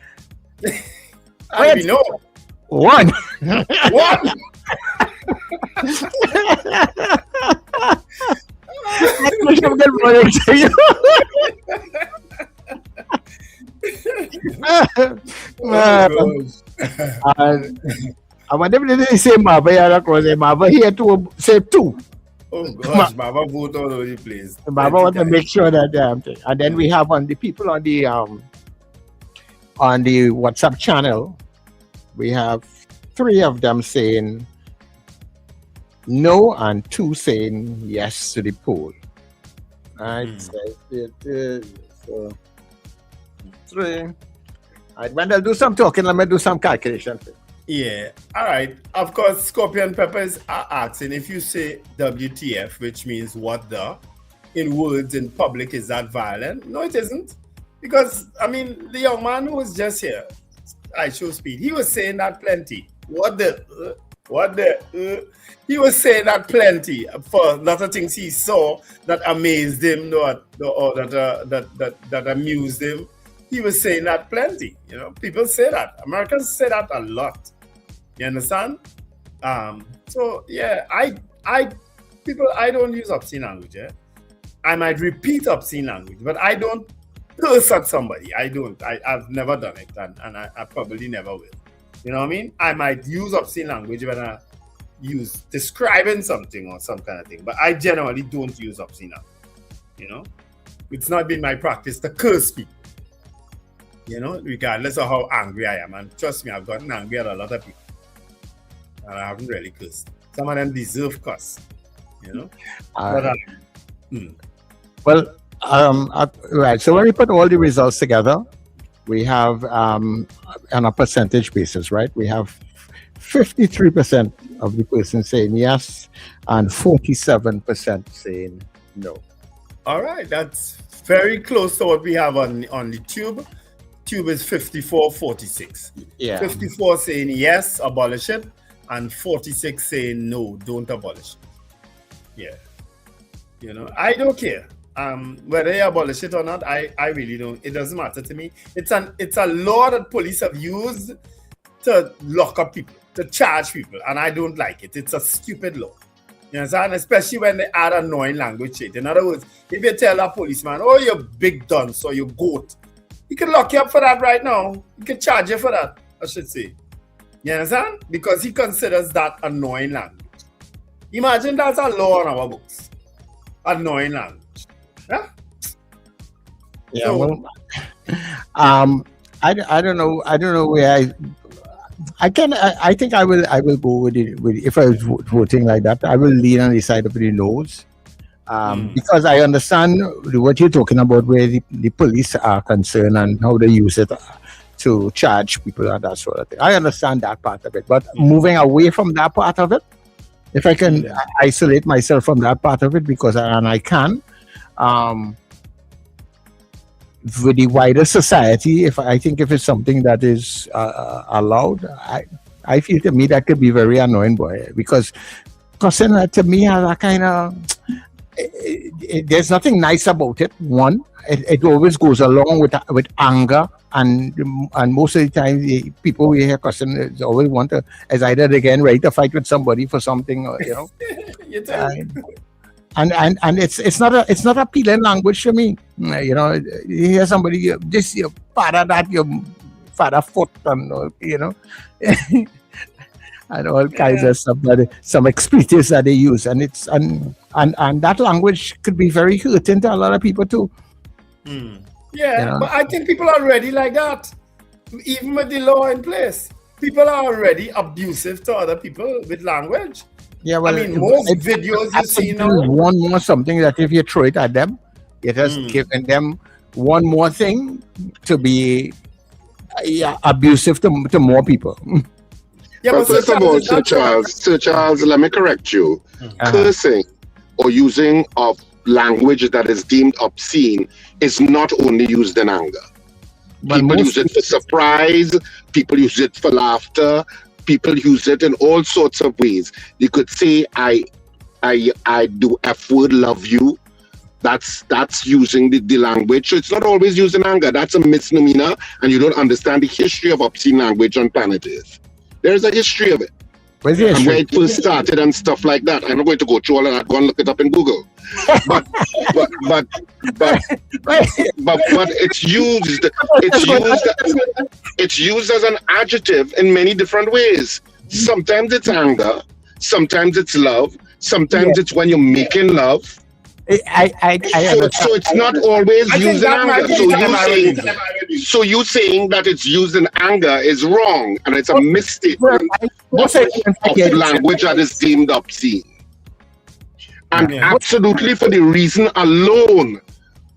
I know. 1. 1. Archbishop, good morning to you. I wonder if they say Mava here to say 2. Oh gosh, Baba vote all over the place. Baba want to make sure that and then we have on the people on the WhatsApp channel, we have 3 of them saying no and 2 saying yes to the poll. Right, so 3. All right, Wendell, do some talking. Let me do some calculation. Yeah, all right. Of course, Scorpion Peppers are asking if you say WTF, which means what the, in words in public, is that violent? No, it isn't. Because, I mean, the young man who was just here, I show speed, he was saying that plenty. He was saying that plenty for a lot of things he saw that amazed him or that amused him. He was saying that plenty. You know, people say that. Americans say that a lot. You understand? So yeah, I don't use obscene language. Yeah? I might repeat obscene language, but I don't curse at somebody. I've never done it, and I probably never will. You know what I mean? I might use obscene language when I use describing something or some kind of thing, but I generally don't use obscene language. You know, it's not been my practice to curse people. You know, regardless of how angry I am, and trust me, I've gotten angry at a lot of people. And I haven't really cursed. Some of them deserve curse, you know. Right. So when we put all the results together, we have on a percentage basis, right? We have 53% of the persons saying yes, and 47% saying no. All right, that's very close to what we have on the tube. Tube is 54-46. Yeah. 54 saying yes, abolish it, and 46 saying no, don't abolish it. Yeah. You know, I don't care. Whether they abolish it or not, I really don't. It doesn't matter to me. It's a law that police have used to lock up people, to charge people, and I don't like it. It's a stupid law. You understand? Especially when they add annoying language to it. In other words, if you tell a policeman, oh, you big dunce or you goat, he can lock you up for that right now. He can charge you for that, I should say. You understand? Because he considers that annoying language. Imagine that's a law on our books. Annoying language. Yeah? Yeah, so, I don't know where I think I will go with it. If I was voting like that, I will lean on the side of the no's. Because I understand what you're talking about, where the police are concerned and how they use it to charge people and that sort of thing. I understand that part of it, but moving away from that part of it, if I can isolate myself from that part of it, because I can, with the wider society, if it's something that is allowed, I feel to me that could be very annoying, boy, because cussing to me has a kind of. There's nothing nice about it. One, it always goes along with anger, and most of the time, the people we hear cussing always want to, as I did again, ready to fight with somebody for something, or, you know. And it's not appealing language to me. You know, you hear somebody, this your father, that your father foot, and you know. And all kinds of stuff, some expletives that they use, and it's and that language could be very hurting to a lot of people too. Yeah, you know? But I think people are already like that, even with the law in place. People are already abusive to other people with language. Yeah, well, I mean, most videos you see now. One more something that if you throw it at them, it has given them one more thing to be abusive to more people. Yeah, but first of all, Sir Charles, let me correct you. Cursing or using of language that is deemed obscene is not only used in anger. People use it for surprise. People use it for laughter. People use it in all sorts of ways. You could say, I do F word, love you. That's using the language. So it's not always used in anger. That's a misnomer, and you don't understand the history of obscene language on planet Earth. There's a history of it. Where's the history? And where it first started and stuff like that. I'm not going to go through all of that. Go and look it up in Google. But it's used as an adjective in many different ways. Sometimes it's anger, sometimes it's love, sometimes it's when you're making love. So it's not always used in anger. So you saying that it's used in anger is wrong, and it's a mistake of language that is deemed obscene. And absolutely for the reason alone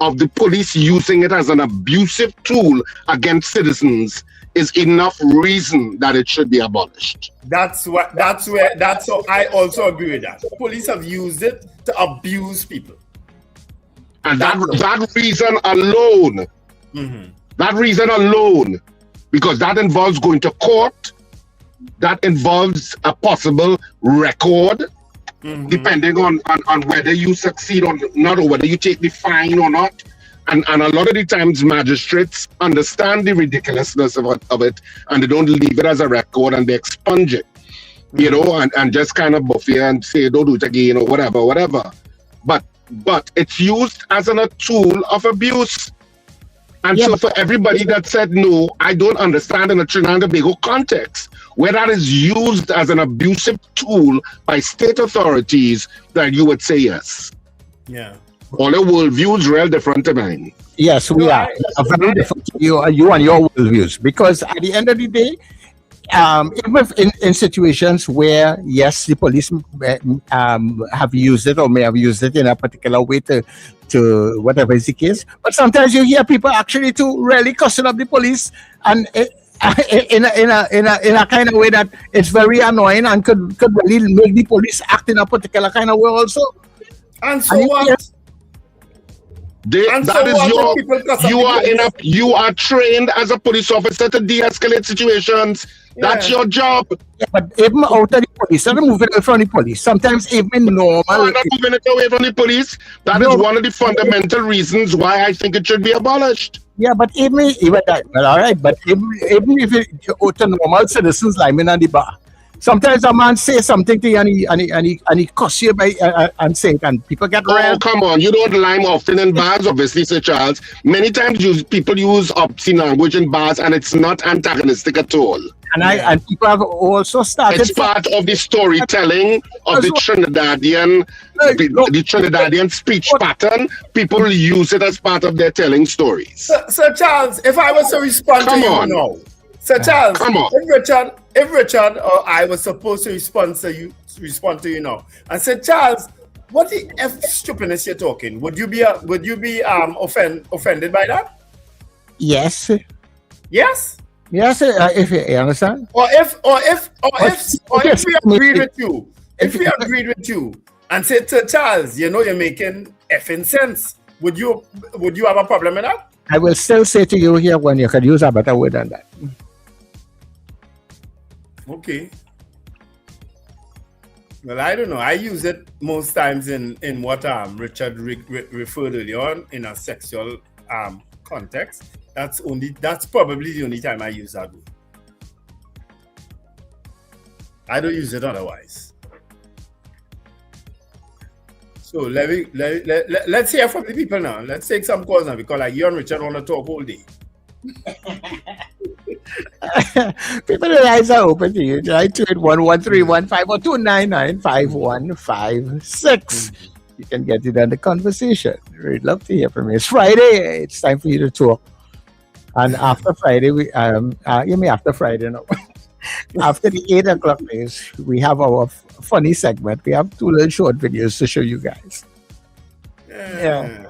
of the police using it as an abusive tool against citizens is enough reason that it should be abolished. That's how I also agree with that. Police have used it to abuse people. And that reason alone, that reason alone, because that involves going to court, that involves a possible record, depending on whether you succeed or not, or whether you take the fine or not. And a lot of the times magistrates understand the ridiculousness of it, and they don't leave it as a record, and they expunge it, you know, and just kind of buff you and say, don't do it again, or whatever. But it's used as a tool of abuse. And so for everybody that said no, I don't understand in a Trinidad and Tobago context, where that is used as an abusive tool by state authorities, that you would say yes. Yeah. All your worldview is real different to mine. Yes, we are very different. You and your worldviews, because at the end of the day, even in situations where yes, the police have used it or may have used it in a particular way to whatever is the case, but sometimes you hear people actually to really cussing up the police and in a kind of way that it's very annoying and could really make the police act in a particular kind of way also. And so what? You are trained as a police officer to de-escalate situations. That's your job. Yeah, but even out of the police, not moving away from the police. Sometimes even normal. Not moving it away from the police. That is one of the fundamental reasons why I think it should be abolished. Yeah, but even that, well, all right. But even if it to normal citizens like me on the bar, sometimes a man say something to you and he cuss you by and say it, and people get red. Oh, come on. You don't lime often in bars, obviously, Sir Charles. Many times people use obscene language in bars, and it's not antagonistic at all. And people have also started. It's part of the storytelling of the Trinidadian, the Trinidadian speech pattern. People use it as part of their telling stories. Sir Charles, if I was to respond to you now, Sir Charles, if Richard or I was supposed to respond to you now, and say, Charles, what the F stupidness you're talking? Would you be offended by that? Yes. Yes. Yes, if you understand. Or if we agreed with you, and said to Charles, you know, you're making effing sense, would you have a problem with that? I will still say to you here when you could use a better word than that. Okay. Well, I don't know. I use it most times in what Richard referred earlier on in a sexual context. That's probably the only time I use that word. I don't use it otherwise. So let's hear from the people now. Let's take some calls now, because like you and Richard want to talk all day. People's eyes are open to you. Try to it 11315 or 299-5156. You can get it on the conversation. We'd love to hear from you. It's Friday. It's time for you to talk. And after Friday, after Friday, no. After the 8 o'clock news, we have our funny segment. We have 2 little short videos to show you guys. Yeah.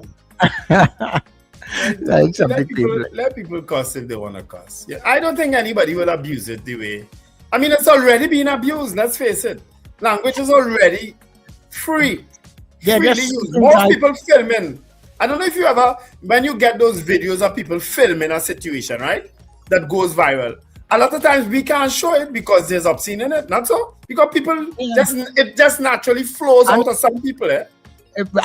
Let people cuss if they want to cuss. Yeah, I don't think anybody will abuse it the way. I mean, it's already been abused. Let's face it. Language is already free. Freely used. Most people filming. I don't know if you ever, when you get those videos of people filming a situation, right, that goes viral, a lot of times we can't show it because there's obscene in it, not so? Because people, it just naturally flows out of some people, eh?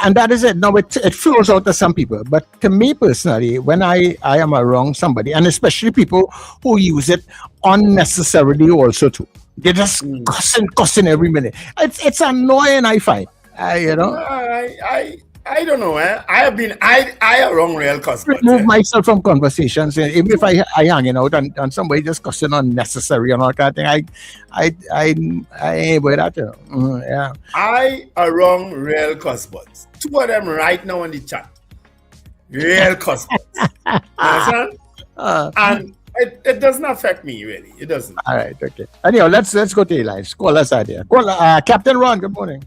And that is it. No, it flows out to some people. But to me personally, when I am around somebody, and especially people who use it unnecessarily also too, they're just cussing every minute. It's annoying, I find. I don't know. I around real cuss. Remove myself from conversations. Even if I hanging out and somebody just cussing unnecessary and all that thing, I ain't with that. Yeah. I around real cuss buds. 2 of them right now in the chat. Real cuss buds. Understand? And it doesn't affect me really. It doesn't. All right. Okay. Anyhow, let's go to the lines. Call us out here. Captain Ron. Good morning.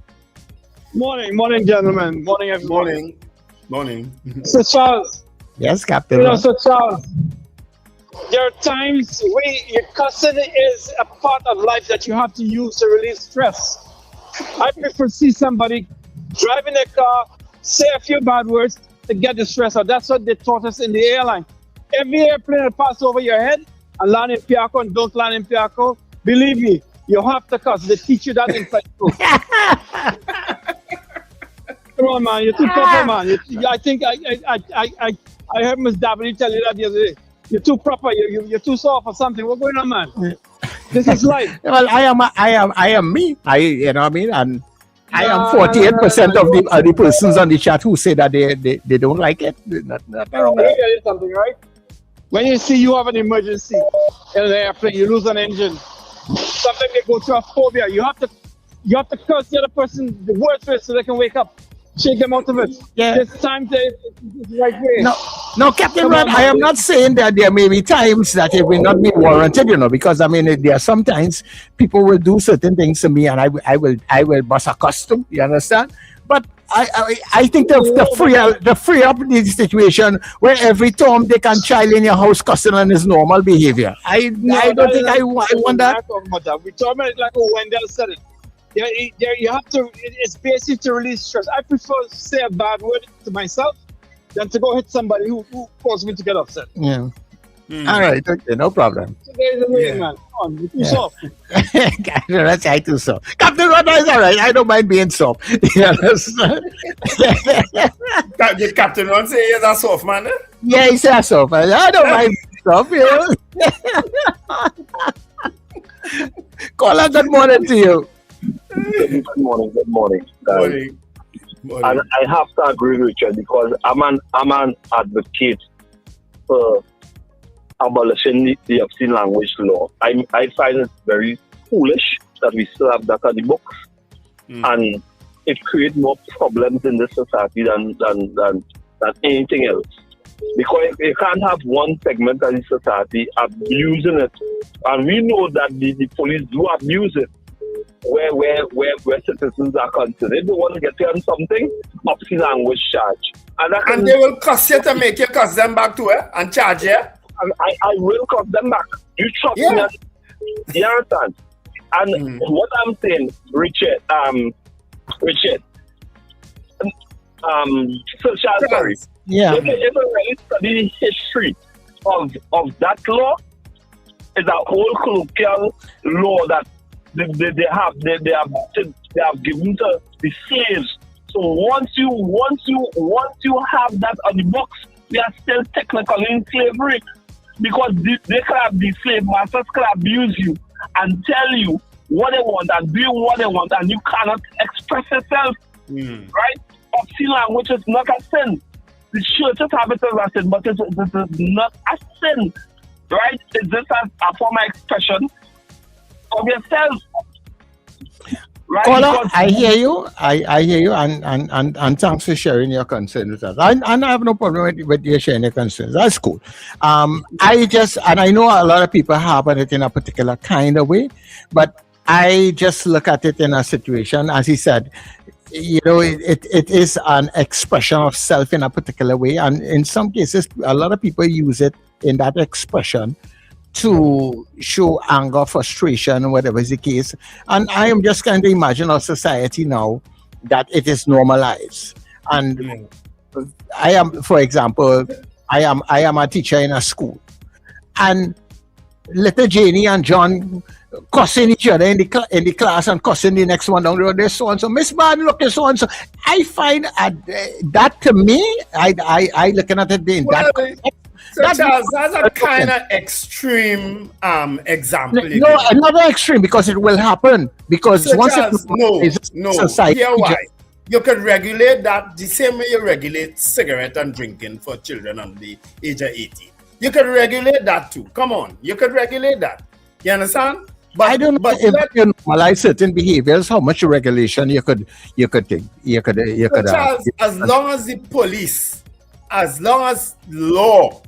Morning, gentlemen. Morning, everyone. Morning. So Charles. Yes, Captain. You know, so Charles, there are times where your cussing is a part of life that you have to use to release stress. I prefer to see somebody driving a car, say a few bad words to get the stress out. That's what they taught us in the airline. Every airplane that passes over your head and land in Piaco and don't land in Piaco, believe me, you have to cuss. They teach you that in flight school. Come on, man. You're too proper, man. I think I heard Miss Daphne tell you that the other day. You're too proper. You're too soft or something. What's going on, man? This is life. Well, I am me. You know what I mean? And I am 48% of the persons on the chat who say that they don't like it. Not wrong with Let me tell you something, right? When you see you have an emergency in an airplane, you lose an engine. Sometimes they go through a phobia. You have to curse the other person the words first so they can wake up. Shake them out of it. Yeah. It's time to it's right way. No, Captain Rod, I am not saying that there may be times that it will not be warranted, you know, because I mean there are sometimes people will do certain things to me and I will bust a custom, you understand? But I think the free up the situation where every Tom, Dick and child in your house cussing on is normal behavior. I don't think I want that. We talk about it like Wendell said it. You have to. It's basic to release stress. I prefer to say a bad word to myself than to go hit somebody who caused me to get upset. Yeah. All right. Okay. No problem. So there's a way, man. Come on, you're too soft. That's right, too soft. Captain Rod is all right. I don't mind being soft. You understand? Did Captain Rod say he's a soft man? Eh? Yeah, he said soft. I don't mind being soft. You know? Caller, good morning to you. Good morning. And I have to agree with Richard because I'm an advocate for abolishing the obscene language law. I find it very foolish that we still have that on the books, and it creates more problems in this society than anything else. Because you can't have one segment of the society abusing it, and we know that the police do abuse it. Where citizens are concerned. If they want to get you on something, obscene language charge. And they will cuss you to make you cuss them back to it and charge you. And I will cuss them back. You trust me. You understand? And what I'm saying, Richard, sorry. Yeah. If you really study the history of that law, it's a whole colloquial law that they have given to the slaves. So once you have that on the books, they are still technically in slavery because they can have the slave masters can abuse you and tell you what they want and do what they want, and you cannot express yourself. Right? Obscene language is not a sin. The churches have it as a sin, but it is not a sin. Right? It's just a form of expression of yourself. Right? Caller, I hear you. I hear you, and thanks for sharing your concerns with us. And I have no problem with you sharing your concerns. That's cool. I know a lot of people have it in a particular kind of way, but I just look at it in a situation, as he said, you know, it is an expression of self in a particular way, and in some cases, a lot of people use it in that expression to show anger, frustration, whatever is the case. And I am just kind of imagine our society now that it is normalized. And I am, for example, I am a teacher in a school, and little Janie and John cussing each other in the class and cussing the next one down the road. There's so and so, Miss Bad, look at so and so. I find that to me, I looking at it in that context. So Charles, that's a kind of extreme example. No, another extreme because it will happen. Because so once Charles, no, society, hear why. You can regulate that the same way you regulate cigarette and drinking for children under the age of 18. You can regulate that too. Come on, you could regulate that. You understand? But I don't know if you normalize certain behaviors, how much regulation you could take. So Charles, as long as the police, as long as law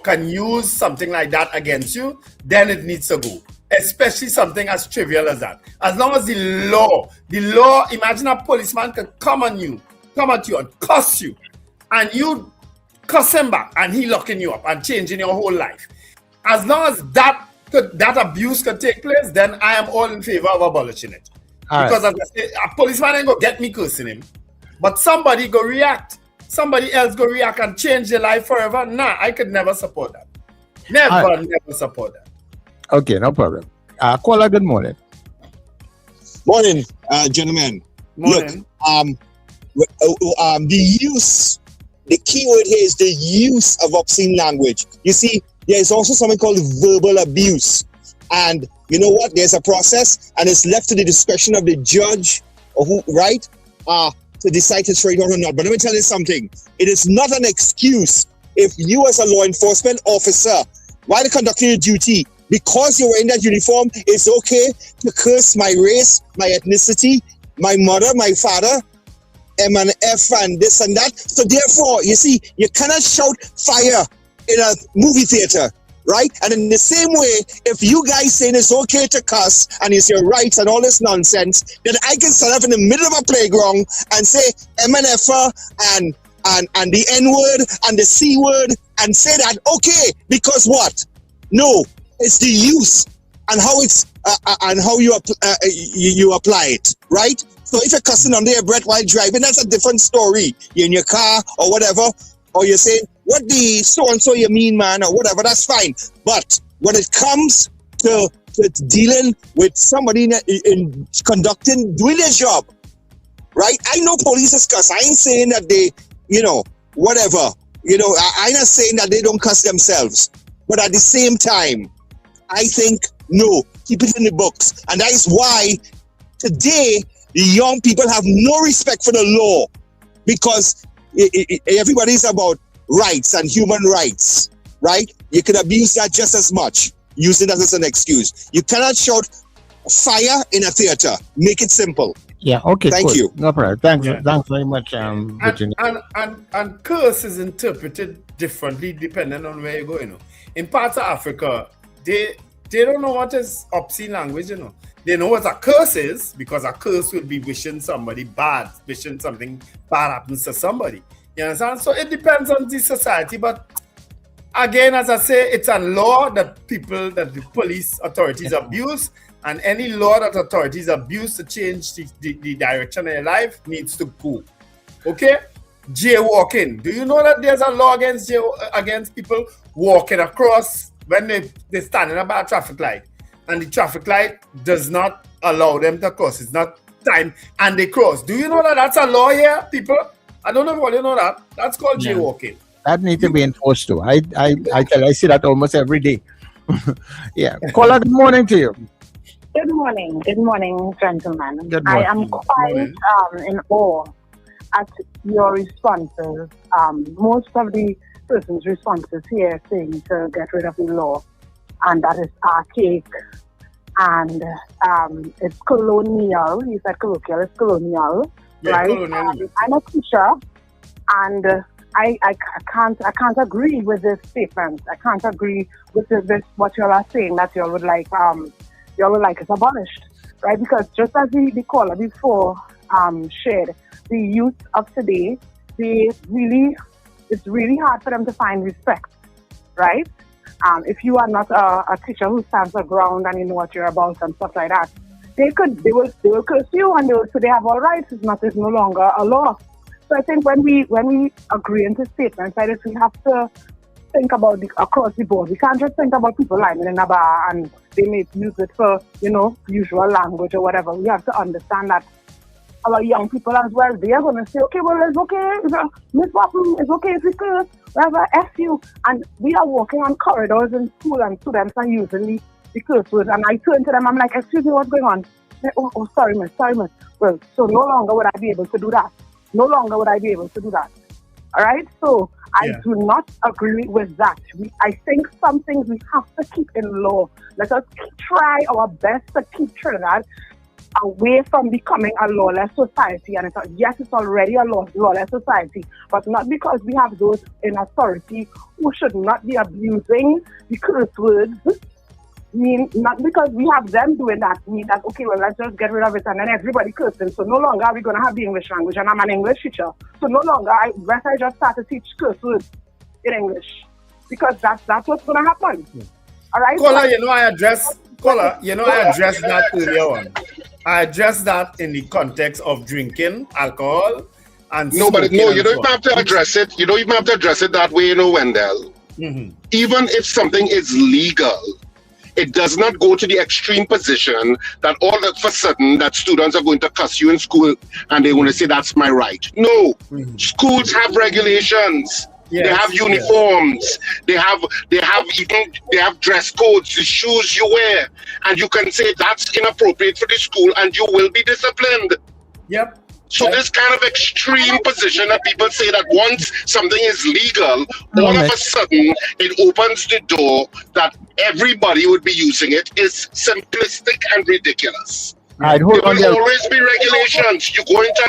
can use something like that against you, then it needs to go. Especially something as trivial as that. As long as the law, imagine a policeman can come on you come at you and cuss you, and you cuss him back, and he locking you up and changing your whole life, as long as that abuse could take place, then I am all in favor of abolishing it. Because as I say, a policeman ain't gonna get me cursing him, but somebody go react. Somebody else go react and change their life forever. Nah, I could never support that. Never support that. Okay, no problem. Caller, good morning. Morning, gentlemen. Morning. Look, the key word here is the use of obscene language. You see, there is also something called verbal abuse. And you know what? There's a process, and it's left to the discretion of the judge, or who, right? To decide it's right or not. But let me tell you something. It is not an excuse if you as a law enforcement officer, while conducting your duty, because you're wearing that uniform, it's okay to curse my race, my ethnicity, my mother, my father, M and F and this and that. So therefore, you see, you cannot shout fire in a movie theater, right? And in the same way, if you guys saying it's okay to cuss and it's your rights and all this nonsense, then I can stand up in the middle of a playground and say M and F and the N word and the C word and say that, okay, because what? No, it's the use and how it's and how you apply it, right? So if you're cussing under your breath while driving, that's a different story. You're in your car or whatever, or you're saying, what the so-and-so you mean, man, or whatever, that's fine. But when it comes to dealing with somebody in conducting, doing their job, right? I know police is cuss. I ain't saying that they, whatever. I'm not saying that they don't cuss themselves. But at the same time, I think, no, keep it in the books. And that is why today, the young people have no respect for the law, because everybody's about rights and human rights, right? You can abuse that just as much, using that as an excuse. You cannot shout fire in a theater. Make it simple. Yeah, okay. Thank you. No problem. Thanks very much, Virginia. And curse is interpreted differently depending on where you go, In parts of Africa, they don't know what is obscene language, They know what a curse is, because a curse will be wishing somebody bad, wishing something bad happens to somebody. You understand? So it depends on the society. But again, as I say, it's a law that the police authorities abuse, and any law that authorities abuse to change the direction of their life needs to go. Okay? Jaywalking. Do you know that there's a law against people walking across when they stand in a bad traffic light, and the traffic light does not allow them to cross? It's not time, and they cross. Do you know that that's a law here, people? I don't know if you know that. That's called jaywalking. That needs to be enforced too. I see that almost every day. Yeah. Caller, good morning to you. Good morning, gentlemen. Good morning. I am quite in awe at your responses. Most of the person's responses here saying to get rid of the law, and that is archaic, and it's colonial. You said colloquial, it's colonial, right? Colonial. I'm a teacher, and I can't agree with this statement. I can't agree with this what you all are saying, that you all would like it abolished, right? Because just as the caller before shared, the youth of today, it's really hard for them to find respect, right? If you are not a teacher who stands the ground and you know what you're about and stuff like that, they will curse you, and they will say they have all rights. It's no longer a law. So I think when we agree into statements like this, we have to think about across the board. We can't just think about people lying in a bar and they may use it for, usual language or whatever. We have to understand that our young people as well, they are going to say, okay, well, it's okay, Miss Wappen, it's okay if we curse, whatever, F you. And we are walking on corridors in school, and students are using the curse words. And I turn to them, I'm like, excuse me, what's going on? Like, oh, sorry, miss. Well, so no longer would I be able to do that. All right? So I do not agree with that. I think some things we have to keep in law. Let us try our best to keep Trinidad away from becoming a lawless society. And it's already a lawless society, but not because we have those in authority who should not be abusing the curse words mean not because we have them doing that, mean that, okay, well, let's just get rid of it and then everybody cursing. So no longer are we going to have the English language, and I'm an English teacher. So no longer, I just start to teach curse words in English, because that's what's going to happen. All right? Kola, I addressed that earlier on. I addressed that in the context of drinking alcohol and you don't even have to address it. You don't even have to address it that way, Wendell. Mm-hmm. Even if something is legal, it does not go to the extreme position that all of a sudden that students are going to cuss you in school and they want to say that's my right. No, schools have regulations. Yes, they have uniforms. Yes. They have dress codes, the shoes you wear, and you can say that's inappropriate for the school, and you will be disciplined. Yep. So this kind of extreme position that people say that once something is legal, all of a sudden it opens the door that everybody would be using it is simplistic and ridiculous. There will always be regulations. You go into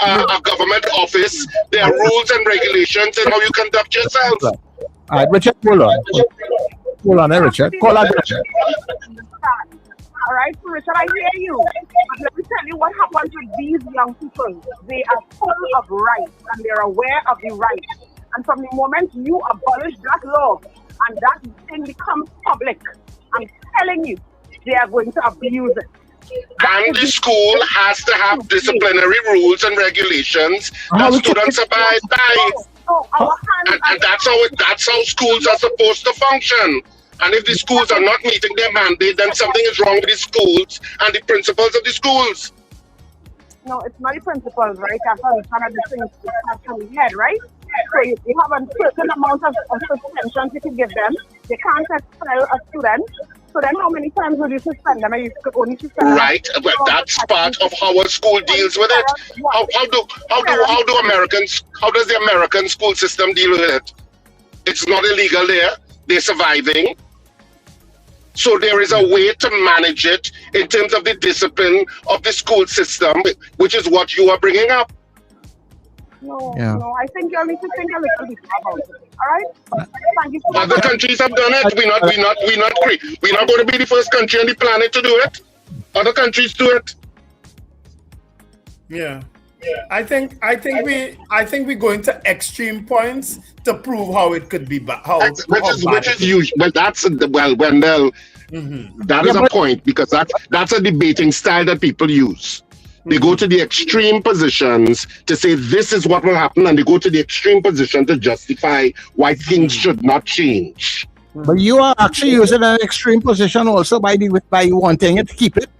a government office, there are rules and regulations and how you conduct yourself. All right, Richard, hold on. Hold on, Richard. Call out Richard. All right, so Richard, I hear you. But let me tell you what happens with these young people. They are full of rights and they're aware of the rights. And from the moment you abolish that law and that thing becomes public, I'm telling you, they are going to abuse it. And the school has to have disciplinary rules and regulations that students abide by. And that's how schools are supposed to function. And if the schools are not meeting their mandate, then something is wrong with the schools and the principals of the schools. No, it's not the principals, right? That's how kind of the things that come in head, right? So you have a certain amount of suspensions you can give them. They can't expel a student. So then how many times would you suspend them? You could only suspend them. Right, well, that's part of how a school deals with it. How does the American school system deal with it? It's not illegal there. They're surviving. So there is a way to manage it in terms of the discipline of the school system, which is what you are bringing up. No, I think you need to think a little bit about it. All right? Thank you so much. Other countries have done it. We're not going to be the first country on the planet to do it. Other countries do it. Yeah. I think we're going to extreme points to prove how it could be bad. Which is usual. Well, Wendell, that is a point, because that's a debating style that people use. They go to the extreme positions to say this is what will happen, and they go to the extreme position to justify why things should not change. But you are actually using an extreme position also by wanting it to keep it.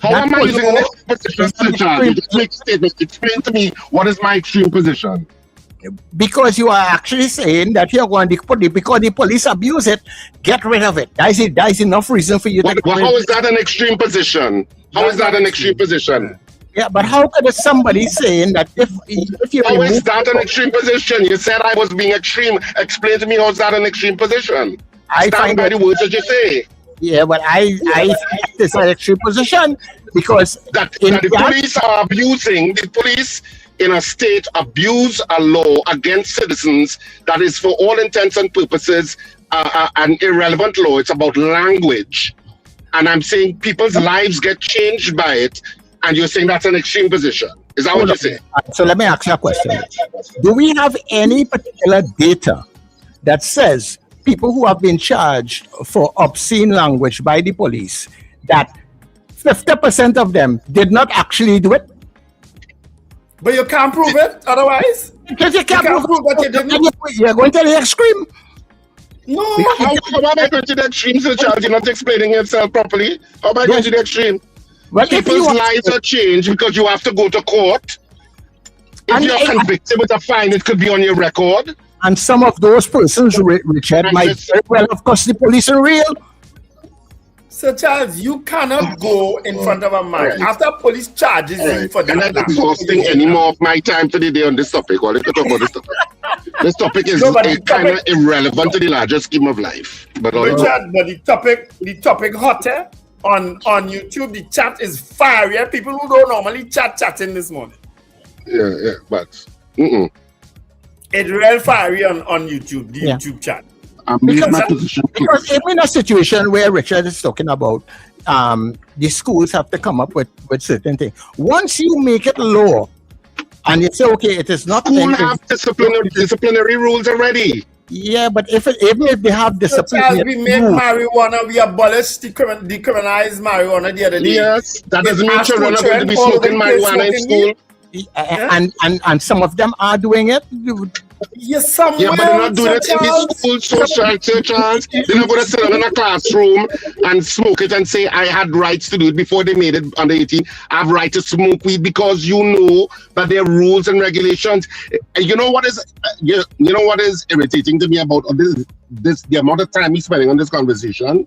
How am I using an extreme position? Just make statements. Explain to me, what is my extreme position? Because you are actually saying that you're going to put it, because the police abuse it, get rid of it. That is enough reason for you to get rid of it. How is that an extreme position? How is that an extreme position? Yeah, but how could somebody saying that if you how is that an extreme position? You said I was being extreme. Explain to me, how is that an extreme position? I stand by the words that you say. Yeah, but I think it's an extreme position because the police are abusing. The police in a state abuse a law against citizens that is, for all intents and purposes, an irrelevant law. It's about language. And I'm saying people's lives get changed by it, and you're saying that's an extreme position. Is that what you're saying? So let me ask you a question. Do we have any particular data that says people who have been charged for obscene language by the police, that 50% of them did not actually do it? But you can't prove it otherwise? Because you can't prove that you didn't. You're going to the extreme. No, how am I going to the extreme, Sir Charles? You're not explaining yourself properly. How am I going to the extreme? Well, people's lives are changed because you have to go to court. If you're convicted with a fine, it could be on your record. And some of those persons, Richard, might very well, of course, the police are real. Sir Charles, you cannot go in front of a man after police charges him for that. I'm not exhausting any more of my time for the day on this topic. Or let's talk about this topic. This topic is kind of irrelevant to the larger scheme of life. But Richard, but the topic hotter on YouTube. The chat is fire. People who don't normally chatting this morning. But it's real fiery on YouTube. The YouTube chat. made my position clear. Because even in a situation where Richard is talking about the schools have to come up with certain things. Once you make it law and you say, okay, it is not... School have disciplinary rules already. Yeah, but even if they have discipline... As we make marijuana, we abolish decriminalize marijuana the other day. Yes, that doesn't mean children are going to be smoking marijuana in school. And some of them are doing it. Yes, some yeah, but they're not doing it in the school social churches. They're not going to sit in a classroom and smoke it and say, I had rights to do it before they made it under 18. I have right to smoke weed because you know that there are rules and regulations. You know what is irritating to me about this the amount of time he's spending on this conversation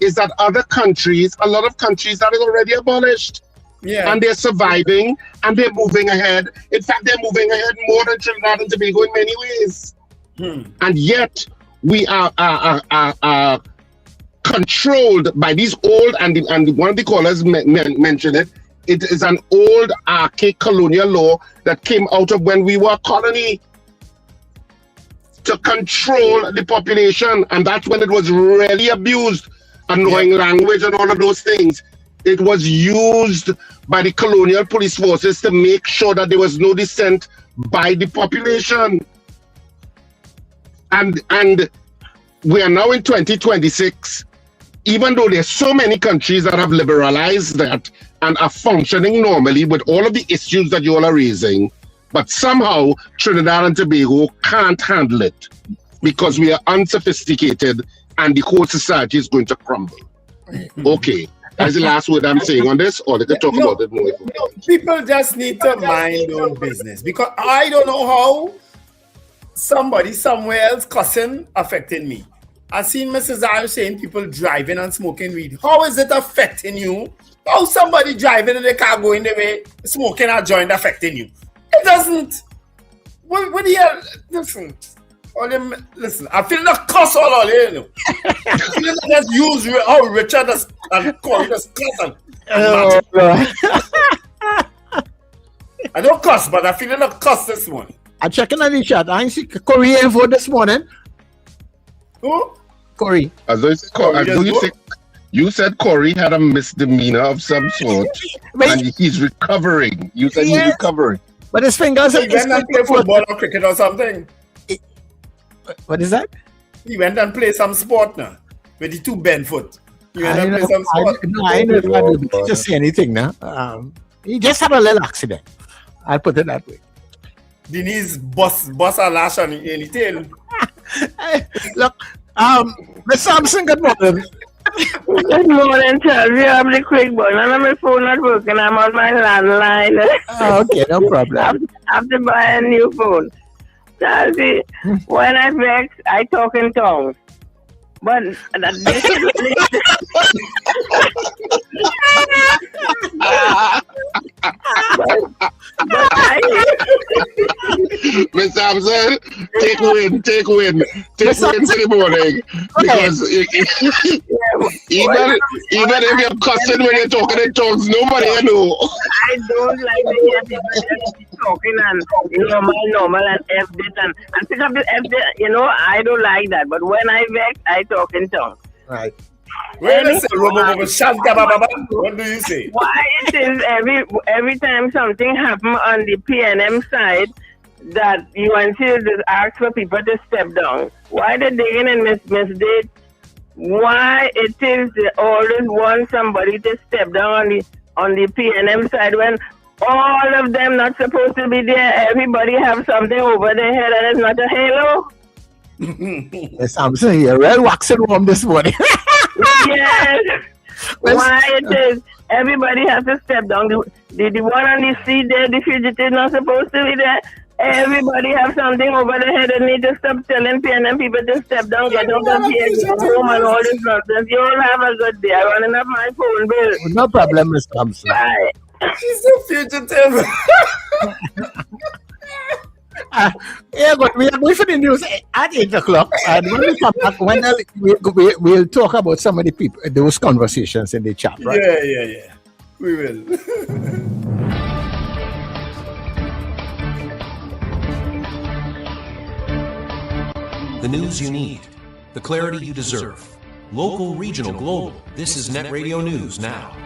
is that a lot of countries that is already abolished. Yeah. And they're surviving and they're moving ahead. In fact, they're moving ahead more than Trinidad and Tobago in many ways. And yet we are controlled by these old, and one of the callers mentioned it, it is an old archaic colonial law that came out of when we were a colony to control the population. And that's when it was really abused, annoying language and all of those things. It was used by the colonial police forces to make sure that there was no dissent by the population. And we are now in 2026, even though there's so many countries that have liberalized that and are functioning normally with all of the issues that you all are raising, but somehow Trinidad and Tobago can't handle it because we are unsophisticated and the whole society is going to crumble. Okay. That's the last word I'm saying on this, or they can talk about it more. No, people just need to mind their own business, because I don't know how somebody somewhere else cussing affecting me. I've seen Mrs. I saying people driving and smoking weed. How is it affecting you? How somebody driving in the car going the way, smoking a joint affecting you? It doesn't. What do you listen? Listen, I feel the cuss all here, you know. I feel just use how Richard and Corey just cuss I don't cuss, but I feel the cuss this morning. I'm checking on the chat. I see Corey info this morning. Who? Corey. You said Corey had a misdemeanor of some sort, and he's recovering. You said he's recovering. But his fingers... He went and play football or cricket or something. What is that? He went and played some sport now with the two bent foot. He went and played some sport. I don't just say anything now. He just had a little accident. I'll put it that way. Denise bust a lash on the tail. Look, Miss Sampson, good morning. Good morning, Charles. You have the quick one. I'm on my phone not working. I'm on my landline. Okay, no problem. I have to buy a new phone. Charlie, when I vex, I talk in tongues. But this is Miss Sampson, take win the morning. Because even if you're cussing when you're talking in tongues, nobody know. I don't like to hear people talking and normal and F this and pick up the F this, I don't like that. But when I vex, I talk in tongues. Right. What do you say? Why it is every time something happens on the PNM side that you want to just ask for people to step down? Why the digging and misdate? Why it is they always want somebody to step down on the PNM side when all of them not supposed to be there? Everybody have something over their head and it's not a halo. Yes, I'm saying you're well waxing warm this morning. Yes. Why it is everybody has to step down. The one on the sea there, the fugitive not supposed to be there. Everybody have something over their head and need to stop telling PNM people to step down, get out of here, go home and all this nonsense. You all have a good day. I'm running up my phone bill. No problem, Miss Thompson. Bye. She's a fugitive. Yeah, but we are going for the news at 8 o'clock. And when we come back, we'll talk about some of the people, those conversations in the chat, right? Yeah. We will. The news you need, the clarity you deserve. Local, regional, global. This is Net Radio News Now.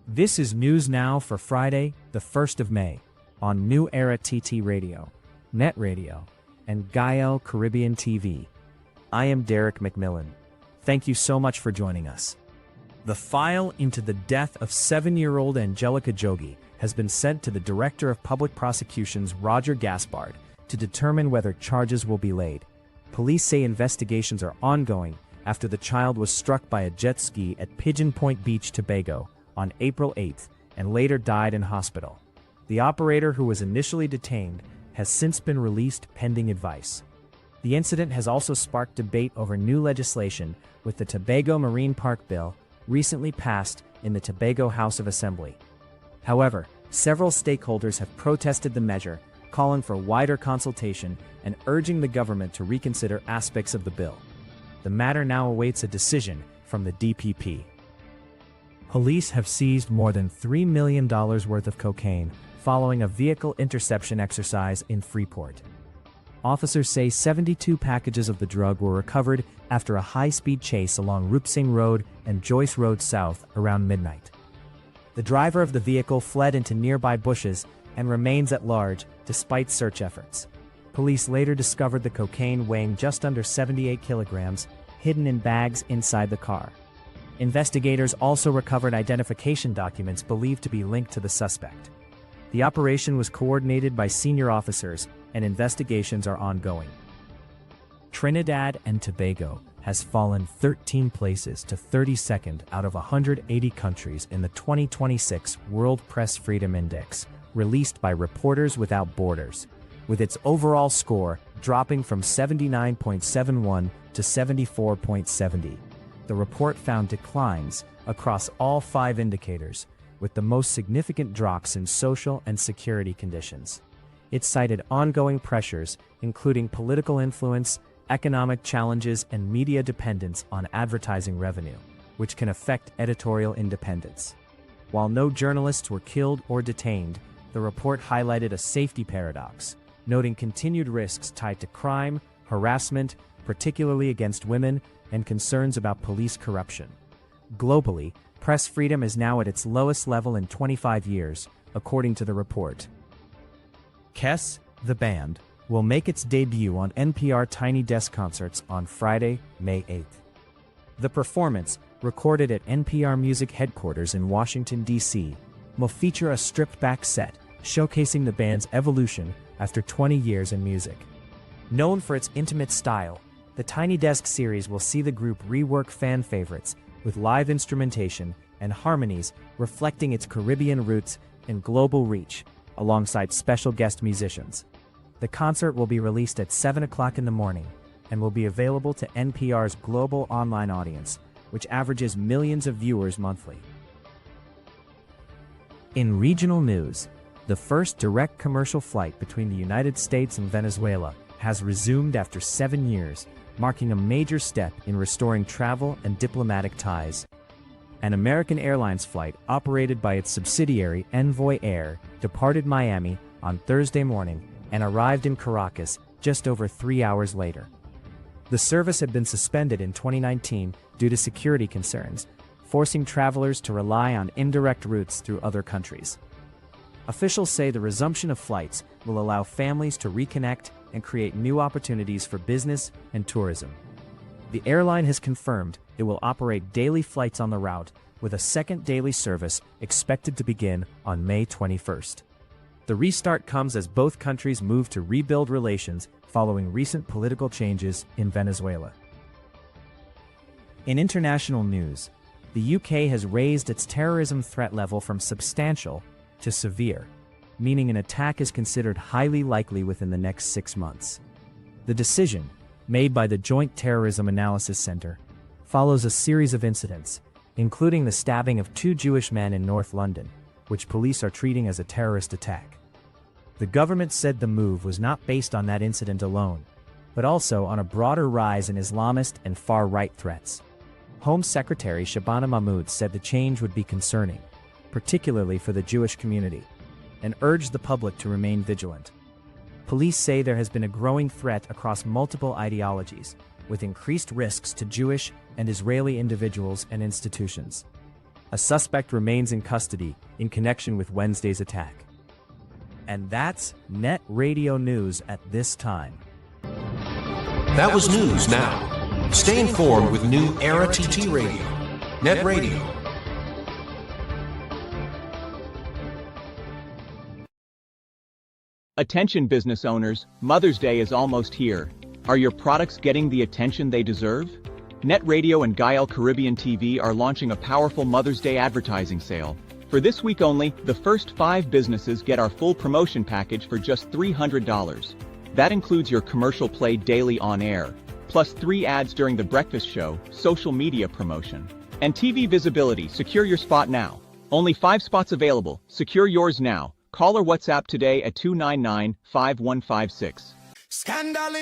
This is News Now for Friday, the 1st of May, on New Era TT Radio, Net Radio, and Gael Caribbean TV. I am Derek McMillan. Thank you so much for joining us. The file into the death of 7-year-old Angelica Jogi has been sent to the Director of Public Prosecutions, Roger Gaspard, to determine whether charges will be laid. Police say investigations are ongoing after the child was struck by a jet ski at Pigeon Point Beach, Tobago, on April 8th and later died in hospital. The operator, who was initially detained, has since been released pending advice. The incident has also sparked debate over new legislation, with the Tobago Marine Park Bill recently passed in the Tobago House of Assembly. However, several stakeholders have protested the measure, calling for wider consultation and urging the government to reconsider aspects of the bill. The matter now awaits a decision from the DPP. Police have seized more than $3 million worth of cocaine following a vehicle interception exercise in Freeport. Officers say 72 packages of the drug were recovered after a high-speed chase along Rup Singh Road and Joyce Road South around midnight. The driver of the vehicle fled into nearby bushes and remains at large despite search efforts. Police later discovered the cocaine weighing just under 78 kilograms, hidden in bags inside the car. Investigators also recovered identification documents believed to be linked to the suspect. The operation was coordinated by senior officers, and investigations are ongoing. Trinidad and Tobago has fallen 13 places to 32nd out of 180 countries in the 2026 World Press Freedom Index, released by Reporters Without Borders, with its overall score dropping from 79.71 to 74.70. The report found declines across all 5 indicators, with the most significant drops in social and security conditions. It cited ongoing pressures, including political influence, economic challenges, and media dependence on advertising revenue, which can affect editorial independence. While no journalists were killed or detained, the report highlighted a safety paradox, noting continued risks tied to crime, harassment, particularly against women, and concerns about police corruption. Globally, press freedom is now at its lowest level in 25 years, according to the report. Kes, the band, will make its debut on NPR Tiny Desk Concerts on Friday, May 8th. The performance, recorded at NPR Music headquarters in Washington, D.C., will feature a stripped-back set showcasing the band's evolution after 20 years in music. Known for its intimate style, the Tiny Desk series will see the group rework fan favorites with live instrumentation and harmonies reflecting its Caribbean roots and global reach, alongside special guest musicians. The concert will be released at 7 o'clock in the morning and will be available to NPR's global online audience, which averages millions of viewers monthly. In regional news, the first direct commercial flight between the United States and Venezuela has resumed after 7 years, marking a major step in restoring travel and diplomatic ties. An American Airlines flight operated by its subsidiary Envoy Air departed Miami on Thursday morning and arrived in Caracas just over 3 hours later. The service had been suspended in 2019 due to security concerns, forcing travelers to rely on indirect routes through other countries. Officials say the resumption of flights will allow families to reconnect and create new opportunities for business and tourism. The airline has confirmed it will operate daily flights on the route, with a second daily service expected to begin on May 21st. The restart comes as both countries move to rebuild relations following recent political changes in Venezuela. In international news, the UK has raised its terrorism threat level from substantial to severe, meaning an attack is considered highly likely within the next 6 months. The decision, made by the Joint Terrorism Analysis Center, follows a series of incidents, including the stabbing of 2 Jewish men in North London, which police are treating as a terrorist attack. The government said the move was not based on that incident alone, but also on a broader rise in Islamist and far-right threats. Home Secretary Shabana Mahmood said the change would be concerning, particularly for the Jewish community, and urged the public to remain vigilant. Police say there has been a growing threat across multiple ideologies, with increased risks to Jewish and Israeli individuals and institutions. A suspect remains in custody in connection with Wednesday's attack. And that's NETT Radio News at this time. That was News Now. Stay informed with New Era TT Radio. NETT Radio. Attention business owners, Mother's Day is almost here. Are your products getting the attention they deserve? NETT Radio and Gael Caribbean TV are launching a powerful Mother's Day advertising sale. For this week only, the first 5 businesses get our full promotion package for just $300. That includes your commercial play daily on air, plus 3 ads during the breakfast show, social media promotion, and TV visibility. Secure your spot now. Only 5 spots available. Secure yours now. Call or WhatsApp today at 299-5156.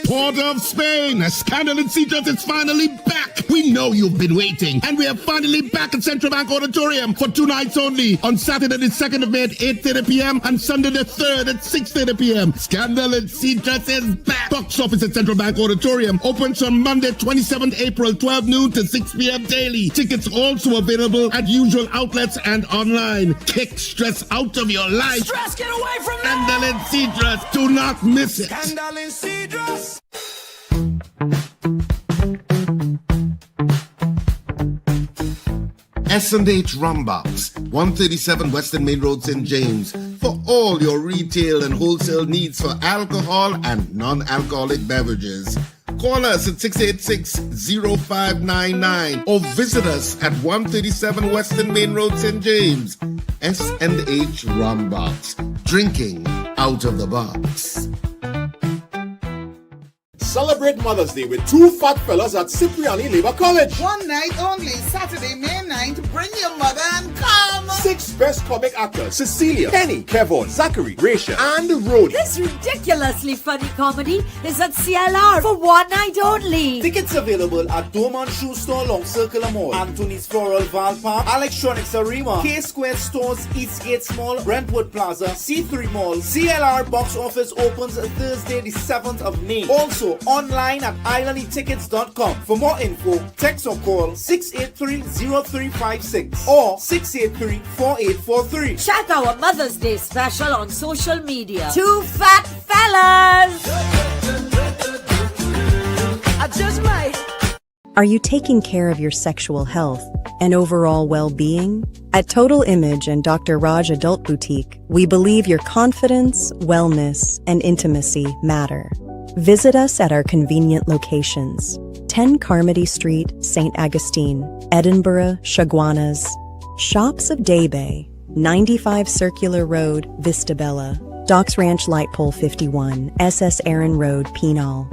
Port of Spain, a scandal in Citrus is finally back. We know you've been waiting, and we are finally back at Central Bank Auditorium for 2 nights only, on Saturday the 2nd of May at 8:30 p.m. and Sunday the 3rd at 6:30 p.m. Scandal in Citrus is back. Box office at Central Bank Auditorium opens on Monday 27th April, 12 noon to 6 p.m. daily. Tickets also available at usual outlets and online. Kick stress out of your life. Stress, get away from me! Scandal in Citrus. Do not miss it. Scandal in Cedrus. S&H Rumbox, 137 Western Main Road, St. James, for all your retail and wholesale needs for alcohol and non-alcoholic beverages. Call us at 686-0599 or visit us at 137 Western Main Road, St. James. S&H Rumbox, drinking out of the box. Celebrate Mother's Day with 2 fat fellas at Cipriani Labor College. One night only, Saturday, May 9th. Bring your mother and come. 6 best comic actors: Cecilia, Penny, Kevon, Zachary, Raisha, and Rhodey. This ridiculously funny comedy is at CLR for one night only. Tickets available at Dorman Shoe Store, Long Circular Mall, Anthony's Floral Val Park, Electronics Arima, K Square Stores, Eastgate Mall, Brentwood Plaza, C3 Mall. CLR box office opens Thursday the 7th of May. Also online at islandetickets.com. For more info, text or call 683-0356 or 683-4843. Check our Mother's Day special on social media. 2 fat fellas! I just might. Are you taking care of your sexual health and overall well-being? At Total Image and Dr. Raj Adult Boutique, we believe your confidence, wellness, and intimacy matter. Visit us at our convenient locations: 10 Carmody Street, St. Augustine, Edinburgh, Chaguanas, Shops of Daybay, 95 Circular Road, Vistabella, Docks Ranch Light Pole 51, SS Aaron Road, Penal,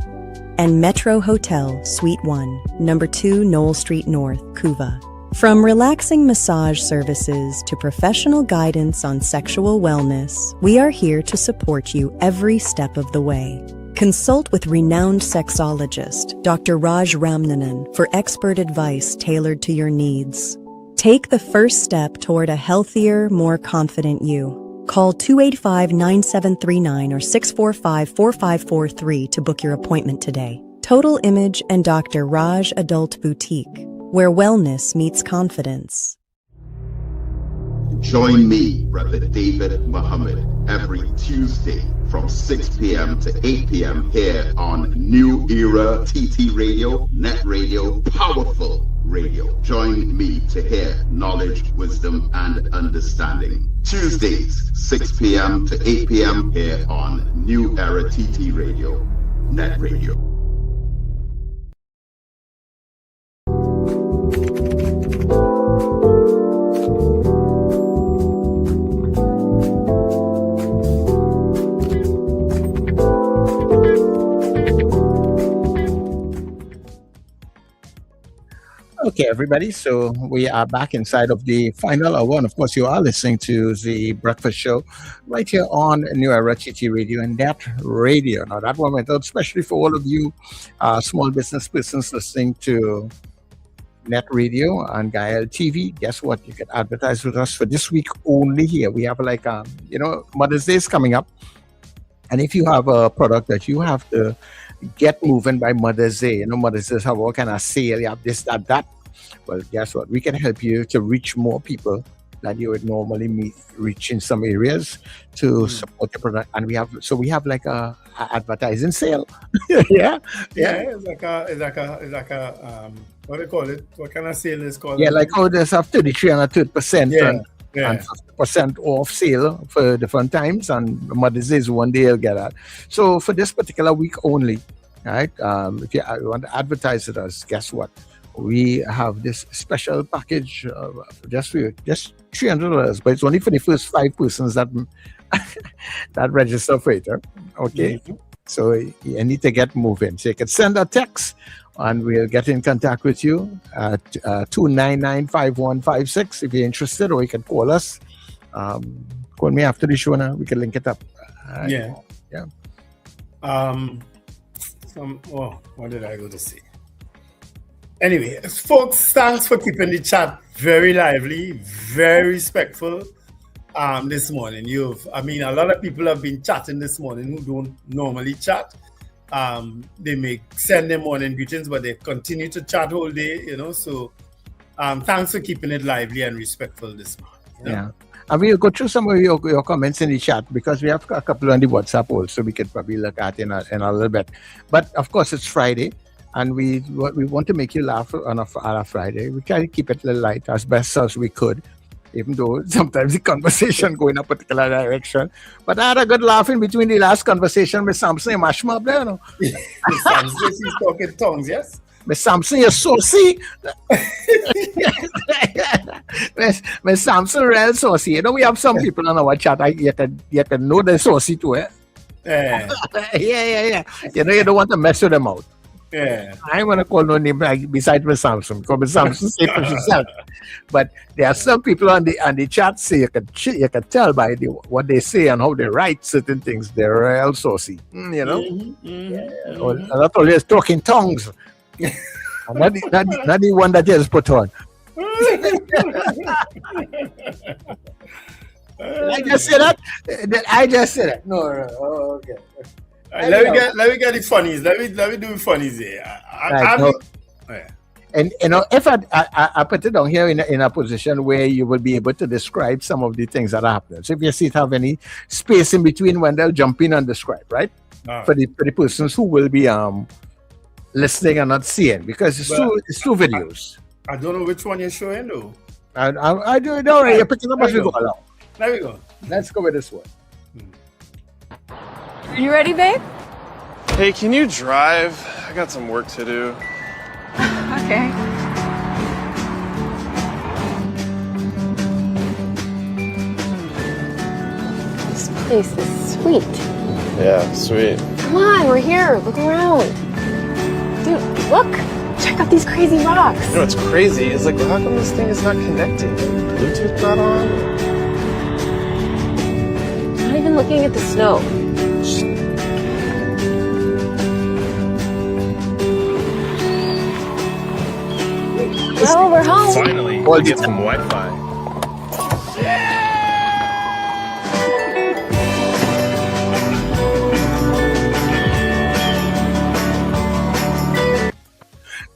and Metro Hotel, Suite 1, Number 2, Knoll Street North, Couva. From relaxing massage services to professional guidance on sexual wellness, we are here to support you every step of the way. Consult with renowned sexologist, Dr. Raj Ramnanan, for expert advice tailored to your needs. Take the first step toward a healthier, more confident you. Call 285-9739 or 645-4543 to book your appointment today. Total Image and Dr. Raj Adult Boutique, where wellness meets confidence. Join me, Brother David Muhammad, every Tuesday from 6 p.m. to 8 p.m. here on New Era TT Radio, NETT Radio, Powerful Radio. Join me to hear knowledge, wisdom, and understanding. Tuesdays, 6 p.m. to 8 p.m. here on New Era TT Radio, NETT Radio. Okay, everybody. So we are back inside of the final hour. And of course, you are listening to the breakfast show right here on New Era TT Radio and NETT Radio. Now, that one went out especially for all of you small business persons listening to NETT Radio and Gael TV. Guess what? You can advertise with us for this week only here. We have Mother's Day is coming up. And if you have a product that you have to get moving by Mother's Day, Mother's Day have all kind of sale, you have this, that. Well, guess what? We can help you to reach more people that you would normally reach in some areas to support the product. And we have like a advertising sale. yeah. It's like a what do you call it? What kind of sale is called? Yeah, like there's a 33 and a 30% and 50% off sale for different times, and Mother's Day is one day you'll get that. So for this particular week only, right? If you want to advertise with us, guess what? We have this special package just for you, just $300, but it's only for the first 5 persons that register for it. Okay, so you need to get moving. So you can send a text, and we'll get in contact with you at 299-5156 if you're interested, or you can call us. Call me after the show, now we can link it up. Yeah. What did I go to say? Anyway, folks, thanks for keeping the chat very lively, very respectful this morning. A lot of people have been chatting this morning who don't normally chat. They may send their morning greetings, but they continue to chat all day, So thanks for keeping it lively and respectful this morning. Yeah. And we'll go through some of your comments in the chat, because we have a couple on the WhatsApp also we could probably look at in a little bit. But of course, it's Friday. And we want to make you laugh on a Friday. We try to keep it a little light as best as we could, even though sometimes the conversation go in a particular direction. But I had a good laugh in between the last conversation with Samson and Mashma up there. Samson, he's talking tongues, yes? Miss Samson, you're saucy. Miss Samson, real saucy. We have some people on our chat. You can know they're saucy too, eh? Yeah. You don't want to mess with them out. Yeah. I want to call no name besides Miss Samson, because Miss Samson say for herself. But there are some people on the chat say you can tell by what they say and how they write certain things. They're real saucy, Yeah. Not always talking tongues. not the one that you just put on. Did I just say that? No. Okay. Let me get the funnies. Let me do the funnies here. And if I put it down here in a position where you will be able to describe some of the things that happen. So if you see it have any space in between when they'll jump in and describe, right? For the persons who will be listening and not seeing, because it's two videos. I don't know which one you're showing though. I do it already. You're picking up as we go along. There we go. Let's go with this one. Are you ready, babe? Hey, can you drive? I got some work to do. Okay. This place is sweet. Yeah, sweet. Come on, we're here. Look around. Dude, look. Check out these crazy rocks. You know what's crazy is how come this thing is not connected? Bluetooth not on? Not even looking at the snow. Well, we're home. Finally, we'll get some Wi-Fi.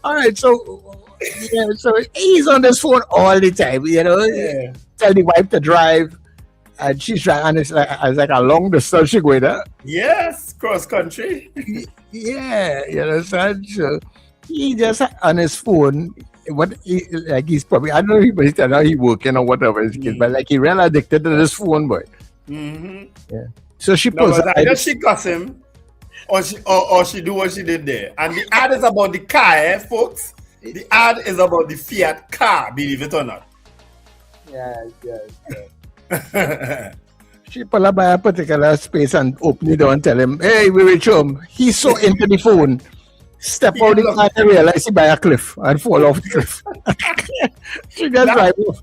All right, so he's on this phone all the time, Tell the wife to drive, and she's driving, and it's like a long distance she going there. Yes, cross country. Yeah, you understand? So he just on his phone. He's probably, I don't know if he's working or whatever his kid, but he really addicted to this phone, boy. Mm-hmm. Yeah. So she posts. Either she cuss him, or she do what she did there. And the ad is about the car, folks. The ad is about the Fiat car, believe it or not. Yeah. She pull up by a particular space and open the door and tell him, "Hey, we reach home." He's so into the phone. Step out the car and realize he by a cliff and fall off the cliff. She just drive off.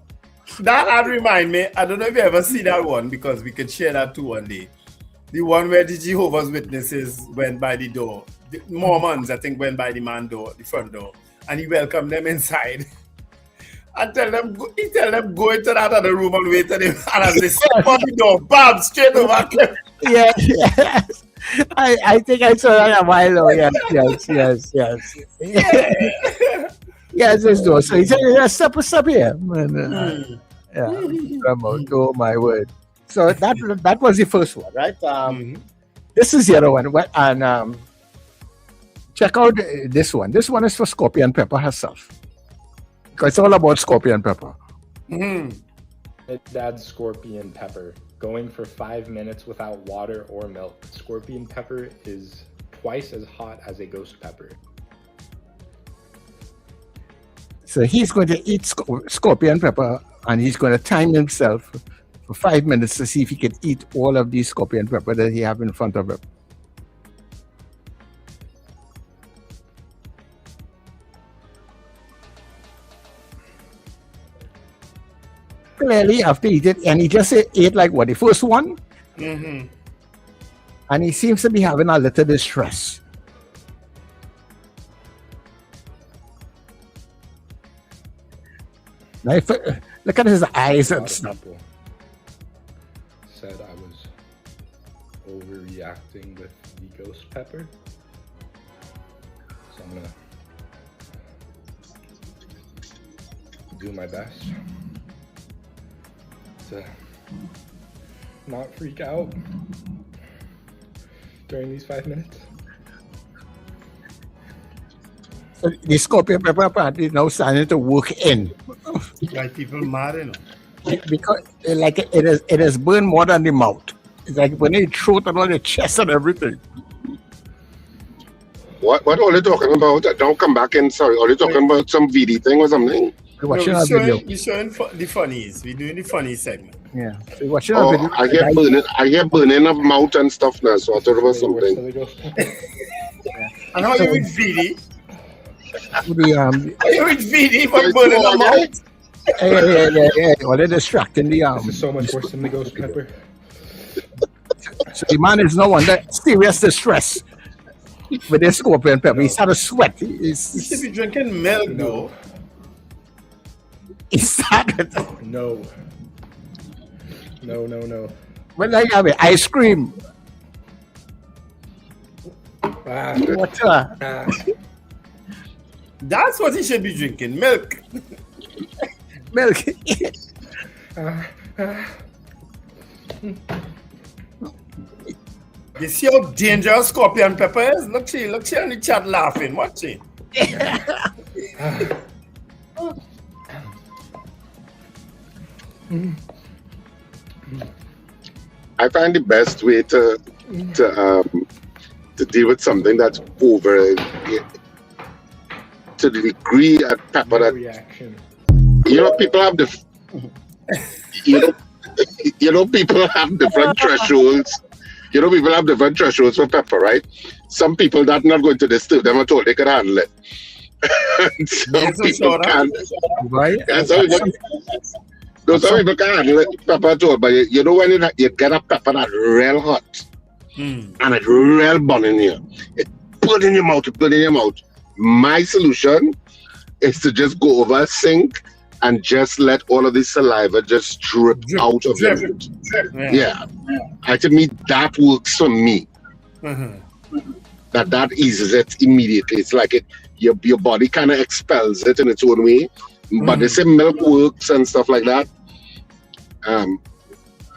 That ad remind me, I don't know if you ever see that one, because we could share that too one day. The one where the Jehovah's Witnesses went by the door. The Mormons, I think, went by the the front door. And he welcomed them inside. And tell them go into that other room and wait for them. And as they step on the door, bam, straight over cliff. Yes. I think I saw that a while ago. Yes. Yes, it's doing. So he said, yeah, step here. And, oh my word. So that was the first one, right? This is the other one. And check out this one. This one is for Scorpion Pepper herself. Because it's all about Scorpion Pepper. That's Scorpion Pepper. Going for 5 minutes without water or milk. Scorpion Pepper is twice as hot as a ghost pepper. So he's going to eat Scorpion Pepper, and he's going to time himself for 5 minutes to see if he can eat all of these Scorpion Pepper that he have in front of him. Clearly, after he did, and he just ate like what, the first one? And he seems to be having a little distress. Now, look at his eyes and stuff. Said I was overreacting with the ghost pepper. So I'm gonna do my best to not freak out during these 5 minutes. So the Scorpion Pepper apparently now starting to work in. Like people mad, you know. Because like it has burned more than the mouth. It's like when they throat and all the chest and everything. What are you talking about? Don't come back in. Sorry, are you talking about some VD thing or something? We're showing the funnies. We're doing the funny segment. Yeah. So watching a video. I hear burning of mouth and stuff now, so I thought about something. And how you with VD? How you with VD for It's burning all of mouth? Yeah. All the distracting the This is so much worse than the ghost pepper. So the man is now under serious distress with this Scorpion Pepper. He started sweat. You should be drinking milk, though. He started. No. When I have it, ice cream. Water. That's what he should be drinking, milk. Milk. You see how dangerous Scorpion Pepper is? Look she in the chat laughing. Watch it. I find the best way to deal with something that's over to the degree at pepper that people have people have different thresholds. People have different thresholds for pepper, right? Some people that not going to disturb them at all, they can handle it. Some people can't. Right? Some people can handle it, pepper at all. But when you get a pepper that's real hot and it's real burning here, it burn in your mouth, My solution is to just go over a sink and just let all of this saliva just drip out of your mouth. Yeah. To me, that works for me. That eases it immediately. It's like your body kind of expels it in its own way. But they say milk works and stuff like that.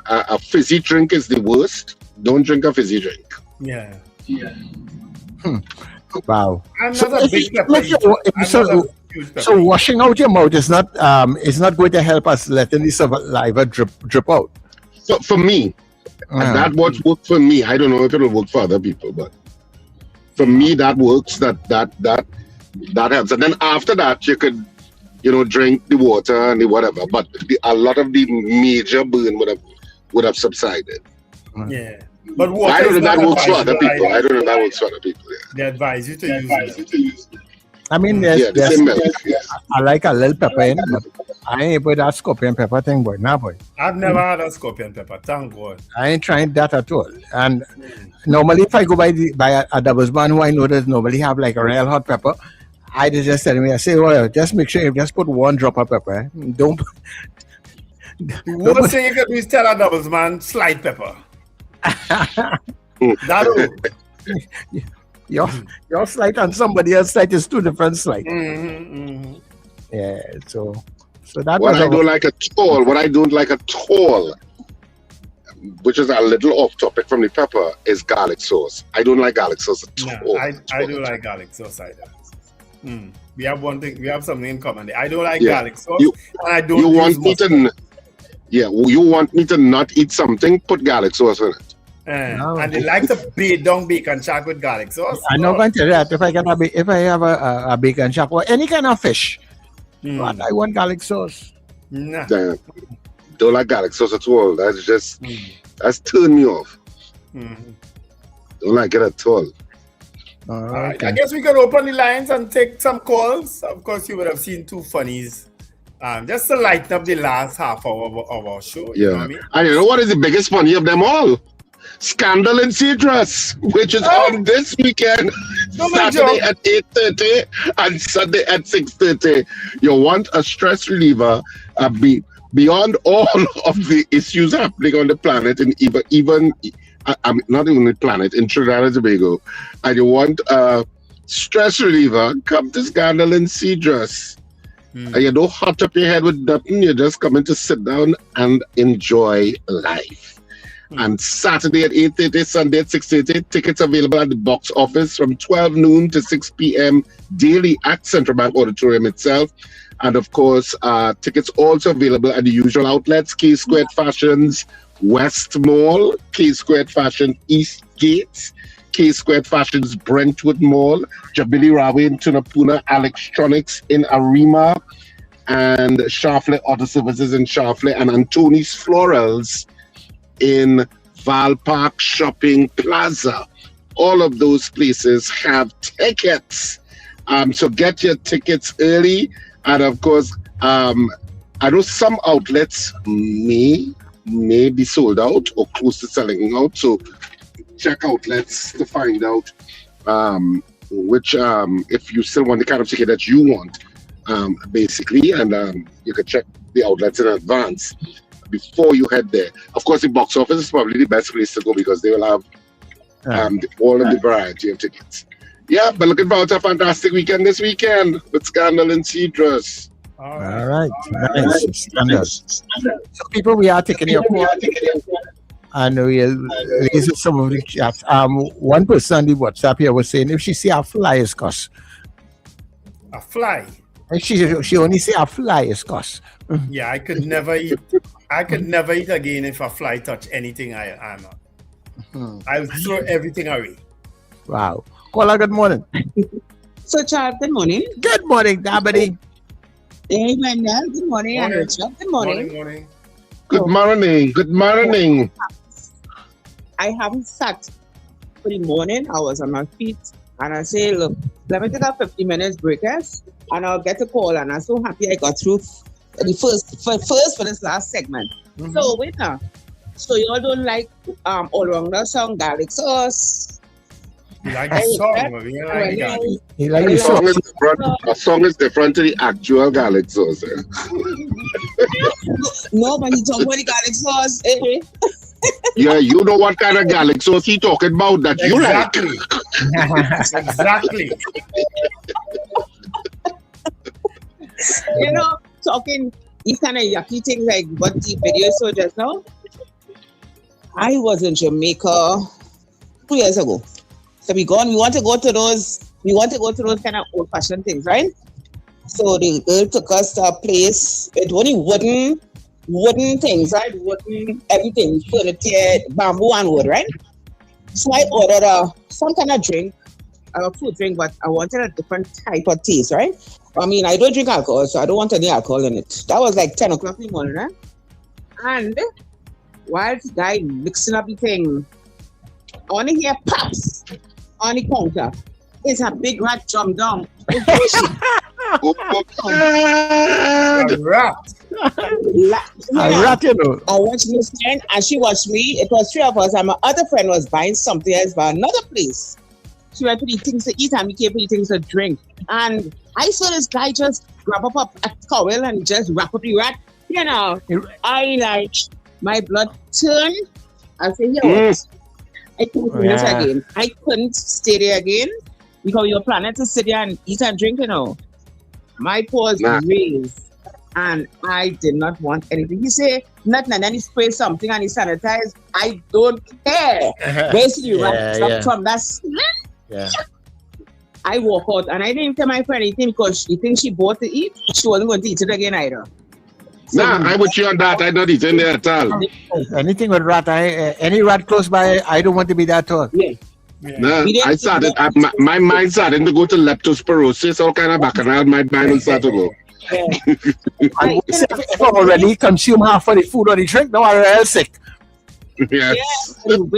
A fizzy drink is the worst. Don't drink a fizzy drink. Yeah. Wow. I'm not a big pepper. So washing out your mouth is not going to help us letting the saliva drip out. So for me, that what worked for me. I don't know if it'll work for other people, but for me that works. That helps. And then after that, you could, drink the water and the whatever. But a lot of the major burn would have subsided. Yeah. But water I don't know if that works for other people. I don't know if that works for other people. Yeah. They advise you to use it. I mean, there's milk, I like a little pepper in it, but I ain't put that Scorpion Pepper thing, boy. Nah, boy. I've never had a Scorpion Pepper, thank God. I ain't trying that at all. And normally, if I go by a doubles man who I know that normally have like a real hot pepper, I just tell me, I say, well, just make sure you just put 1 drop of pepper. Don't. The worst thing you can do is tell a doubles man slide pepper. Your slight and somebody else's slight is two different slights. Yeah, so that what was I don't like at all, which is a little off topic from the pepper, is garlic sauce. I don't like garlic sauce at all. I do like garlic sauce either. We have one thing. We have something in common. I don't like garlic sauce, and I don't. You want me to? You want me to not eat something? Put garlic sauce in it. And they like to bake down bacon shack with garlic sauce. I'm not going to tell you that if I have a bacon shack or any kind of fish, but I want garlic sauce. Nah. Don't like garlic sauce at all. That's just that's turned me off. Don't like it at all. All right. I guess we can open the lines and take some calls. Of course, you would have seen two funnies. Just to lighten up the last half hour of our show. You know what I mean? And you know what is the biggest funny of them all? Scandal in Citrus, which is on this weekend, Saturday at 8:30 and Sunday at 6:30. You want a stress reliever beyond all of the issues happening on the planet, and even not even the planet, in Trinidad and Tobago, and you want a stress reliever, come to Scandal in Citrus. And you don't hot up your head with nothing, you're just coming to sit down and enjoy life. And Saturday at 8:30, Sunday at 6:30, tickets available at the box office from 12 noon to 6 p.m. daily at Central Bank Auditorium itself. And of course, tickets also available at the usual outlets: K Squared Fashions West Mall, K Squared Fashion East Gate, K Squared Fashions Brentwood Mall, Jubilee Railway in Tunapuna, Electronics in Arima, and Shafley Auto Services in Shafley, and Antoni's Florals in Val Park Shopping Plaza. All of those places have tickets. So get your tickets early. And of course, I know some outlets may be sold out or close to selling out. So check outlets to find out which, if you still want the kind of ticket that you want, basically. And you can check the outlets in advance before you head there. Of course, the box office is probably the best place to go because they will have all of the variety of tickets. Yeah, but looking forward to a fantastic weekend this weekend with Scandal in Citrus. All right. Nice. So people, we are taking your call. And we'll listen to some of the chats. One person on the WhatsApp here was saying if she see a fly is cost. A fly? And she only say a fly is cost. Yeah, I could never eat. I could never eat again if a fly touch anything I'm on. I would throw everything away. Wow. Caller, good morning. So, Charles, good morning. Good morning, Dabity. Hey, Wendell. Good morning, and Richard. Good morning. Good morning. Good morning. I haven't sat for the morning. I was on my feet, and I say, look, let me take a 50 minutes break, and I'll get a call. And I'm so happy I got through the first for this last segment. So, wait now. So, you all don't like all around the song, garlic sauce? You like the song, but you like the garlic. He like the song. A song is different to the actual garlic sauce. No, but he talking about the garlic sauce. Yeah, you know what kind of garlic sauce he talking about that you like. Exactly. You know, talking these kind of yucky things like what the video saw just now. I was in Jamaica 2 years ago. So we want to go to those kind of old-fashioned things, right? So the girl took us to a place with only wooden things, right? Wooden everything, furniture, bamboo and wood, right? So I ordered some kind of drink, a food drink, but I wanted a different type of taste, right? I mean, I don't drink alcohol, so I don't want any alcohol in it. That was like 10 o'clock in the morning, right? And while the guy mixing up the thing, I only hear pops on the counter. It's a big rat jump down. Oh my God. A rat. A rat, you know. I watched Miss friend and she watched me. It was 3 of us, and my other friend was buying something else by another place. She went to the things to eat and we came to the things to drink. And I saw this guy just grab up a towel and just wrap up the rat. You know, I like my blood turned I say, yeah, I couldn't do this again. I couldn't stay there again because we were planning to sit there and eat and drink, you know. My paws raised and I did not want anything. He said nothing and then he sprayed something and he sanitized. I don't care. Basically, right from that smell. Yeah. I walk out and I didn't tell my friend anything because she thinks she bought to eat. She wasn't going to eat it again either. So, I'm with you on that. I not eating there at all. Anything with rat, any rat close by, I don't want to be there at all. Yeah. No, I started. My mind started to go to leptospirosis, all kind of bacchanal. My mind will start to go. If I already consume half of the food or the drink, now I'm sick. Yes. I'm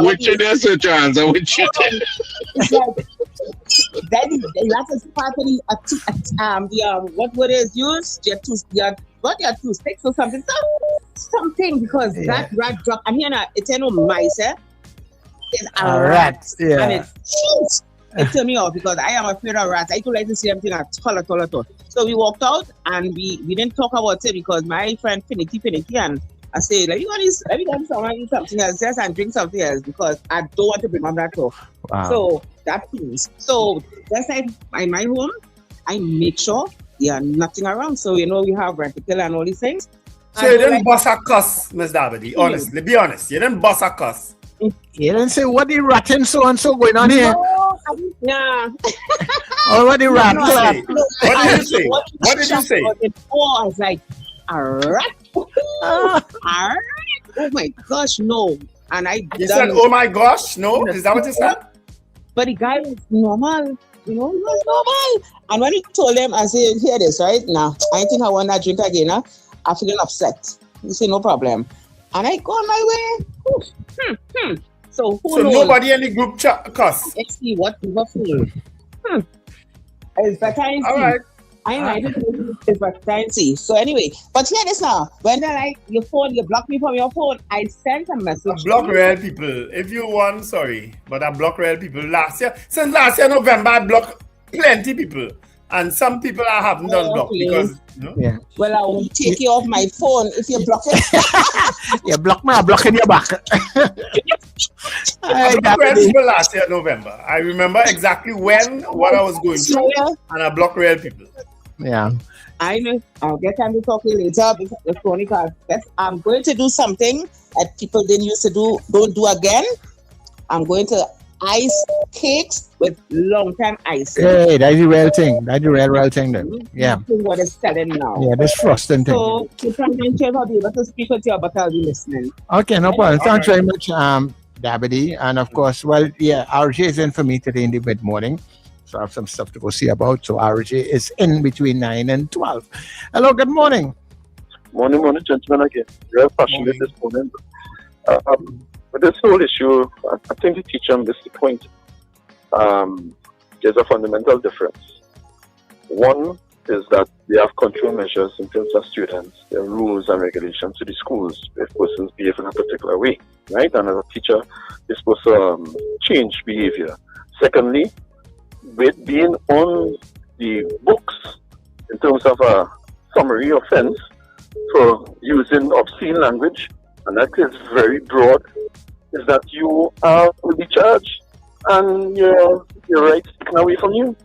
with you there, Sir Charles. I'm with you there. That is part of the what word is used? You have two sticks or something. Something because that rat drop. And here it's no mice, it's a rat. Yeah. And it's it turned me off because I am afraid of rats. I don't like to see everything at all. So we walked out and we didn't talk about it because my friend finicky and I say, let me go someone eat something else just and drink something else because I don't want to bring on that talk. Wow. So that means just like in my home, I make sure there's nothing around. So we have reticle and all these things. So you didn't bust a cuss, Ms. Davide. Honestly, be honest. You didn't bust a cuss. You didn't say what the rat and so and so going on here. Yeah. Or what the rat? What did you say? What did you say? I was like, a rat. A rat. Oh my gosh, no. And you said, oh my gosh, no? Is that what you said? But the guy was normal. He was normal. And when he told him, I said, hear this, right? Nah, I think I want that drink again. Huh? I'm feeling upset. He said, no problem. And I go on my way. So nobody in the group cuss. Let's see what we were feeling. It's vacancy. All right. I invited you to vacancy. So anyway, but hear this now. When they're like, your phone, you block me from your phone, I sent a message. I block real people. If you want, sorry, but I block real people. Since last year, November, I blocked plenty people. And some people I haven't done block because, Yeah. Well, I will take you off my phone if you block it. You block me, I'm blocking your back. I blocked people last year, November. I remember exactly what I was going through, and I blocked real people. Yeah. I know. I'll get time to talk to you later because I'm going to do something that people didn't used to do, don't do again. I'm going to ice cakes with long-time icing. Hey, that's the real thing. That's the real thing then. Yeah. What is selling now. Yeah, this frosting thing. So, you can I'll be able to speak with you, but I'll be listening. Okay, no problem. Thanks very much, Davide. And of course, RJ is in for me today in the mid-morning. So I have some stuff to go see about. So RJ is in between 9 and 12. Hello, good morning. Morning, gentlemen again. Very passionate this morning. But this whole issue, I think the teacher missed the point. There's a fundamental difference. One is that they have control measures in terms of students, their rules and regulations to the schools if persons behave in a particular way, right? And as a teacher, you're supposed to change behavior. Secondly, with being on the books in terms of a summary offense for using obscene language, and that is very broad, is that you will be charged and your rights taken away from you,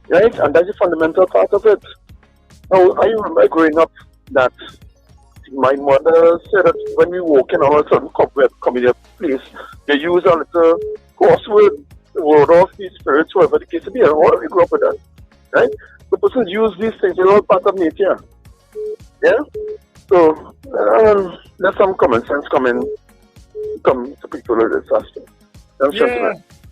right? And that's a fundamental part of it. Now, I remember growing up that my mother said that when we walk in our certain community place, they use a little crossword, word of the spirits, whatever the case may be. All of we grew up with that, right? The persons use these things, they're all part of nature. Yeah? So, there's some common sense come to people with this aspect.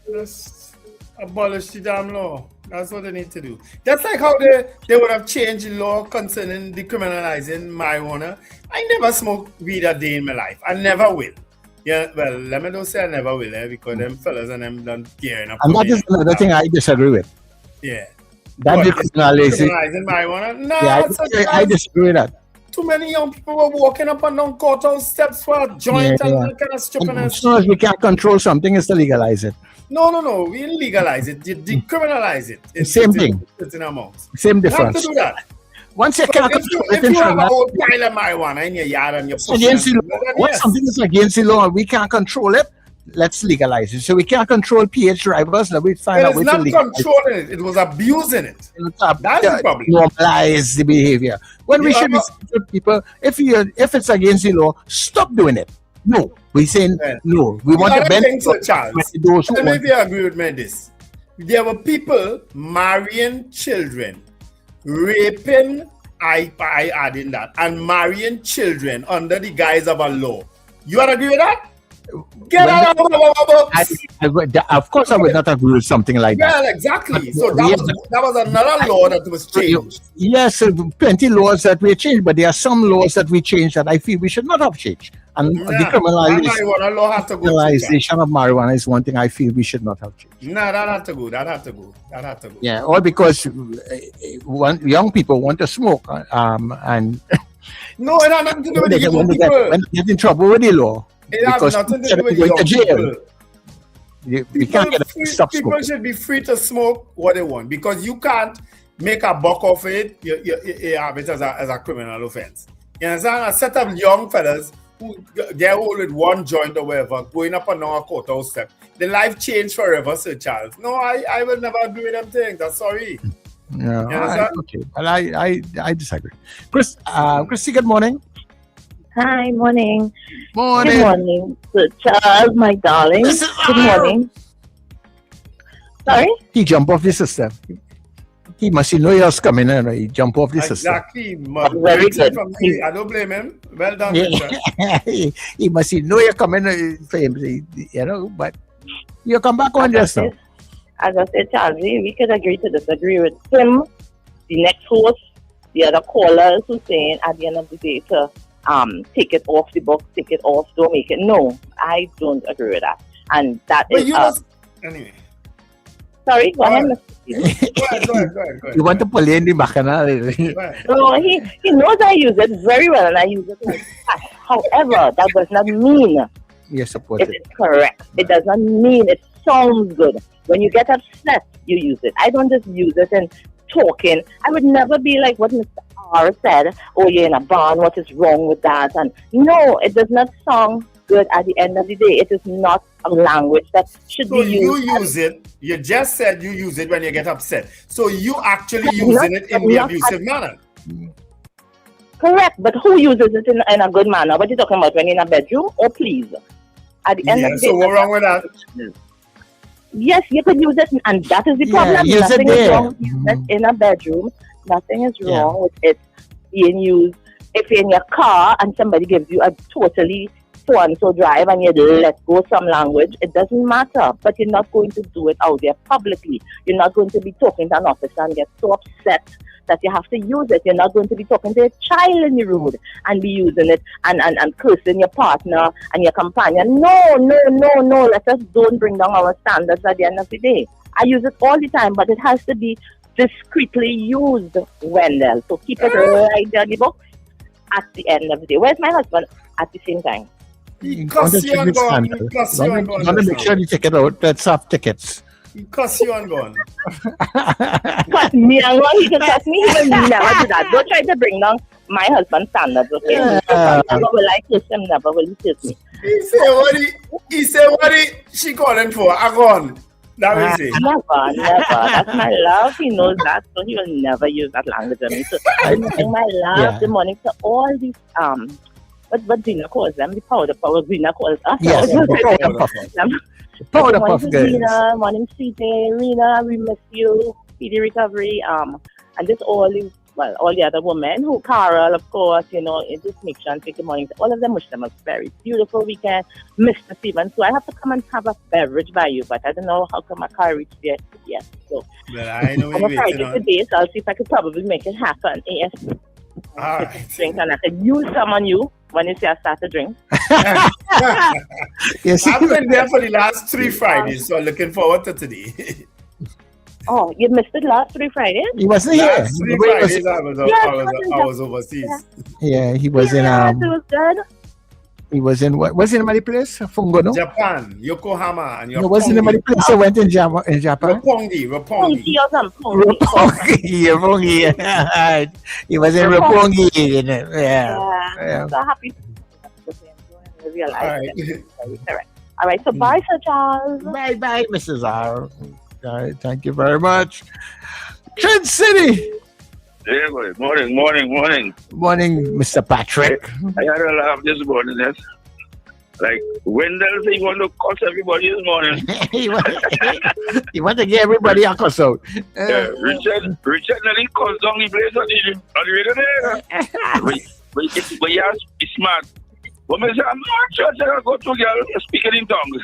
Let's abolish the damn law. That's what they need to do. That's like how they would have changed the law concerning decriminalizing marijuana. I never smoked weed a day in my life. I never will. Yeah, well, let me don't say I never will, because them fellas and them done gearing up. And that is another thing I disagree with. Yeah. That decriminalizing marijuana? No, yeah, I disagree with that. Too many young people were walking up and down courthouse steps for a joint and that kind of stupidness. As soon as we can't control something, it's to legalize it. No. We didn't legalize it. You decriminalize it. Same thing. It's in amounts. Same difference. You have to do that. Once you can't control it if in you have a Trinidad, whole pile of marijuana in your yard and you're pushing against the it, law. then Once yes. something is against the law and we can't control it, let's legalize it. So we can't control PH drivers. Now we find out It's way not to legalize controlling it. It was abusing it. That's the problem. Normalize the behavior. When we You should be are- saying to people, if it's against the law, stop doing it. No, we're saying no. We want to Another thing, benefit Sir Charles. those who Tell me want. if you agree with me on this. There were people marrying children, raping, I adding that, and marrying children under the guise of a law. You would agree with that? Get out of the Of course, I would not agree with something like that. Well, exactly. So that was another law that was changed. Yes, plenty laws that we changed, but there are some laws that we changed that I feel we should not have changed. And That decriminalization law have to go. of marijuana is one thing I feel we should not have changed. No, that have to go. That have to go. Yeah, all because young people want to smoke, and no, it has nothing to do with the young when people. they get in trouble with the law, It has because nothing to instead do of with going young to jail, people. we can't get a stop People smoking. should be free to smoke what they want because you can't make a buck off it. You have it as a criminal offense. You understand? A set of young fellas who get hold with one joint or whatever, going up and down a courthouse step. The life changed forever, Sir Charles. No, I will never agree with them things. I'm sorry. Yeah, You understand? okay. Well, I disagree. Christy, good morning. Hi, morning. Morning. Good morning, Sir Charles, my darling. Good morning. Sorry? He jumped off the system. He must know you're coming and he jump off the system. Exactly. Very good. I don't blame him. Well done, sir. He must know you're coming for him, but you come back on just now. As I said, Charles, we could agree to disagree with him, the next host, the other callers who saying at the end of the day to take it off the book, take it off, don't make it. No, I don't agree with that. And that But is you must, anyway. sorry, go ahead, Mr. Go ahead. You want to pull in the bacchanal? No, he knows I use it very well and I use it with passion. However, that does not mean You support it is correct. It does not mean it sounds good. When you get upset, you use it. I don't just use it in talking. I would never be like what Mr. R said, oh, you're in a barn, what is wrong with that? And no, it does not sound good at the end of the day. It is not a language that should So be you used. use it. You just said you use it when you get upset. So you actually using it in the abusive manner. Correct, but who uses it in a good manner? What are you talking about? When you're in a bedroom? Oh, please. At the end of the day, so what's wrong with that? Yes, you could use it, and that is the problem. use it Nothing is there. wrong with using it in a bedroom. Nothing is wrong with it being used. If you're in your car and somebody gives you a totally so-and-so drive and you let go some language, it doesn't matter. But you're not going to do it out there publicly. You're not going to be talking to an officer and get so upset that you have to use it. You're not going to be talking to a child in the road and be using it and cursing your partner and your companion. No. Let us don't bring down our standards at the end of the day. I use it all the time, but it has to be discreetly used, Wendell. So keep it right there in the book at the end of the day. Where's my husband at the same time? He cuss you and gone. He cuss you and Want to make sure you take it out. Let's have tickets. He cuss you and gone. Cut me and gone. He can cut me. He will never do that. Don't try to bring down my husband's standards, okay? Never will I kiss him. Never will he kiss me. He say what she calling for. I gone. That will say. Never. That's my love. He knows that, so he will never use that language on me. So good morning, my love. Good morning to all these what Gina calls them, the powder Gina calls us. Yes, powder puff girls. Rena, morning CJ, Rena, we miss you, speedy recovery, and just all the other women who, Carol, of course, it just makes sure and take the morning. All of them wish them a very beautiful weekend. Mr. Stephen, so I have to come and have a beverage by you, but I don't know how come my car reached there yet. So I know I'm afraid today, so I'll see if I could probably make it happen. Yes. All right. Drink and I could use some on you when you say I start to drink. Yes, I've been there for the last 3 Fridays, so looking forward to today. Oh, you missed it last 3 Fridays? He wasn't here. Last 3 Fridays I was overseas. Yeah, he was in Yes, it was good. He was in what? Was in another place? Fungo, no? Japan, Yokohama, and No, was in another place. I went in Japan. Roppongi. Roppongi. He was in Roppongi. Yeah. So happy to realize it. Correct. All right, so bye, Sir Charles. Bye, Mrs. R. All right, thank you very much. Trent City. Yeah, morning. Morning, Mr. Patrick. I had a laugh this morning. Yes. Like Wendell said, he want to cuss everybody this morning. You want to get everybody a cuss out. Richard nearly cussed down the place on the radio there. But he is smart. But I say, I'm not sure I go to girl speaking in tongues.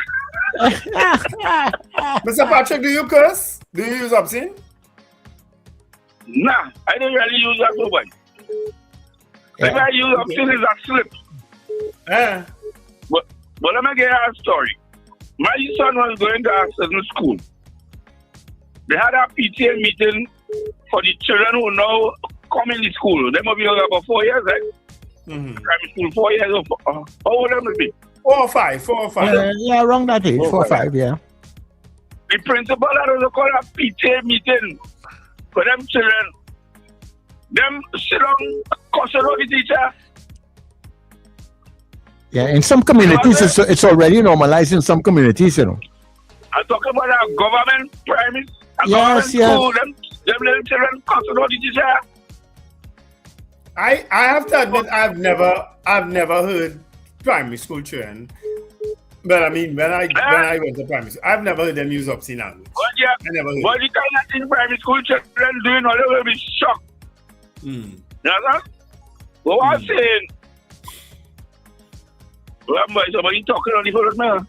Mr. Patrick, do you curse? Do you use obscene? Nah, I don't really use that so much. If I use obscene, it's a slip. But let me get you a story. My son was going to a certain school. They had a PTA meeting for the children who now come in the school. They must be about 4 years, right? Primary school, 4 years. How old they must be? 4 or 5. Yeah, around that age, 4 or 5, yeah. The principal had also called a PTA meeting for them children. Them sit down, cuss out the teacher. Yeah, in some communities, it's already normalized in some communities, you know. I'm talking about a government premise. Yes. School, them little children cuss out the teacher. I have to admit, I've never heard primary school children. But I mean, when I went to primary school, I've never heard them use obscene language. I never heard. But the kind of thing primary school children doing, all they will be shocked. You know? But what I'm saying, somebody talking on the phone now.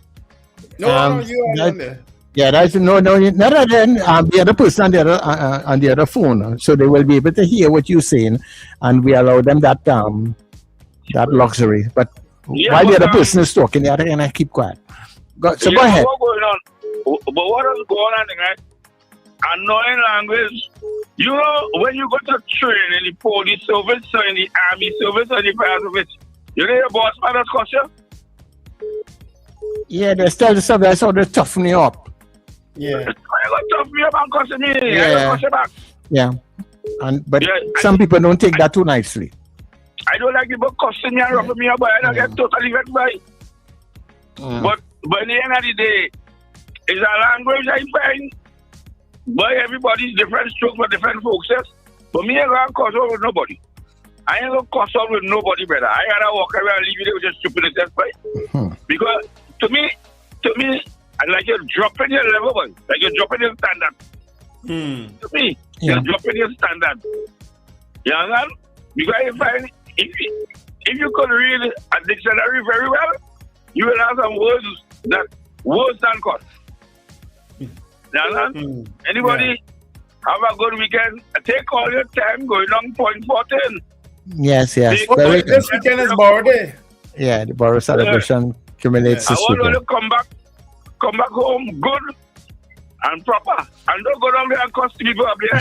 No, you are on there. Yeah, that's not other than the other person on the other phone, so they will be able to hear what you're saying, and we allow them that luxury. But while the other person is talking, the other can keep quiet. Go ahead. But what is going on, right? Annoying language. You know, when you go to train in the police service, or in the army service, or the fire service, you know your boss man does cuss you? Yeah, they tell the stuff that's how they toughen you up. Yeah. I got tough me up and cussing me. I got cuss you back. Yeah. But some people don't take that too nicely. I don't like people cussing me and roughing me up, but I don't get totally vexed by it. But in the end of the day, it's a language I find. But everybody's different strokes for different folks. But me, I ain't gonna cuss out with nobody. I ain't gonna cuss out with nobody, brother. I gotta walk away and leave you there with your stupidity, right? Because to me, like you're dropping your level, boy. Like you're dropping your standard. To me, you're dropping your standard. You understand? Because I find if you could read a dictionary very well, you will have some words that worse than cuss. You understand? Anybody have a good weekend? Take all your time going on point 14. Yes. This weekend is Borrow Day. Yeah, the Borrow celebration accumulates this weekend. I want to come back home good and proper. And don't go down there and cuss people up there.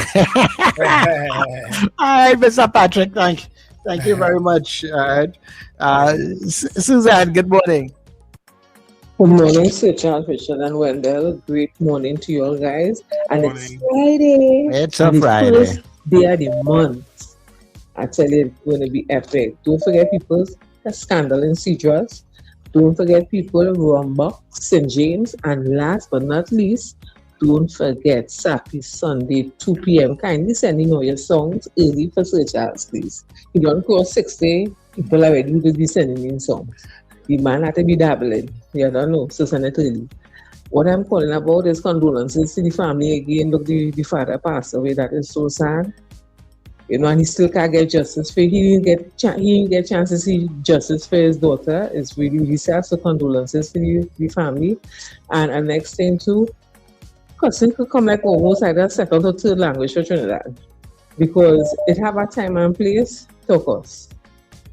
All right, Mr. Patrick, thank you very much. Suzanne, good morning. Good morning, Sir Charles, Richard, and Wendell. Great morning to you all guys. And it's Friday. It's a Friday. The first day of the month. I tell you, it's going to be epic. Don't forget people's scandal in Cedras. Don't forget people Rumba, St. James. And last but not least, don't forget Sappy Sunday, 2 p.m. Kindly send in all your songs early for Sir Charles, please. You don't cross 60, people already will be sending in songs. The man had to be dabbling. You don't know, so send it early. What I'm calling about is condolences to the family again. Look, the father passed away. That is so sad. You know, and he still can't get justice for. He didn't get chance to see justice for his daughter. It's really, really sad. So condolences to the family. And next thing too, cussing could come like almost like a second or third language for Trinidad, because it have a time and place to cuss.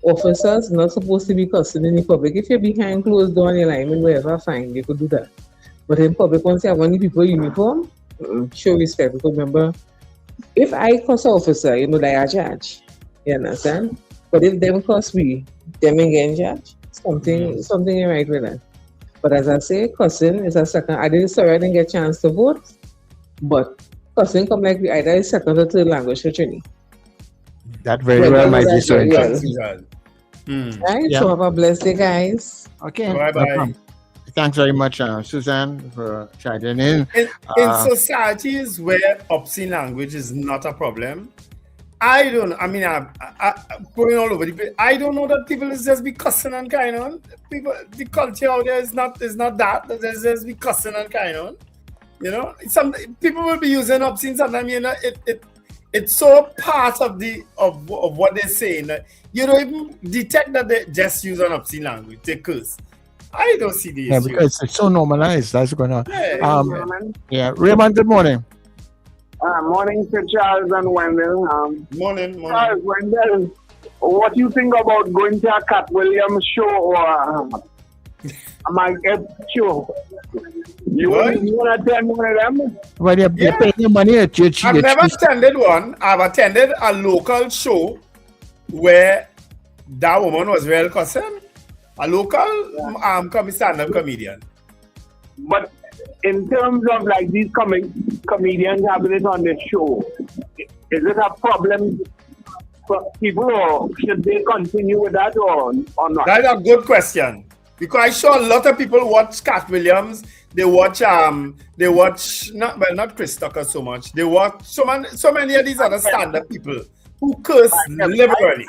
Officers not supposed to be cussing in the public. If you're behind closed door and you're lineman, wherever, fine, you could do that. But in public, once you have only people uniform, show respect. Because remember, if I cuss an officer, you know, like a judge, you understand? But if them cuss me, them ain't getting judged. something ain't right with that. But as I say, cussing is a second. I didn't get a chance to vote, but cussing come like either a second or third language for Trini. That very well might be so. Right, so have a blessed day, guys. Okay. Bye-bye. Thanks very much, Suzanne, for chatting in. In societies where obscene language is not a problem, I going all over the place. I don't know that people is just be cussing and kind on. People, the culture out there is not that. There's just be cussing and kind on. You know, some people will be using obscene sometimes. You know, it's so part of what they're saying that you don't even detect that they just use an obscene language. They curse. I don't see the issue. Because it's so normalized. That's going on. Raymond, good morning. Morning to Charles and Wendell. Morning. Charles, Wendell, what do you think about going to a Cat Williams show or a Mike Epps show? You want to attend one of them? Well, you're paying your money at your I've never attended one. I've attended a local show where that woman was well cussing. A local stand-up comedian. But in terms of like these comedians having it on the show, is it a problem for people, or should they continue with that or not? That's a good question. Because I saw a lot of people watch Cat Williams. They watch not Chris Tucker so much. They watch so many of these other stand-up people who curse liberally.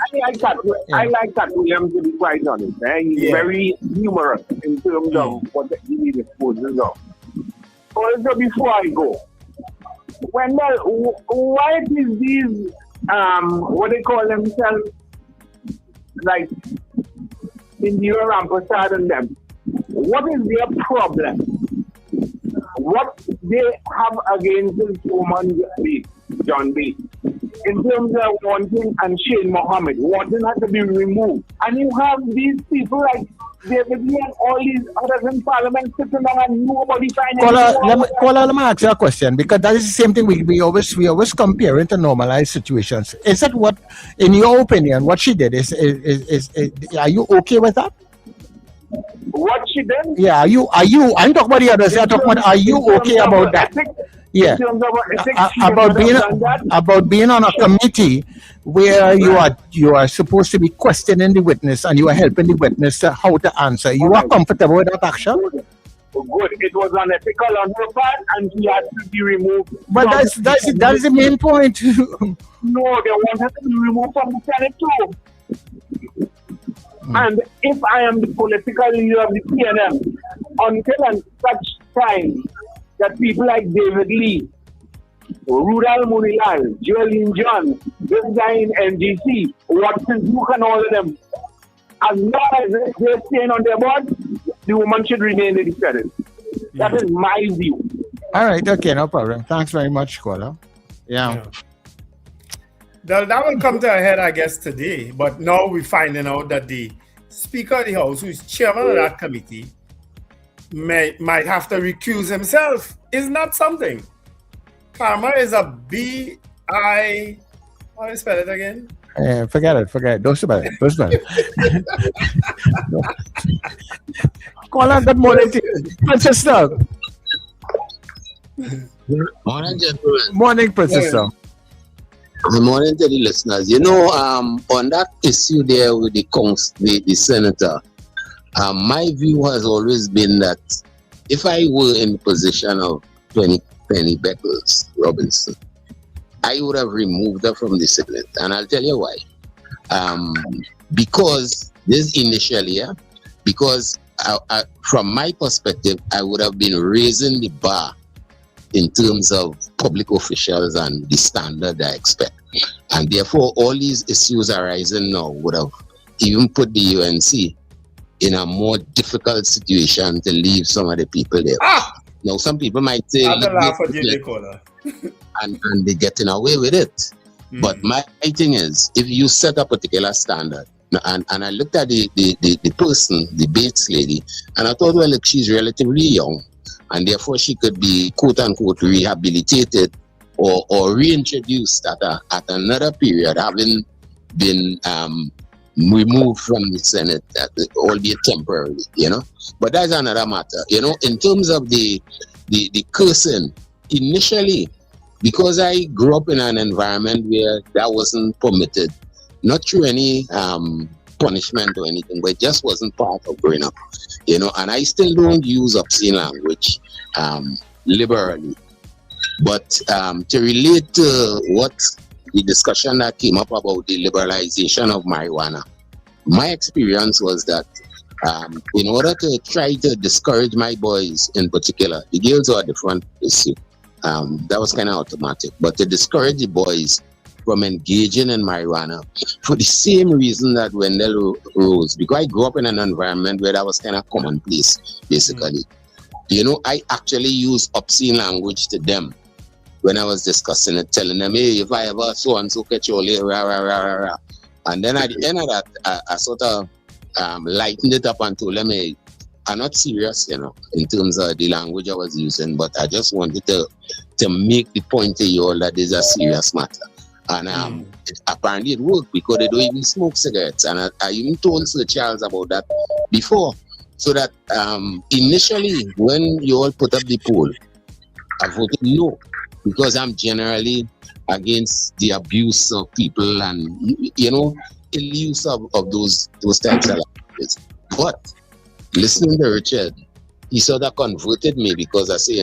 I like Cat Williams, to be quite honest. He's very humorous in terms of what he disposes of. Also, before I go, why is these what they call themselves, like Indira Rampersad and them? What is their problem? What they have against this woman, John B, in terms of wanting, and Shane Mohammed wanting her to be removed, and you have these people like David Lee and all these others in Parliament sitting down and nobody finding. Let me ask you a question, because that is the same thing we always compare it to normalized situations. Is that what, in your opinion, what she did is are you okay with that? What she did? Yeah, are you? I'm talking about the others. I'm talking about, are you okay about that? Yeah, about being on a committee where you are supposed to be questioning the witness and you are helping the witness to how to answer. You are comfortable with that action? Good. It was unethical on her part, and she had to be removed. But that's the main point. No, they want her to be removed from the Senate too. And if I am the political leader of the PNM, until and such time that people like David Lee, Rudal Munilal, Jolene John, this guy in NGC, Watson Duke and all of them, as long as they're staying on their board, the woman should remain in the Senate. That is my view. All right, okay, no problem. Thanks very much, Kola. Yeah. That will come to a head, I guess, today. But now we're finding out that the Speaker of the House, who is chairman of that committee, might have to recuse himself. Is not something. Karma is a B-I... How do you spell it again? Forget it. Don't spell it. Call on good morning to you. Princess Doug. Morning, gentlemen. Morning, Princess Doug. Good morning to the listeners. You know, on that issue there with the senator, my view has always been that if I were in the position of Penny Beckles Robinson, I would have removed her from the Senate. And I'll tell you why. Because this initially, because from my perspective, I would have been raising the bar in terms of public officials and the standard I expect. And therefore, all these issues arising now would have even put the UNC in a more difficult situation to leave some of the people there. Now, some people might say, and they're getting away with it. But my thing is, if you set a particular standard, and I looked at the person, the Bates lady, and I thought, well, look, she's relatively young, and therefore she could be quote unquote rehabilitated or reintroduced at another period, having been removed from the Senate, albeit temporarily, But that's another matter. In terms of the cursing, initially, because I grew up in an environment where that wasn't permitted, not through any punishment or anything, but it just wasn't part of growing up, and I still don't use obscene language liberally. But to relate to what the discussion that came up about the liberalization of marijuana, my experience was that in order to try to discourage my boys in particular, the girls are a different issue. That was kind of automatic. But to discourage the boys from engaging in marijuana for the same reason that Wendell rose, because I grew up in an environment where that was kind of commonplace, basically. I actually used obscene language to them when I was discussing it, telling them, hey, if I ever so-and-so catch you later, rah, rah, rah, rah, rah. And then at the end of that, I sort of lightened it up and told them, hey, I'm not serious, in terms of the language I was using, but I just wanted to make the point to you all that this is a serious matter. And apparently it worked because they don't even smoke cigarettes. And I even told Sir Charles about that before. So that initially, when you all put up the poll, I voted no, because I'm generally against the abuse of people and, ill use of those types of languages. But listening to Richard, he sort of converted me, because I say,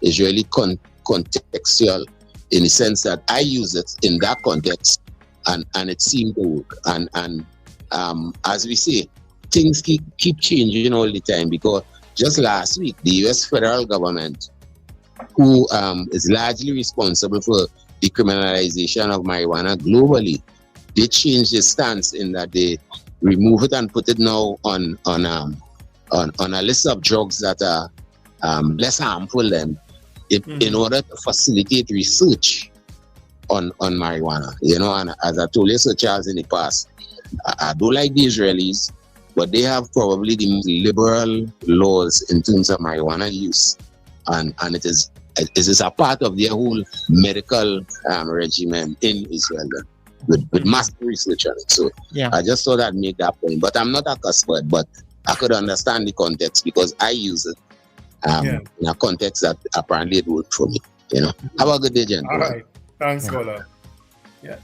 it's really contextual in the sense that I use it in that context and it seemed to work. And as we say, things keep changing all the time, because just last week, the US federal government, who is largely responsible for decriminalization of marijuana globally, they changed their stance in that they remove it and put it now on a list of drugs that are less harmful than in order to facilitate research on marijuana. And as I told you, Sir Charles, in the past, I don't like the Israelis, but they have probably the most liberal laws in terms of marijuana use, and it is a part of their whole medical regimen in Israel with massive research on it. So I just thought I'd make that point. But I'm not a expert, but I could understand the context because I use it in a context that apparently it worked for me. Have a good day, gentlemen. All right. Thanks, Scholar. Yeah.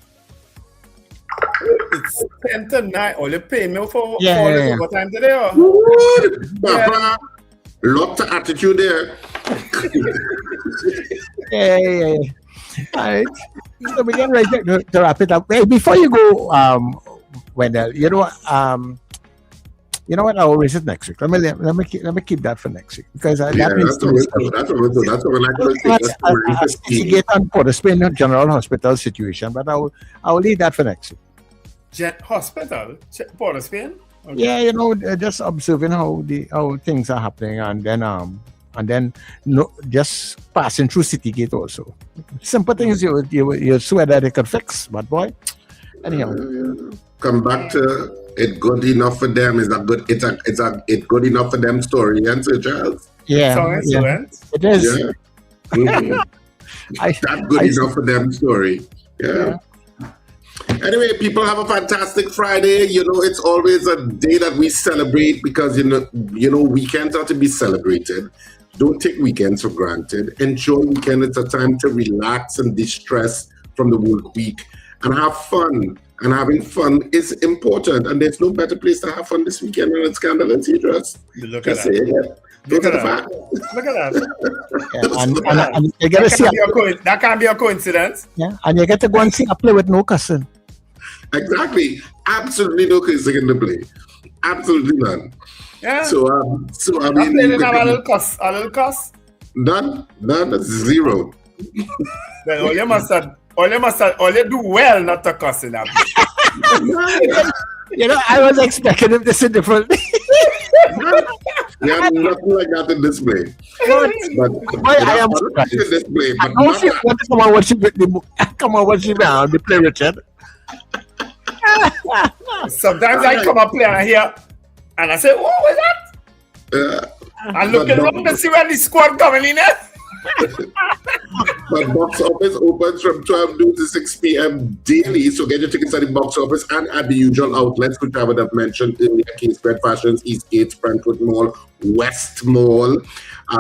It's 10 to 9. Oh, you pay me for overtime today? Or? Lot of attitude there. Yeah. All right. So we get ready to wrap it up. Hey, before you go, Wendell, you know what? I'll raise it next week. Let me keep that for next week, because that's investigate on Port of Spain General Hospital situation, but I'll leave that for next week. Hospital, Port of Spain. Okay. Yeah, just observing how things are happening, and then just passing through City Gate also. Simple things you swear that they could fix, but boy, anyhow. Come back to it. Good enough for them is a good. It's good enough for them story, and Sir Charles. Yeah, it is. Yeah. That's good enough for them story. Yeah. Anyway, people, have a fantastic Friday. It's always a day that we celebrate because, weekends are to be celebrated. Don't take weekends for granted. Enjoy weekend. It's a time to relax and distress from the work week and have fun. And having fun is important. And there's no better place to have fun this weekend than at Scandal and Cedars. Look at that. Look at that. And you get to see that can't be a coincidence. Yeah, and you get to go and see a play with no cussing. Exactly. Absolutely no cussing in the play. Absolutely none. Yeah. So I mean, have a little cuss. None. That's zero. Then all you do well not to cuss in that. I was expecting him to say differently. Yeah, nothing like that in this play. But I am surprised. In this play, but come on, watch it now. The play, Richard. Sometimes I come up play and I hear, and I say, "What was that?" I'm looking around to see where the squad coming in. But box office opens from 12 noon to 6 p.m. daily. So get your tickets at the box office and at the usual outlets, which I would have mentioned earlier: Kingsbed Fashions, Eastgate, Brentwood Mall, West Mall,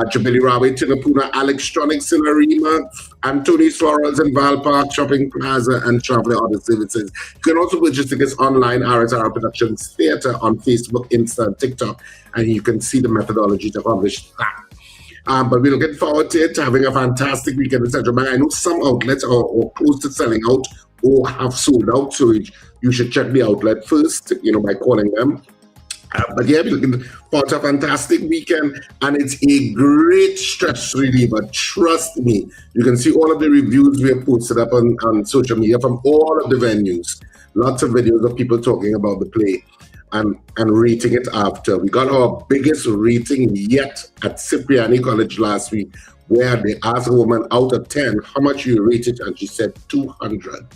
Jubilee Railway, Tinapuna, Electronics in Arima, Anthony's Florals in Val Park, Shopping Plaza, and Traveler Auto Services. You can also purchase tickets online, RSR Productions Theatre on Facebook, Insta, and TikTok, and you can see the methodology to accomplish that. But we're looking forward to it, having a fantastic weekend in Central Bank. I know some outlets are close to selling out or have sold out, so you should check the outlet first, by calling them. But yeah, we're looking forward to a fantastic weekend, and it's a great stress reliever. Trust me. You can see all of the reviews we have posted up on social media from all of the venues. Lots of videos of people talking about the play and rating it after. We got our biggest rating yet at Cipriani College last week, where they asked a woman out of 10 how much you rate it, and she said 200.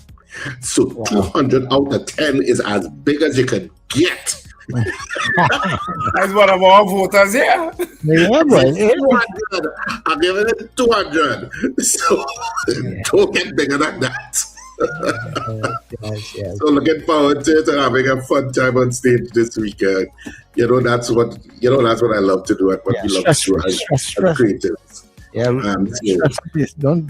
So 200 out of 10 is as big as you could get. That's one of our voters here. Yeah, boy. 200. I'm giving it 200. So don't get bigger than that. Yes. So looking forward to it and having a fun time on stage this weekend. That's what I love to do and what we love to do as creatives. Yeah, don't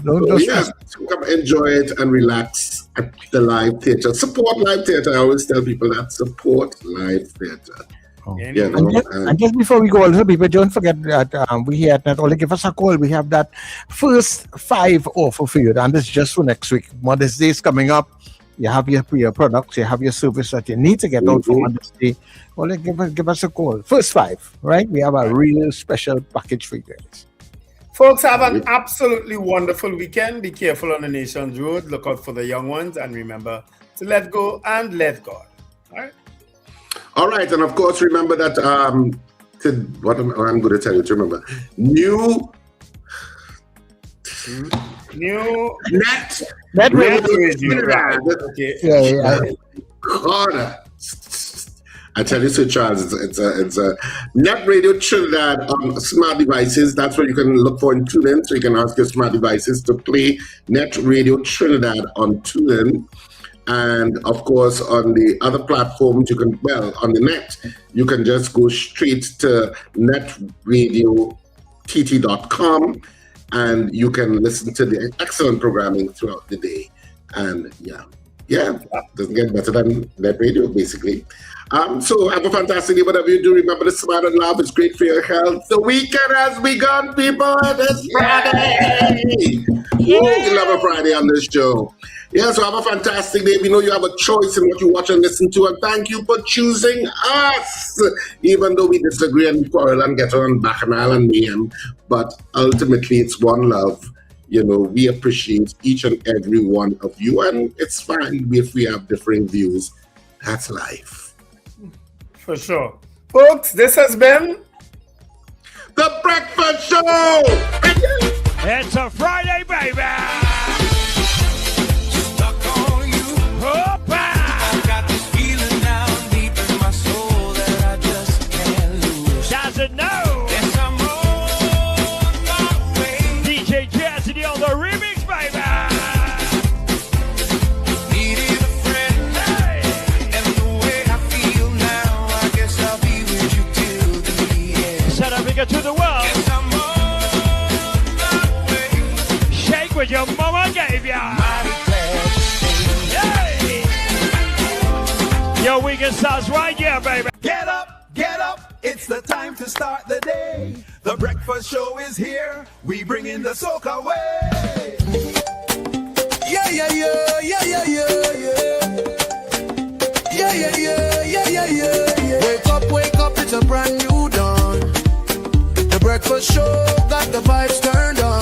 so come enjoy it and relax at the live theatre. Support live theatre. I always tell people that. Support live theatre. And just before we go, also people, don't forget that we here at NETT Radio. Give us a call. We have that first 5 offer for you, and it's just for next week. Mother's Day is coming up. You have your products, you have your service that you need to get out for Mother's Day. Well, give us a call. First 5, right? We have a real special package for you guys. Folks, have an absolutely wonderful weekend. Be careful on the nation's road. Look out for the young ones, and remember to let go and let God. All right. All right, and of course, remember that what I'm going to tell you to remember. New NETT Radio. Okay. I tell you, Sir Charles, it's a NETT Radio Trinidad on smart devices. That's what you can look for in TuneIn. So you can ask your smart devices to play NETT Radio Trinidad on TuneIn. And of course, on the other platforms, on the net, you can just go straight to netradiott.com and you can listen to the excellent programming throughout the day. And doesn't get better than NETT Radio, basically. So have a fantastic day, whatever you do. Remember to smile and laugh. It's great for your health. The weekend has begun, people. It's Friday. We love a Friday on this show. So have a fantastic day. We know you have a choice in what you watch and listen to, and thank you for choosing us. Even though we disagree and quarrel and get on bacchanal and mayhem, but ultimately it's one love. We appreciate each and every one of you, and it's fine if we have differing views. That's life. For sure. Folks, this has been The Breakfast Show! It's a Friday, baby! To the world. Shake what your mama gave ya. Hey. Your weekend starts right here, baby. Get up, it's the time to start the day. The breakfast show is here. We bring in the soca way. Yeah. Wake up, it's a brand new dawn. Breakfast show got the vibes turned on.